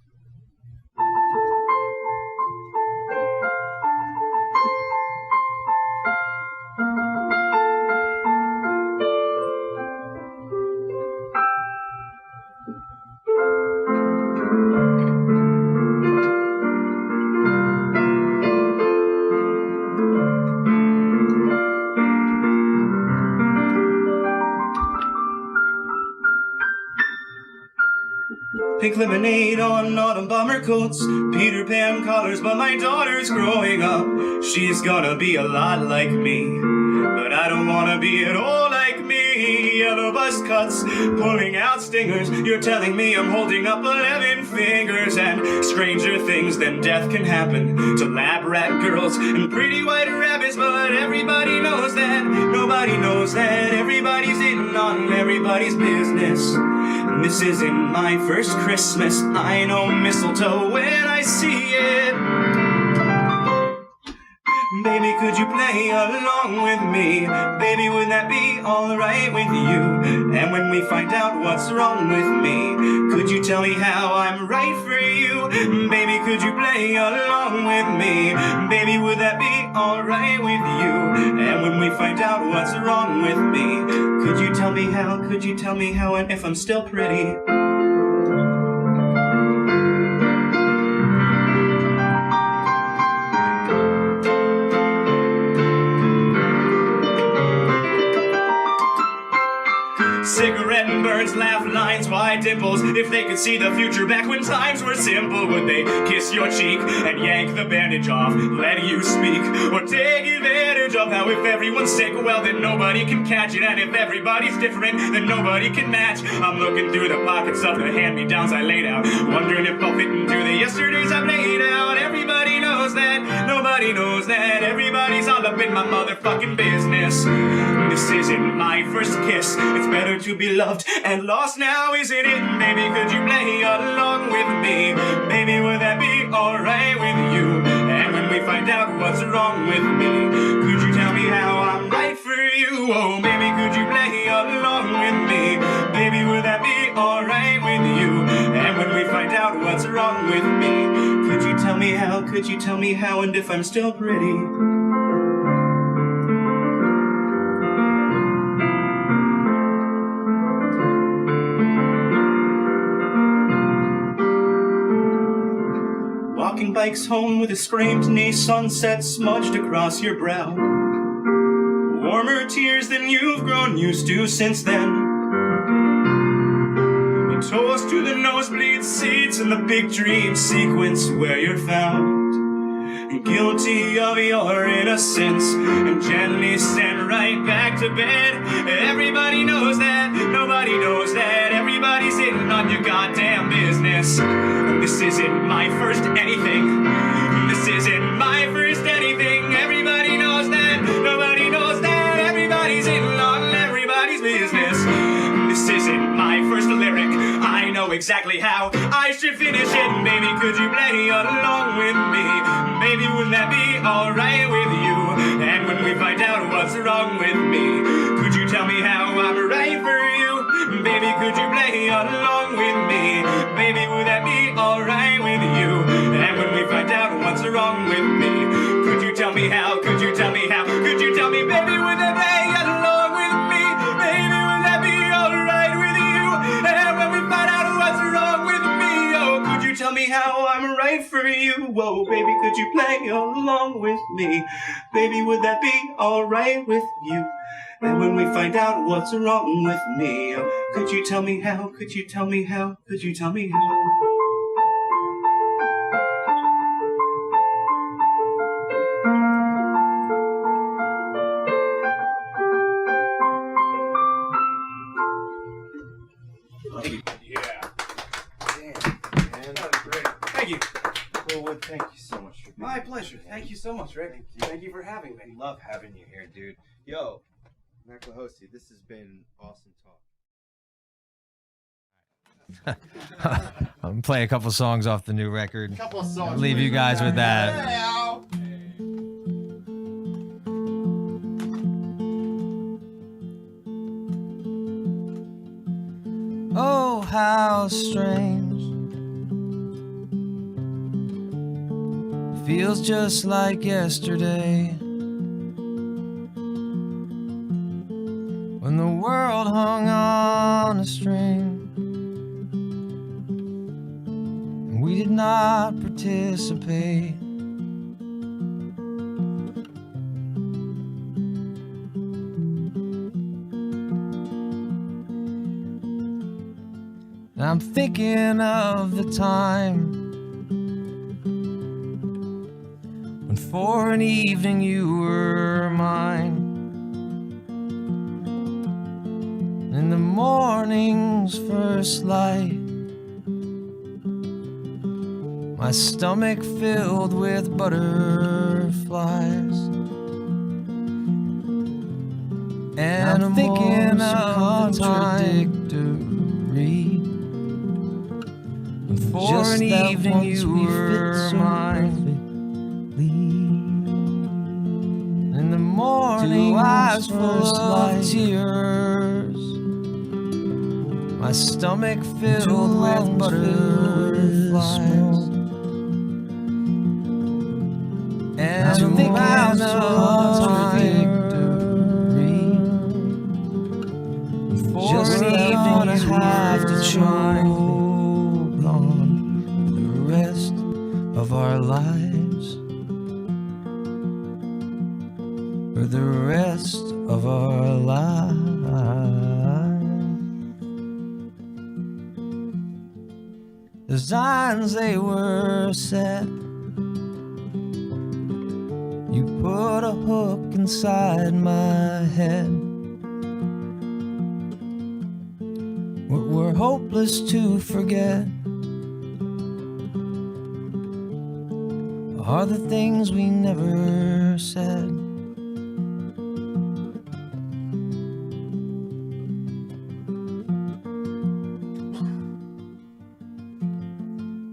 Pink lemonade on autumn bomber coats, Peter Pan collars, but my daughter's growing up. She's gonna be a lot like me, but I don't wanna be at all like me. Yellow buzz cuts, pulling out stingers. You're telling me I'm holding up 11 fingers, and stranger things than death can happen to lab rat girls and pretty white rabbits. But everybody knows that, nobody knows that. Everybody's in on everybody's business. And this isn't my first Christmas. I know mistletoe when I see it. Baby, could you play along with me? Baby, would that be alright with you? And when we find out what's wrong with me, could you tell me how I'm right for you? Baby, could you play along with me? Baby, would that be alright with you? And when we find out what's wrong with me, could you tell me how? Could you tell me how? And if I'm still pretty? Cigarette and birds, laugh lines, wide dimples. If they could see the future back when times were simple, would they kiss your cheek and yank the bandage off, let you speak? Or take advantage of how if everyone's sick, well then nobody can catch it, and if everybody's different, then nobody can match. I'm looking through the pockets of the hand-me-downs I laid out, wondering if I'll fit into the yesterdays I've laid out. Everybody knows that, nobody knows that. Everybody's all up in my motherfucking business. This isn't my first kiss. It's better to be loved and lost now, isn't it? Baby, could you play along with me? Baby, would that be alright with you? And when we find out what's wrong with me, could you tell me how I'm right for you? Oh, baby, could you play along with me? Baby, would that be alright with you? And when we find out what's wrong with me, could you tell me how? Could you tell me how? And if I'm still pretty? Walking bikes home with a scraped knee, sunset smudged across your brow. Warmer tears than you've grown used to since then. A toast to the nosebleed seats and the big dream sequence where you're found. Guilty of your innocence and gently sent right back to bed. Everybody knows that, nobody knows that. Everybody's in on your goddamn business. This isn't my first anything. This isn't my first anything. Everybody knows that, nobody knows that. Everybody's in on everybody's business. This isn't my first lyric. I know exactly how I should finish it. Baby, could you play along with me? Baby, would that be alright with you? And when we find out what's wrong with me, could you tell me how I'm right for you? Baby, could you play along with me? Baby, would that be alright with you? And when we find out what's wrong with me, could you tell me how? Could you tell me how? Could you tell me, baby, would that play along with me? Baby, would that be alright with you? And when we find out what's wrong with me, oh, could you tell me how I'm right for you? Whoa, baby, could you play along with me? Baby, would that be alright with you? And when we find out what's wrong with me, oh, could you tell me how? Could you tell me how? Could you tell me how? Thank you. Well, Wood, thank you so much for being My pleasure. Thank you so much, Rick. Thank you for having me. Love having you here, dude. Yo, Maclahosi, this has been awesome talk. I'm playing a couple songs off the new record. Couple of songs. Leave you guys with that. Oh, how strange. Feels just like yesterday, when the world hung on a string and we did not participate. And I'm thinking of the time when for an evening you were mine. In the morning's first light, my stomach filled with butterflies. And I'm thinking of the contradictory, when for an evening you were mine. In the morning, eyes full of tears, my stomach filled with butterflies. And I'm thinking of victory, just an evening I have to choke on the rest of our lives. For the rest of our lives. The signs they were set, you put a hook inside my head. What we're hopeless to forget are the things we never said.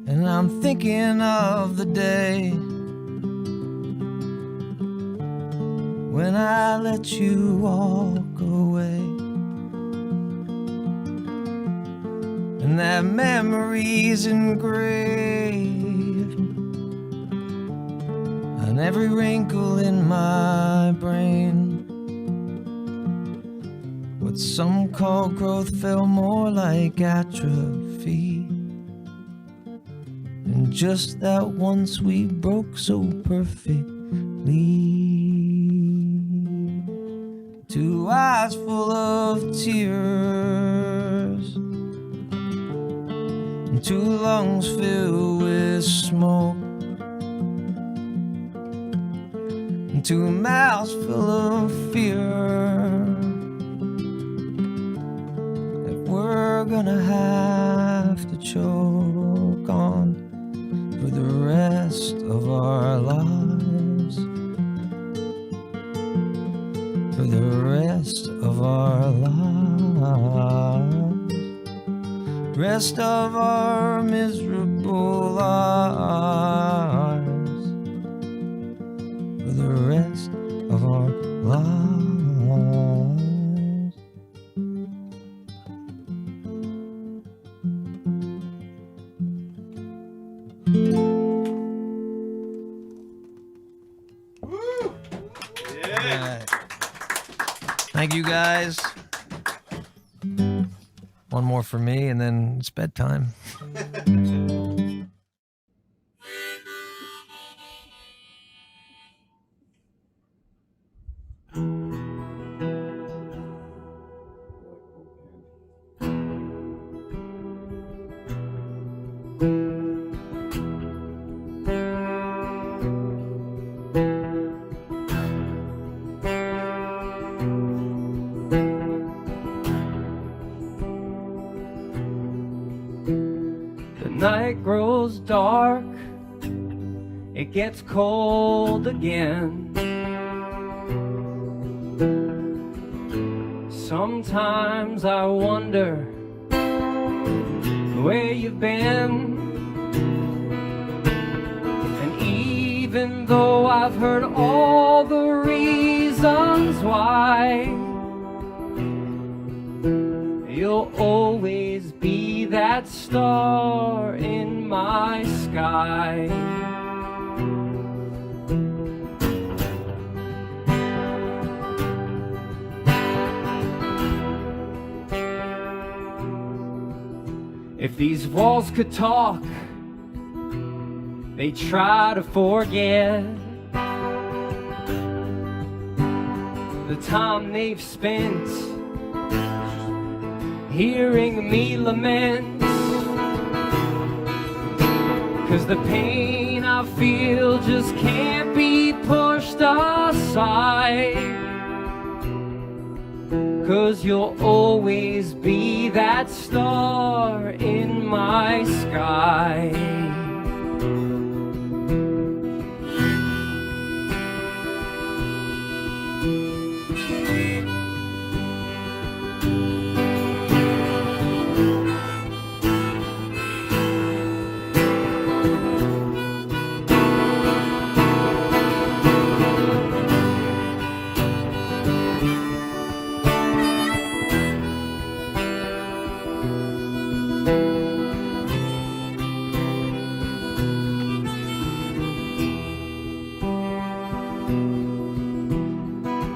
And I'm thinking of the day when I let you walk away, and that memory's engraved on every wrinkle in my brain. What some call growth felt more like atrophy. And just that once we broke so perfectly. Two eyes full of tears, and two lungs filled with smoke, and two mouths full of fear that we're gonna have to choke on for the rest of our lives, for the rest of our lives, rest of our miserable lives, for the rest Thank you guys. One more for me, and then it's bedtime. The night grows dark, it gets cold again. Sometimes I wonder where you've been. And even though I've heard all the reasons why, you'll always be that star in my sky. If these walls could talk, they try to forget the time they've spent hearing me lament. 'Cause the pain I feel just can't be pushed aside. 'Cause you'll always be that star in my sky.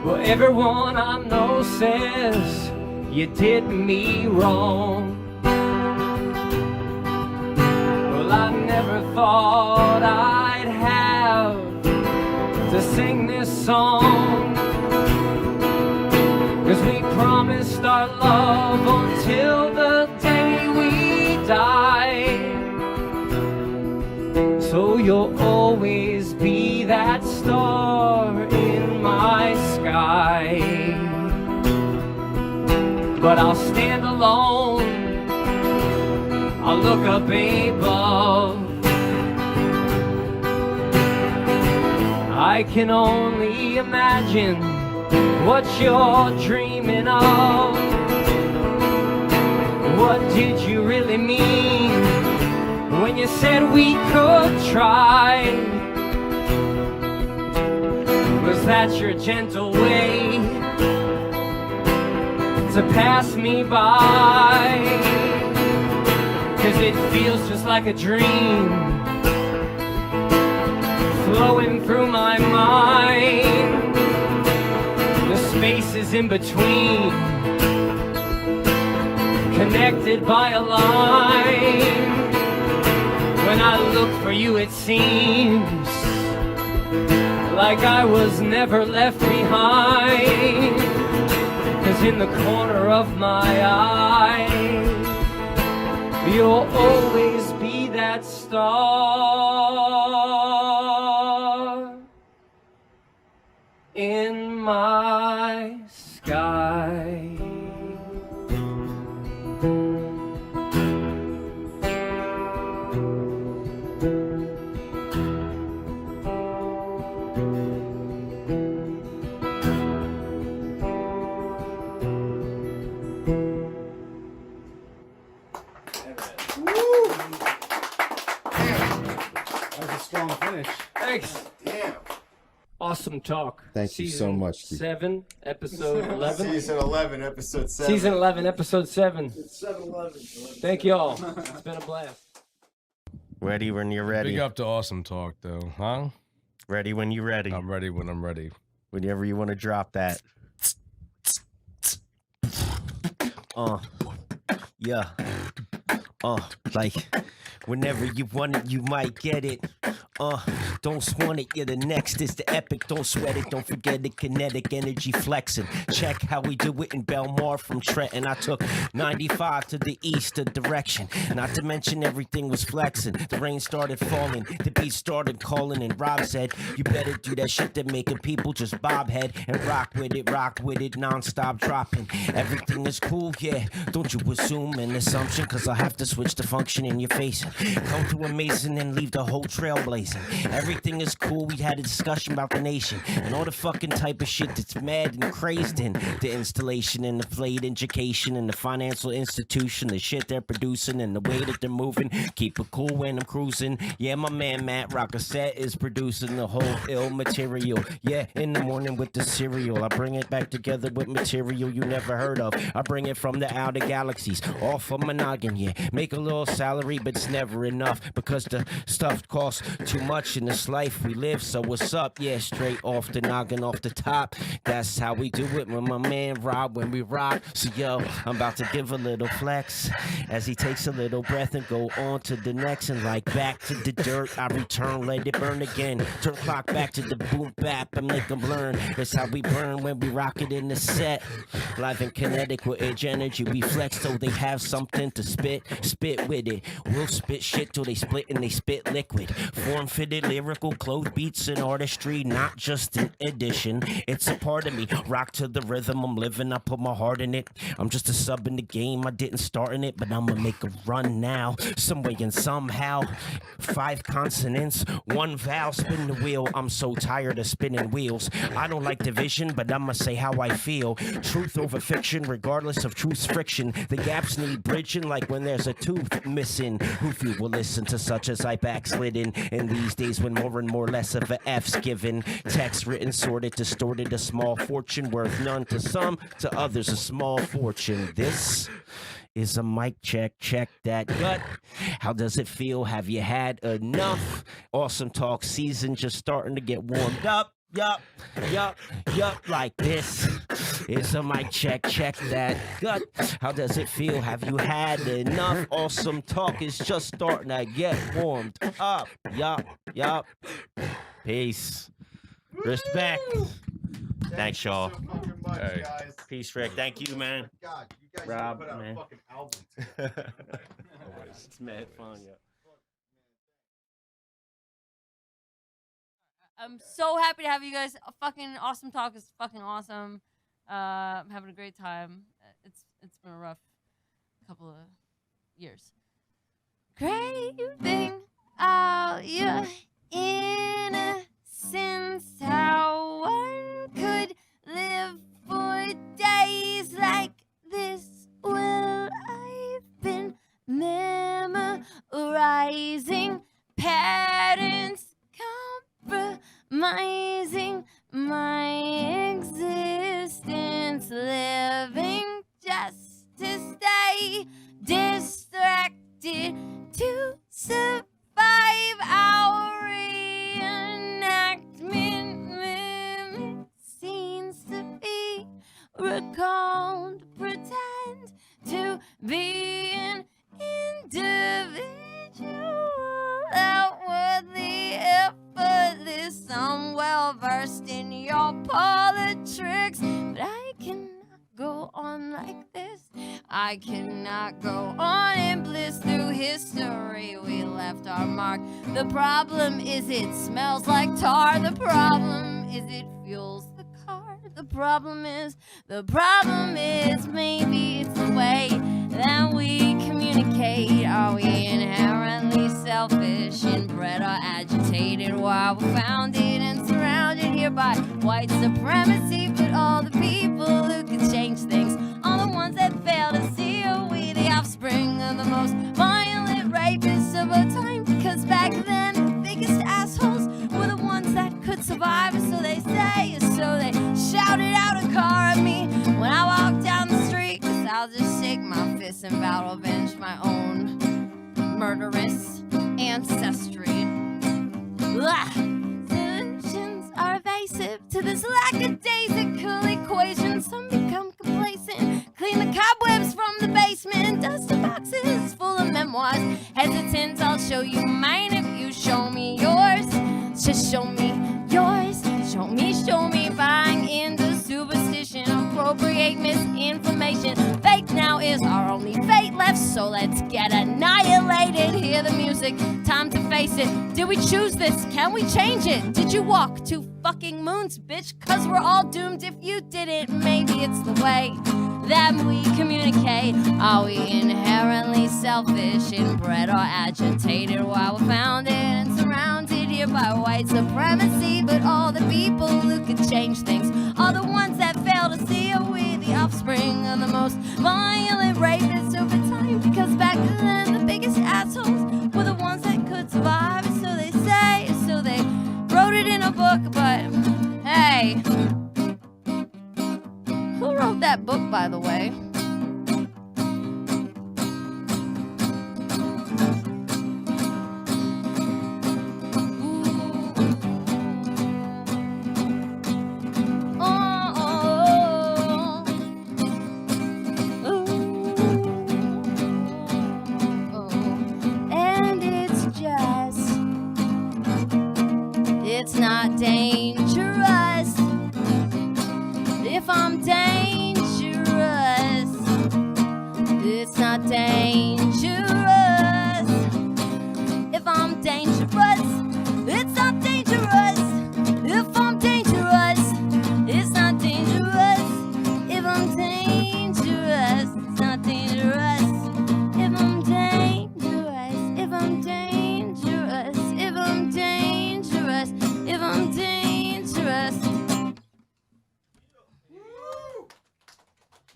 Well, everyone I know says you did me wrong. Well, I never thought I'd have to sing this song. 'Cause we promised our love until the day we die. So you'll always be that star in my sky. But I'll stand alone, I'll look up above. I can only imagine what you're dreaming of. What did you really mean when you said we could try? Was that your gentle way to pass me by? 'Cause it feels just like a dream flowing through my mind. The spaces in between, connected by a line. When I look for you, it seems like I was never left behind. 'Cause in the corner of my eye, you'll always be that star in my sky. Strong finish. Thanks. Damn. Awesome talk. Thank you so much, Keith. 7, episode 11. Season 11, episode 7. Season 11, episode 7. It's 7-11. Thank y'all. It's been a blast. Ready when you're ready. Big up to Awesome Talk, though, huh? Ready when you're ready. I'm ready when I'm ready. Whenever you want to drop that. Yeah. Like, whenever you want it, you might get it. Don't swan it, you're the next. It's the epic, don't sweat it. Don't forget the kinetic energy flexing. Check how we do it in Belmar from Trenton. I took 95 to the east, the direction. Not to mention everything was flexing. The rain started falling, the beat started calling, and Rob said, you better do that shit that making people just bob head and rock with it, non-stop dropping. Everything is cool, yeah. Don't you assume an assumption, cause I have to switch the function in your face. Come to a mason and leave the whole trail blazing. Everything is cool, we had a discussion about the nation and all the fucking type of shit that's mad and crazed in the installation and the flayed education and the financial institution, the shit they're producing and the way that they're moving. Keep it cool when I'm cruising. Yeah, my man Matt Rockasset is producing the whole ill material. Yeah, in the morning with the cereal, I bring it back together with material you never heard of. I bring it from the outer galaxies, off of my noggin, yeah. Make a little salary, but it's never enough because the stuff costs too much in this life we live. So what's up? Yeah, straight off the noggin, off the top. That's how we do it with my man Rob when we rock. So yo, I'm about to give a little flex as he takes a little breath and go on to the next. And like back to the dirt, I return, let it burn again. Turn clock back to the boom bap and make them learn. That's how we burn when we rock it in the set. Live and kinetic with edge energy, we flex so they have something to spit with it. We'll spit shit till they split and they spit liquid. Form-fitted lyrical clothes, beats and artistry, not just an addition. It's a part of me. Rock to the rhythm I'm living, I put my heart in it. I'm just a sub in the game, I didn't start in it, but I'ma make a run now. Some way and somehow. 5 consonants, 1 vowel, spin the wheel. I'm so tired of spinning wheels. I don't like division, but I'ma say how I feel. Truth over fiction, regardless of truth's friction. The gaps need bridging like when there's a tooth missing. Who few will listen to such as I backslidden in these days when more and more less of a F's given. Text written, sorted, distorted, a small fortune worth none to some, to others a small fortune. This is a mic check, check that gut. How does it feel? Have you had enough? Awesome talk season just starting to get warmed up. Yup, like this. It's a mic check, check that gut. How does it feel? Have you had enough? Awesome talk is just starting to get warmed up. Yup. Peace. Respect. Thanks, y'all. Hey. Peace, Rick. Thank you, man. God, you guys Rob, put out man. a fucking album. It's mad fun, yeah. I'm so happy to have you guys. A fucking awesome talk is fucking awesome. I'm having a great time. It's been a rough couple of years. Craving all your innocence, how one could live for days like this. Well, I've been memorizing patterns, compromising my existence, living just to stay distracted, to survive our reenactment. Scenes to be recalled, pretend to be an individual, outwardly effortless. I'm well versed in your politics, but I cannot go on like this. I cannot go on in bliss through history. We left our mark. The problem is it smells like tar. The problem is it fuels the car. The problem is maybe it's the way that we communicate. Are we inherently selfish, inbred, or agitated while we're founded and surrounded here by white supremacy? But all the people who could change things are the ones that fail to see. Are we the offspring of the most violent rapists of our time? Because back then the biggest assholes were the ones that could survive, so they say. So they shouted out a car at me when I walked down the street. Cause I'll just shake my fist and vow to avenge my own murderous ancestry. Solutions are evasive to this lackadaisical equation. Some become complacent, clean the cobwebs from show you mine if you show me yours. Just show me yours. Show me buying into superstition, appropriate misinformation. Fate now is our only fate left, so let's get annihilated. Hear the music, time to face it. Did we choose this? Can we change it? Did you walk 2 fucking moons, bitch? Cause we're all doomed if you didn't. Maybe it's the way that we communicate. Are we inherently selfish, inbred, or agitated while we're founded and surrounded here by white supremacy? But all the people who could change things are the ones that fail to see. Are we the offspring of the most violent rapists over time? Because back then the biggest assholes were the ones that could survive. So they say, so they wrote it in a book. But hey, who wrote that book, by the way? It's not dangerous if I'm dangerous. It's not dangerous if I'm dangerous. It's not dangerous if I'm dangerous. It's not dangerous if I'm dangerous. It's not dangerous if I'm dangerous. If I'm dangerous. If I'm dangerous. If I'm dangerous.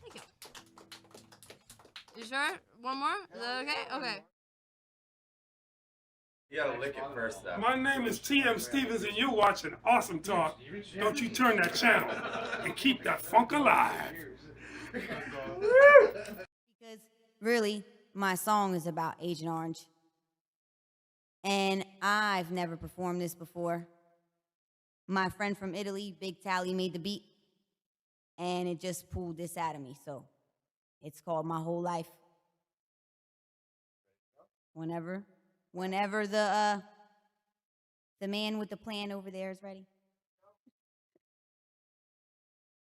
Thank you. You sure? One more? Is that okay? Okay. You gotta lick it first, though. My name is T.M. Stevens, and you're watching Awesome Talk. Don't you turn that channel and keep that funk alive. Because really, my song is about Agent Orange. And I've never performed this before. My friend from Italy, Big Tally, made the beat. And it just pulled this out of me. So it's called My Whole Life. Whenever the man with the plan over there is ready.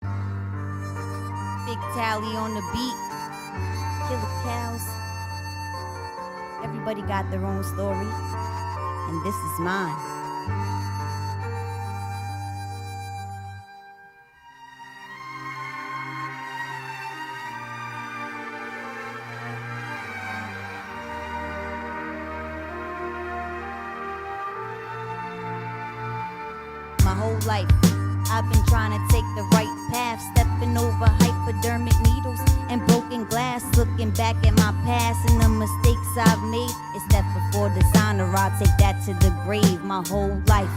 Big Tally on the beat. Killer cows. Everybody got their own story. And this is mine. My whole life, I've been trying to take the right path, stepping over hypodermic needles and broken glass, looking back at my past and the mistakes I've made. It's step before dishonor, I'll take that to the grave. My whole life,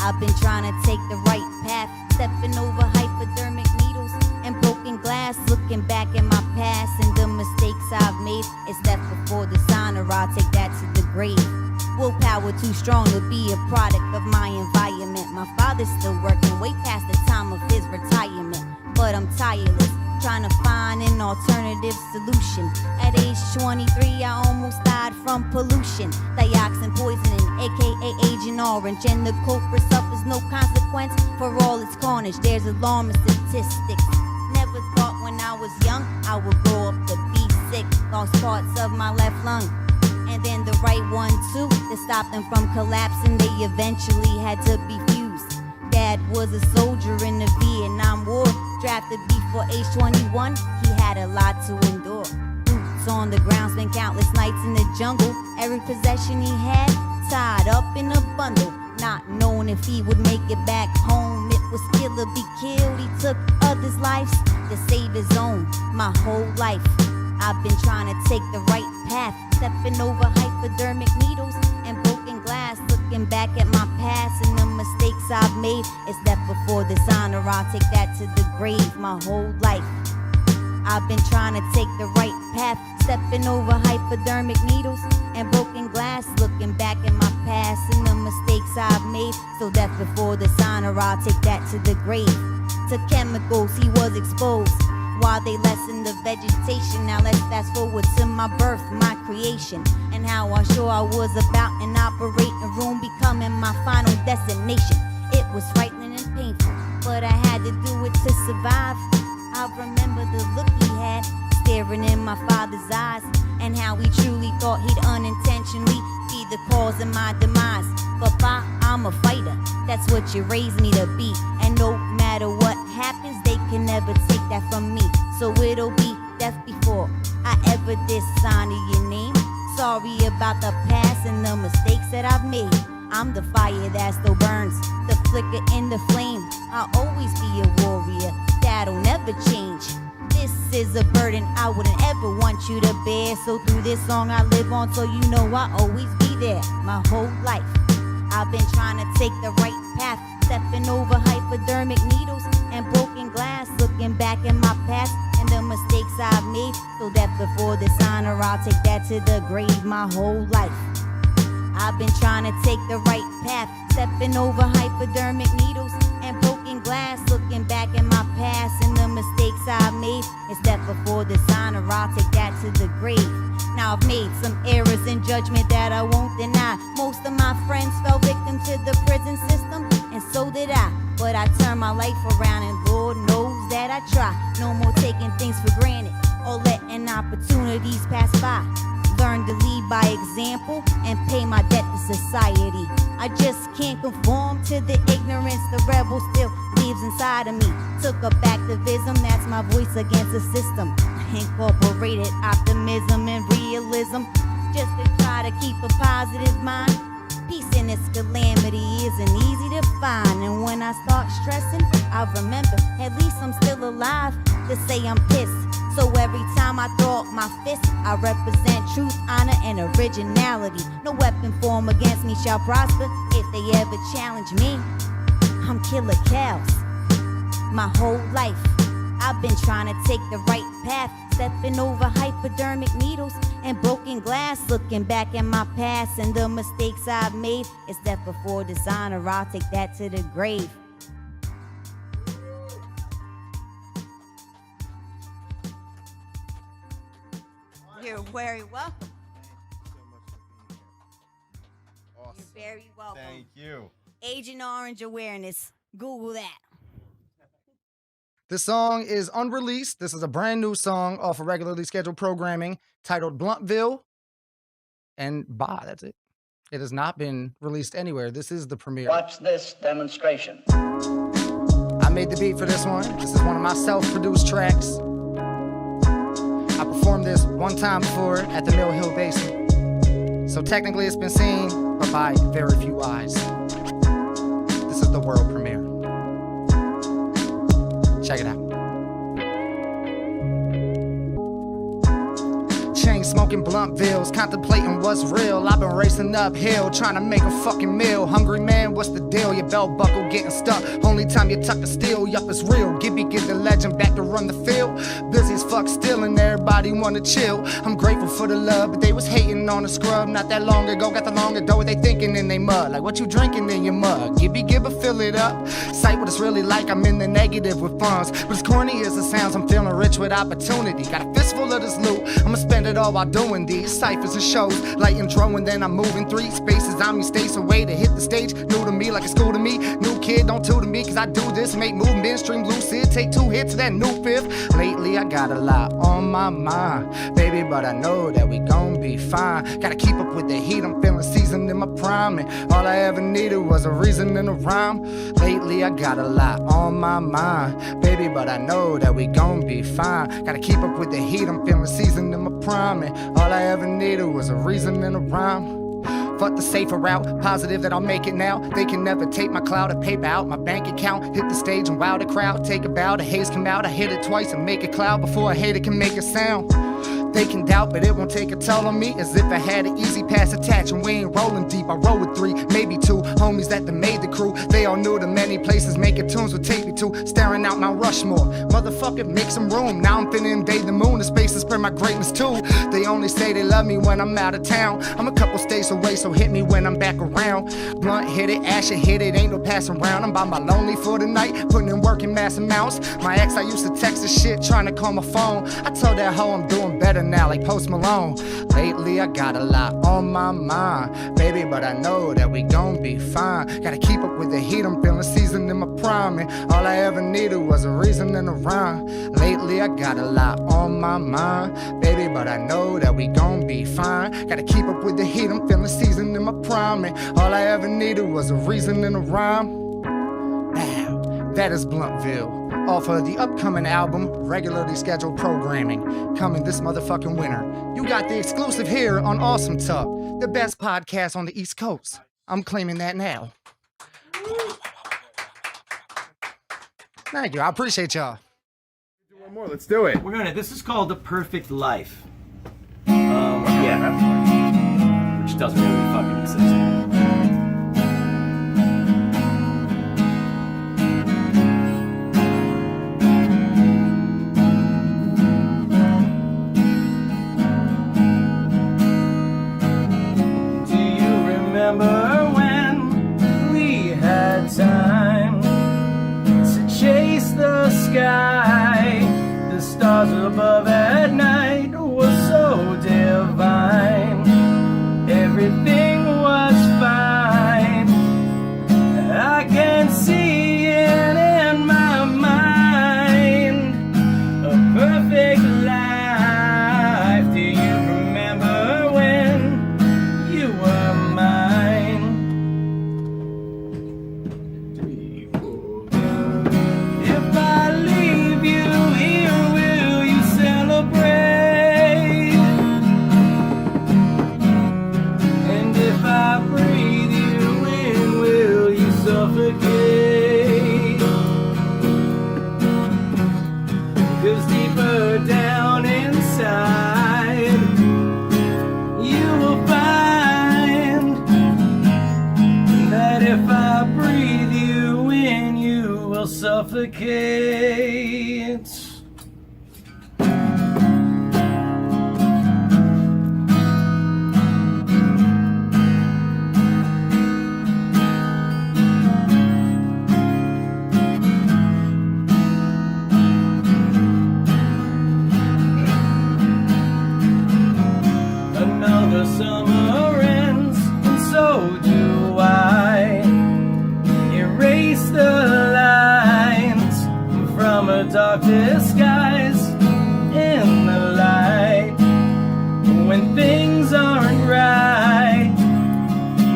I've been trying to take the right path, stepping over hypodermic needles and broken glass, looking back at my past and the mistakes I've made. It's step before dishonor, I'll take that to the grave. Willpower too strong to be a product of my environment. My father's still working way past the time of his retirement. But I'm tireless, trying to find an alternative solution. At age 23, I almost died from pollution. Dioxin poisoning, aka Agent Orange. And the culprit suffers no consequence for all its carnage. There's alarming statistics. Never thought when I was young I would grow up to be sick. Lost parts of my left lung. And then the right one too, to stop them from collapsing. They eventually had to be fused. Dad was a soldier in the Vietnam War, drafted before age 21. He had a lot to endure. Boots on the ground, spent countless nights in the jungle. Every possession he had tied up in a bundle, not knowing if he would make it back home. It was kill or be killed. He took others' lives to save his own. My whole life, I've been trying to take the right path, stepping over hypodermic needles and broken glass, looking back at my past and the mistakes I've made. It's step before dishonor, I'll take that to the grave. My whole life, I've been trying to take the right path, stepping over hypodermic needles and broken glass, looking back at my past and the mistakes I've made. So death before dishonor, I'll take that to the grave. To chemicals he was exposed, while they lessen the vegetation. Now let's fast forward to my birth, my creation, and how unsure I was about an operating room becoming my final destination. It was frightening and painful, but I had to do it to survive. I remember the look he had staring in my father's eyes, and how he truly thought he'd unintentionally be the cause of my demise. But Pa, I'm a fighter, that's what you raised me to be, and no matter what happens, they can never take that from me. So it'll be death before I ever dishonor your name. Sorry about the past and the mistakes that I've made. I'm the fire that still burns, the flicker in the flame. I'll always be a warrior, that'll never change. This is a burden I wouldn't ever want you to bear. So through this song I live on, so you know I'll always be there. My whole life I've been trying to take the right path, stepping over hypodermic needles and broken glass, looking back at my past and the mistakes I've made. So that before dishonor, I'll take that to the grave. My whole life I've been trying to take the right path, stepping over hypodermic needles and broken glass, looking back at my past and the mistakes I've made. Instead before dishonor, I'll take that to the grave. Now I've made some errors in judgment that I won't deny. Most of my friends fell victim to the prison system, and so did I. But I turned my life around, and Lord knows that I try. No more taking things for granted or letting opportunities pass by. Learn to lead by example and pay my debt to society. I just can't conform to the ignorance the rebel still lives inside of me. Took up activism, that's my voice against the system. Incorporated optimism and realism just to try to keep a positive mind. Peace in this calamity isn't easy to find, and when I start stressing, I remember at least I'm still alive to say I'm pissed. So every time I throw up my fist, I represent truth, honor, and originality. No weapon formed against me shall prosper. If they ever challenge me, I'm killer cows. My whole life I've been trying to take the right path, stepping over hypodermic needles and broken glass, looking back at my past and the mistakes I've made. It's death before dishonor, I'll take that to the grave. You're very welcome. Awesome. You're very welcome. Thank you. Agent Orange Awareness. Google that. This song is unreleased. This is a brand new song off of regularly scheduled programming titled Bluntville. And that's it. It has not been released anywhere. This is the premiere. Watch this demonstration. I made the beat for this one. This is one of my self-produced tracks. I performed this one time before at the Mill Hill Basement. So technically it's been seen, but by very few eyes. This is the world premiere. Check it out. Chain smoking Bluntvilles, contemplating what's real. I've been racing uphill, trying to make a fucking meal. Hungry man, what's the deal? Your belt buckle getting stuck. Only time you tuck the steel, yup, it's real. Gibby get the legend back to run the field. Busy as fuck still, and everybody wanna chill. I'm grateful for the love, but they was hating on the scrub not that long ago. Got the longer dough, what they thinking in they mud? Like what you drinking in your mug? Gibby gibber, fill it up. Sight what it's really like, I'm in the negative with funds. But as corny as it sounds, I'm feeling rich with opportunity. Got a fistful of this loot, I'ma spend it all while doing these ciphers and shows. Light intro and then I'm moving 3 spaces. I'm states away to hit the stage. New to me like a school to me. New kid, don't tutor me, cause I do this. Make move mainstream lucid. Take 2 hits of that new fifth. Lately I got a lot on my mind, baby, but I know that we gon' be fine. Gotta keep up with the heat, I'm feeling seasoned in my prime, and all I ever needed was a reason and a rhyme. Lately I got a lot on my mind, baby, but I know that we gon' be fine. Gotta keep up with the heat, I'm feeling seasoned in my prime, and all I ever needed was a reason and a rhyme. Fuck the safer route, positive that I'll make it now. They can never take my cloud or paper out my bank account. Hit the stage and wow the crowd, take a bow, the haze come out. I hit it twice and make a cloud before a hater can make a sound. They can doubt, but it won't take a toll on me. As if I had an easy pass attached and we ain't rolling deep. I roll with 3, maybe 2 homies that done made the crew. They all knew the many places making tunes would take me to. Staring out Mount Rushmore, motherfucker, make some room. Now I'm finna invade the moon, the space to spread my greatness too. They only say they love me when I'm out of town. I'm a couple states away, so hit me when I'm back around. Blunt hit it, Asher hit it, ain't no passing around. I'm by my lonely for the night, putting in work in mass amounts. My ex, I used to text this shit, trying to call my phone. I told that hoe I'm doing better now, like Post Malone. Lately I got a lot on my mind, baby, but I know that we gon' be fine. Gotta keep up with the heat, I'm feeling seasoned in my prime, and all I ever needed was a reason and a rhyme. Lately I got a lot on my mind, baby, but I know that we gon' be fine. Gotta keep up with the heat, I'm feeling seasoned in my prime, and all I ever needed was a reason and a rhyme. Now, that is Bluntville. Off of the upcoming album, regularly scheduled programming, coming this motherfucking winter. You got the exclusive here on Awesome Talk, the best podcast on the East Coast. I'm claiming that now. Thank you, I appreciate y'all. One more, let's do it. This is called The Perfect Life. Yeah. Which doesn't really fucking exist. Remember when we had time to chase the sky? The stars above at night were so divine. Everything was fine. I can see it in my mind. A perfect life. Do you remember when you were mine? If I leave you here, will you celebrate? And if I breathe you in, will you suffocate? 'Cause deeper down inside, you will find that if I breathe you in, you will suffocate. Another summer ends, and so do I. Erase the lines from a dark disguise in the light. When things aren't right,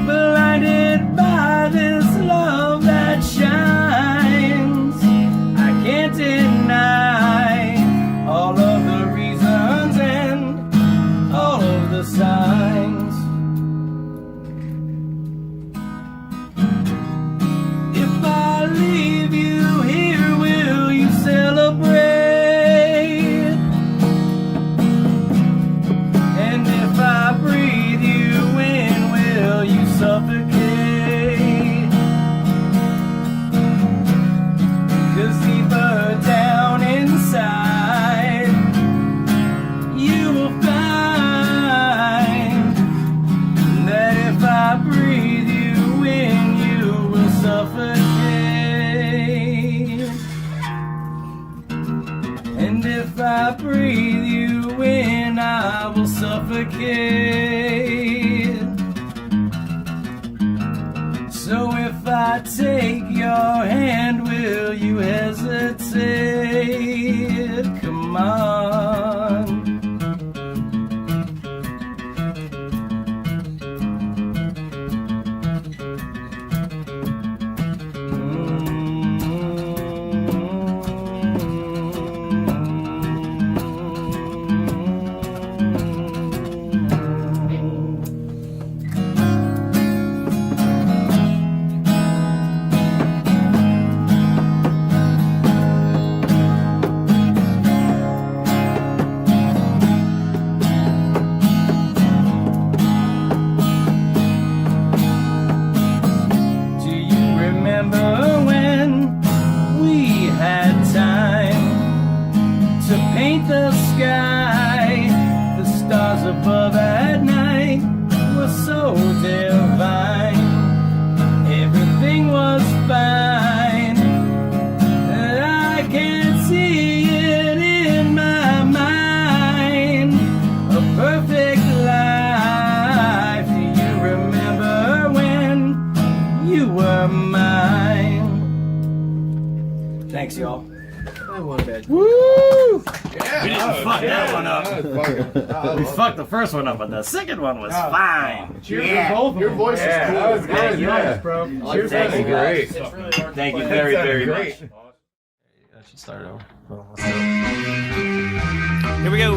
blinded by this love that shines, I can't deny all of the reasons and all of the signs. If I leave you here, will you celebrate? And if I breathe you in, will you suffocate? 'Cause deeper down inside, you will find y'all. I won bad. Woo! Yeah, We didn't fuck that one up. We fucked the first one up, but the second one was fine. Cheers for both of them. Your voice is cool. That was good. Yeah. Bro. Cheers, Thank you, great. Thank you very, very much. I should start over. Well, let's do it. Here we go.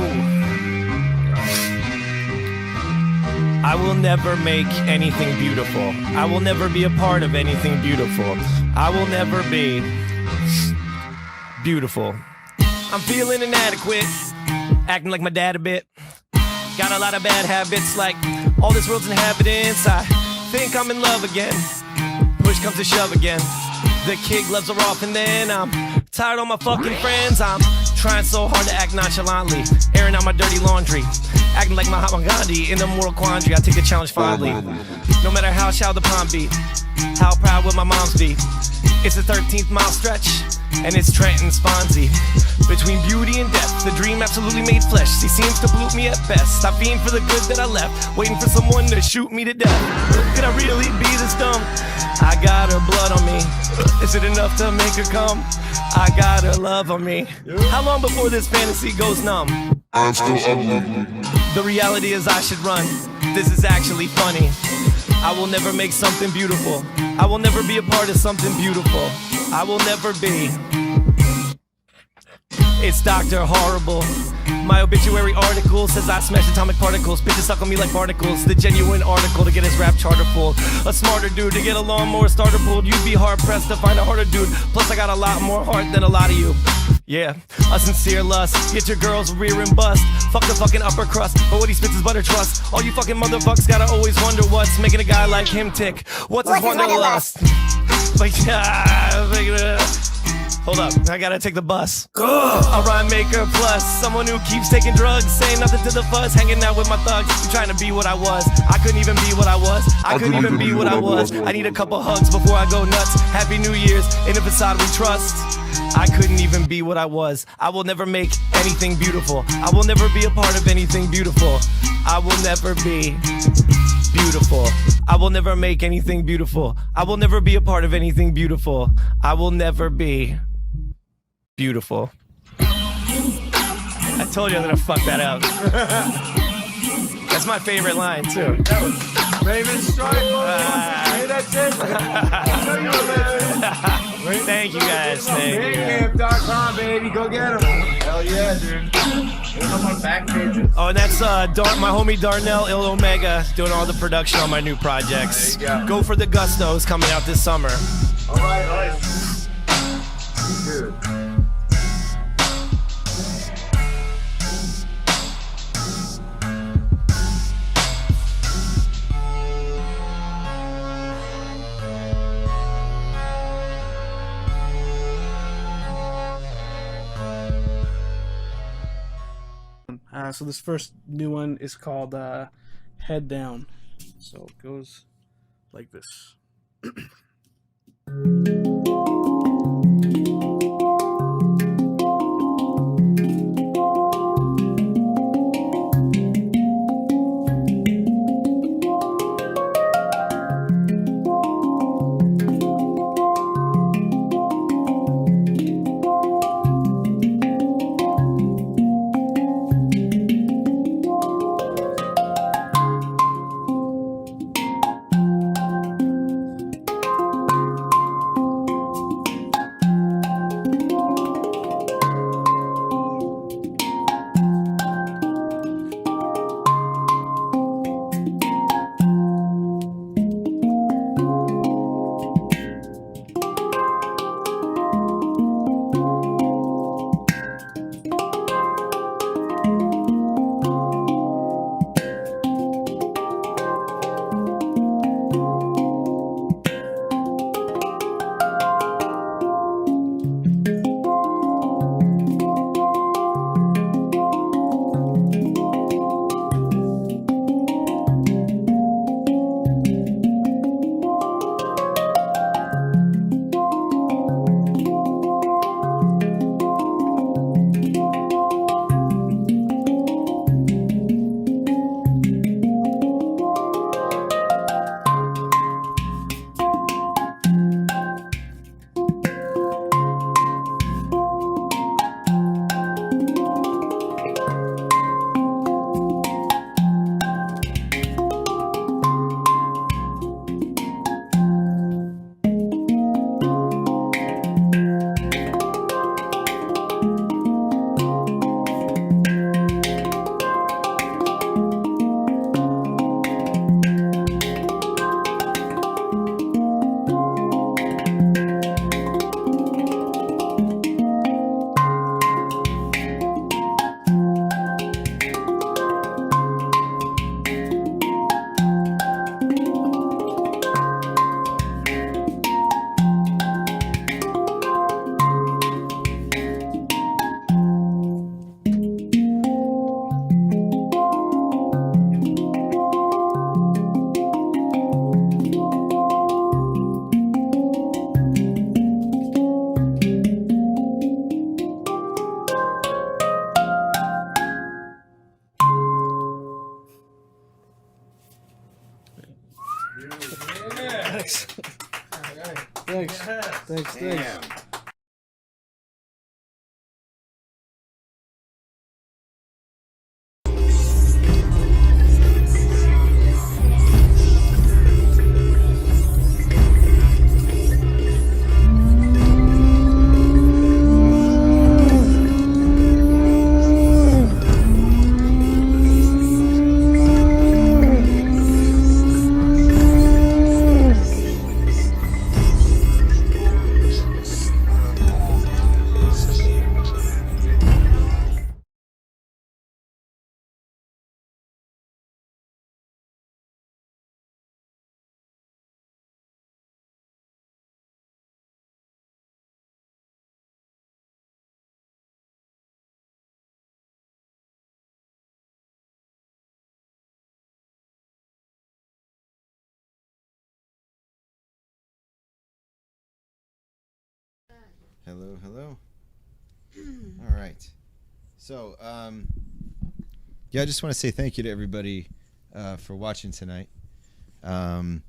I will never make anything beautiful. I will never be a part of anything beautiful. I will never be beautiful. I'm feeling inadequate, acting like my dad a bit. Got a lot of bad habits, like all this world's inhabitants. I think I'm in love again. Push comes to shove again. The kid gloves are off, and then I'm tired of my fucking friends. I'm trying so hard to act nonchalantly, airing out my dirty laundry, acting like Mahatma Gandhi in a moral quandary. I take the challenge fondly, no matter how shallow the pond be. How proud will my moms be? It's the 13th mile stretch, and it's Trent and Swansea. Between beauty and death, the dream absolutely made flesh. She seems to pollute me at best. I fiend for the good that I left, waiting for someone to shoot me to death. Could I really be this dumb? I got her blood on me. Is it enough to make her come? I got her love on me. How long before this fantasy goes numb? I'm still ugly. The reality is I should run. This is actually funny. I will never make something beautiful. I will never be a part of something beautiful. I will never be. It's Dr. Horrible. My obituary article says I smash atomic particles. Bitches suck on me like particles. The genuine article to get his rap charter full. A smarter dude to get a lawnmower starter pulled. You'd be hard pressed to find a harder dude. Plus I got a lot more heart than a lot of you. Yeah, a sincere lust. Get your girl's rear and bust. Fuck the fucking upper crust, but what he spits is butter trust. All you fucking motherfuckers gotta always wonder what's making a guy like him tick. What's his wanderlust? Like, hold up, I gotta take the bus. A rhyme maker plus someone who keeps taking drugs, saying nothing to the fuss, hanging out with my thugs. I'm trying to be what I was. I couldn't even be what I was. I couldn't even be what I was. I need a couple hugs before I go nuts. Happy New Year's in a facade we trust. I couldn't even be what I was. I will never make anything beautiful. I will never be a part of anything beautiful. I will never be beautiful. I will never make anything beautiful. I will never be a part of anything beautiful. I will never be beautiful. I told you I was gonna fuck that up. That's my favorite line too. That was Raven Strike. Hey, that's it. Thank you guys. Thank you. Bandcamp.com, baby. Go get them. Hell yeah, dude. It's on my back pages. Oh, and that's my homie Darnell Il Omega doing all the production on my new projects. Go for the Gustos coming out this summer. All right, dude. So this first new one is called Head Down. So it goes like this. Thanks. Thanks. Damn. Hello. All right. So, yeah, I just want to say thank you to everybody for watching tonight. I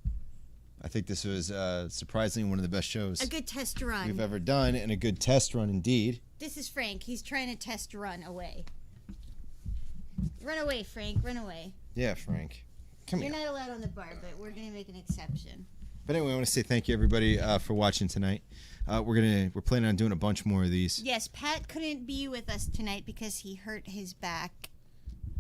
think this was surprisingly one of the best shows A good test run. we've ever done, and a good test run indeed. This is Frank. He's trying to test run away. Run away, Frank. Run away. Yeah, Frank. Come You're here. not allowed on the bar, but we're going to make an exception. But anyway, I want to say thank you everybody for watching tonight. We're planning on doing a bunch more of these. Yes, Pat couldn't be with us tonight because he hurt his back.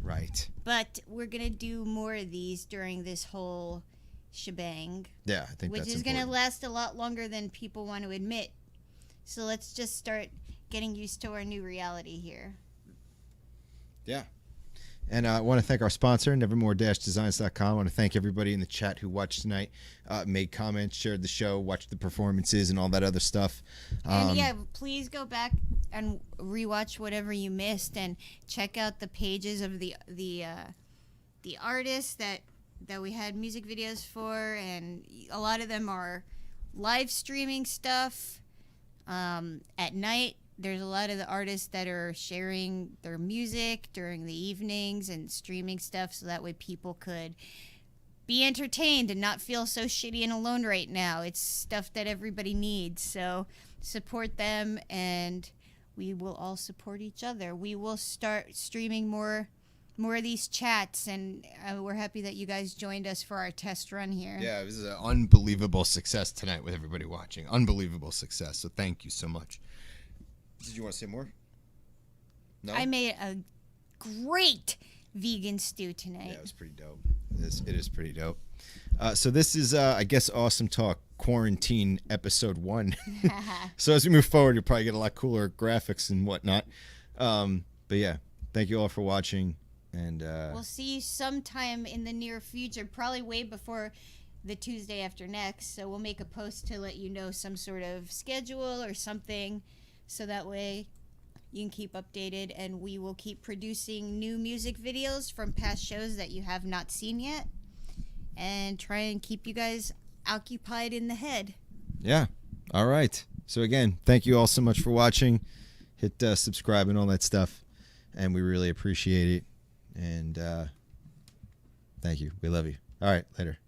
Right. But we're going to do more of these during this whole shebang. Yeah, I think which that's is going to important. last a lot longer than people want to admit. So let's just start getting used to our new reality here. Yeah. And I want to thank our sponsor, nevermore-designs.com. I want to thank everybody in the chat who watched tonight, made comments, shared the show, watched the performances, and all that other stuff. And yeah, please go back and rewatch whatever you missed, and check out the pages of the artists that we had music videos for, and a lot of them are live streaming stuff at night. There's a lot of the artists that are sharing their music during the evenings and streaming stuff, so that way people could be entertained and not feel so shitty and alone right now. It's stuff that everybody needs, so support them, and we will all support each other. We will start streaming more of these chats, and we're happy that you guys joined us for our test run here. Yeah, it was an unbelievable success tonight with everybody watching. Unbelievable success. So thank you so much. Did you want to say more? No? I made a great vegan stew tonight. Yeah, it was pretty dope. It is pretty dope. So this is, I guess, Awesome Talk Quarantine Episode 1. So as we move forward, you'll probably get a lot cooler graphics and whatnot. But yeah, thank you all for watching. And we'll see you sometime in the near future, probably way before the Tuesday after next. So we'll make a post to let you know some sort of schedule or something, so that way you can keep updated, and we will keep producing new music videos from past shows that you have not seen yet, and try and keep you guys occupied in the head. yeah, all right. So again, thank you all so much for watching. Hit subscribe and all that stuff, and we really appreciate it. And thank you. We love you. All right, later.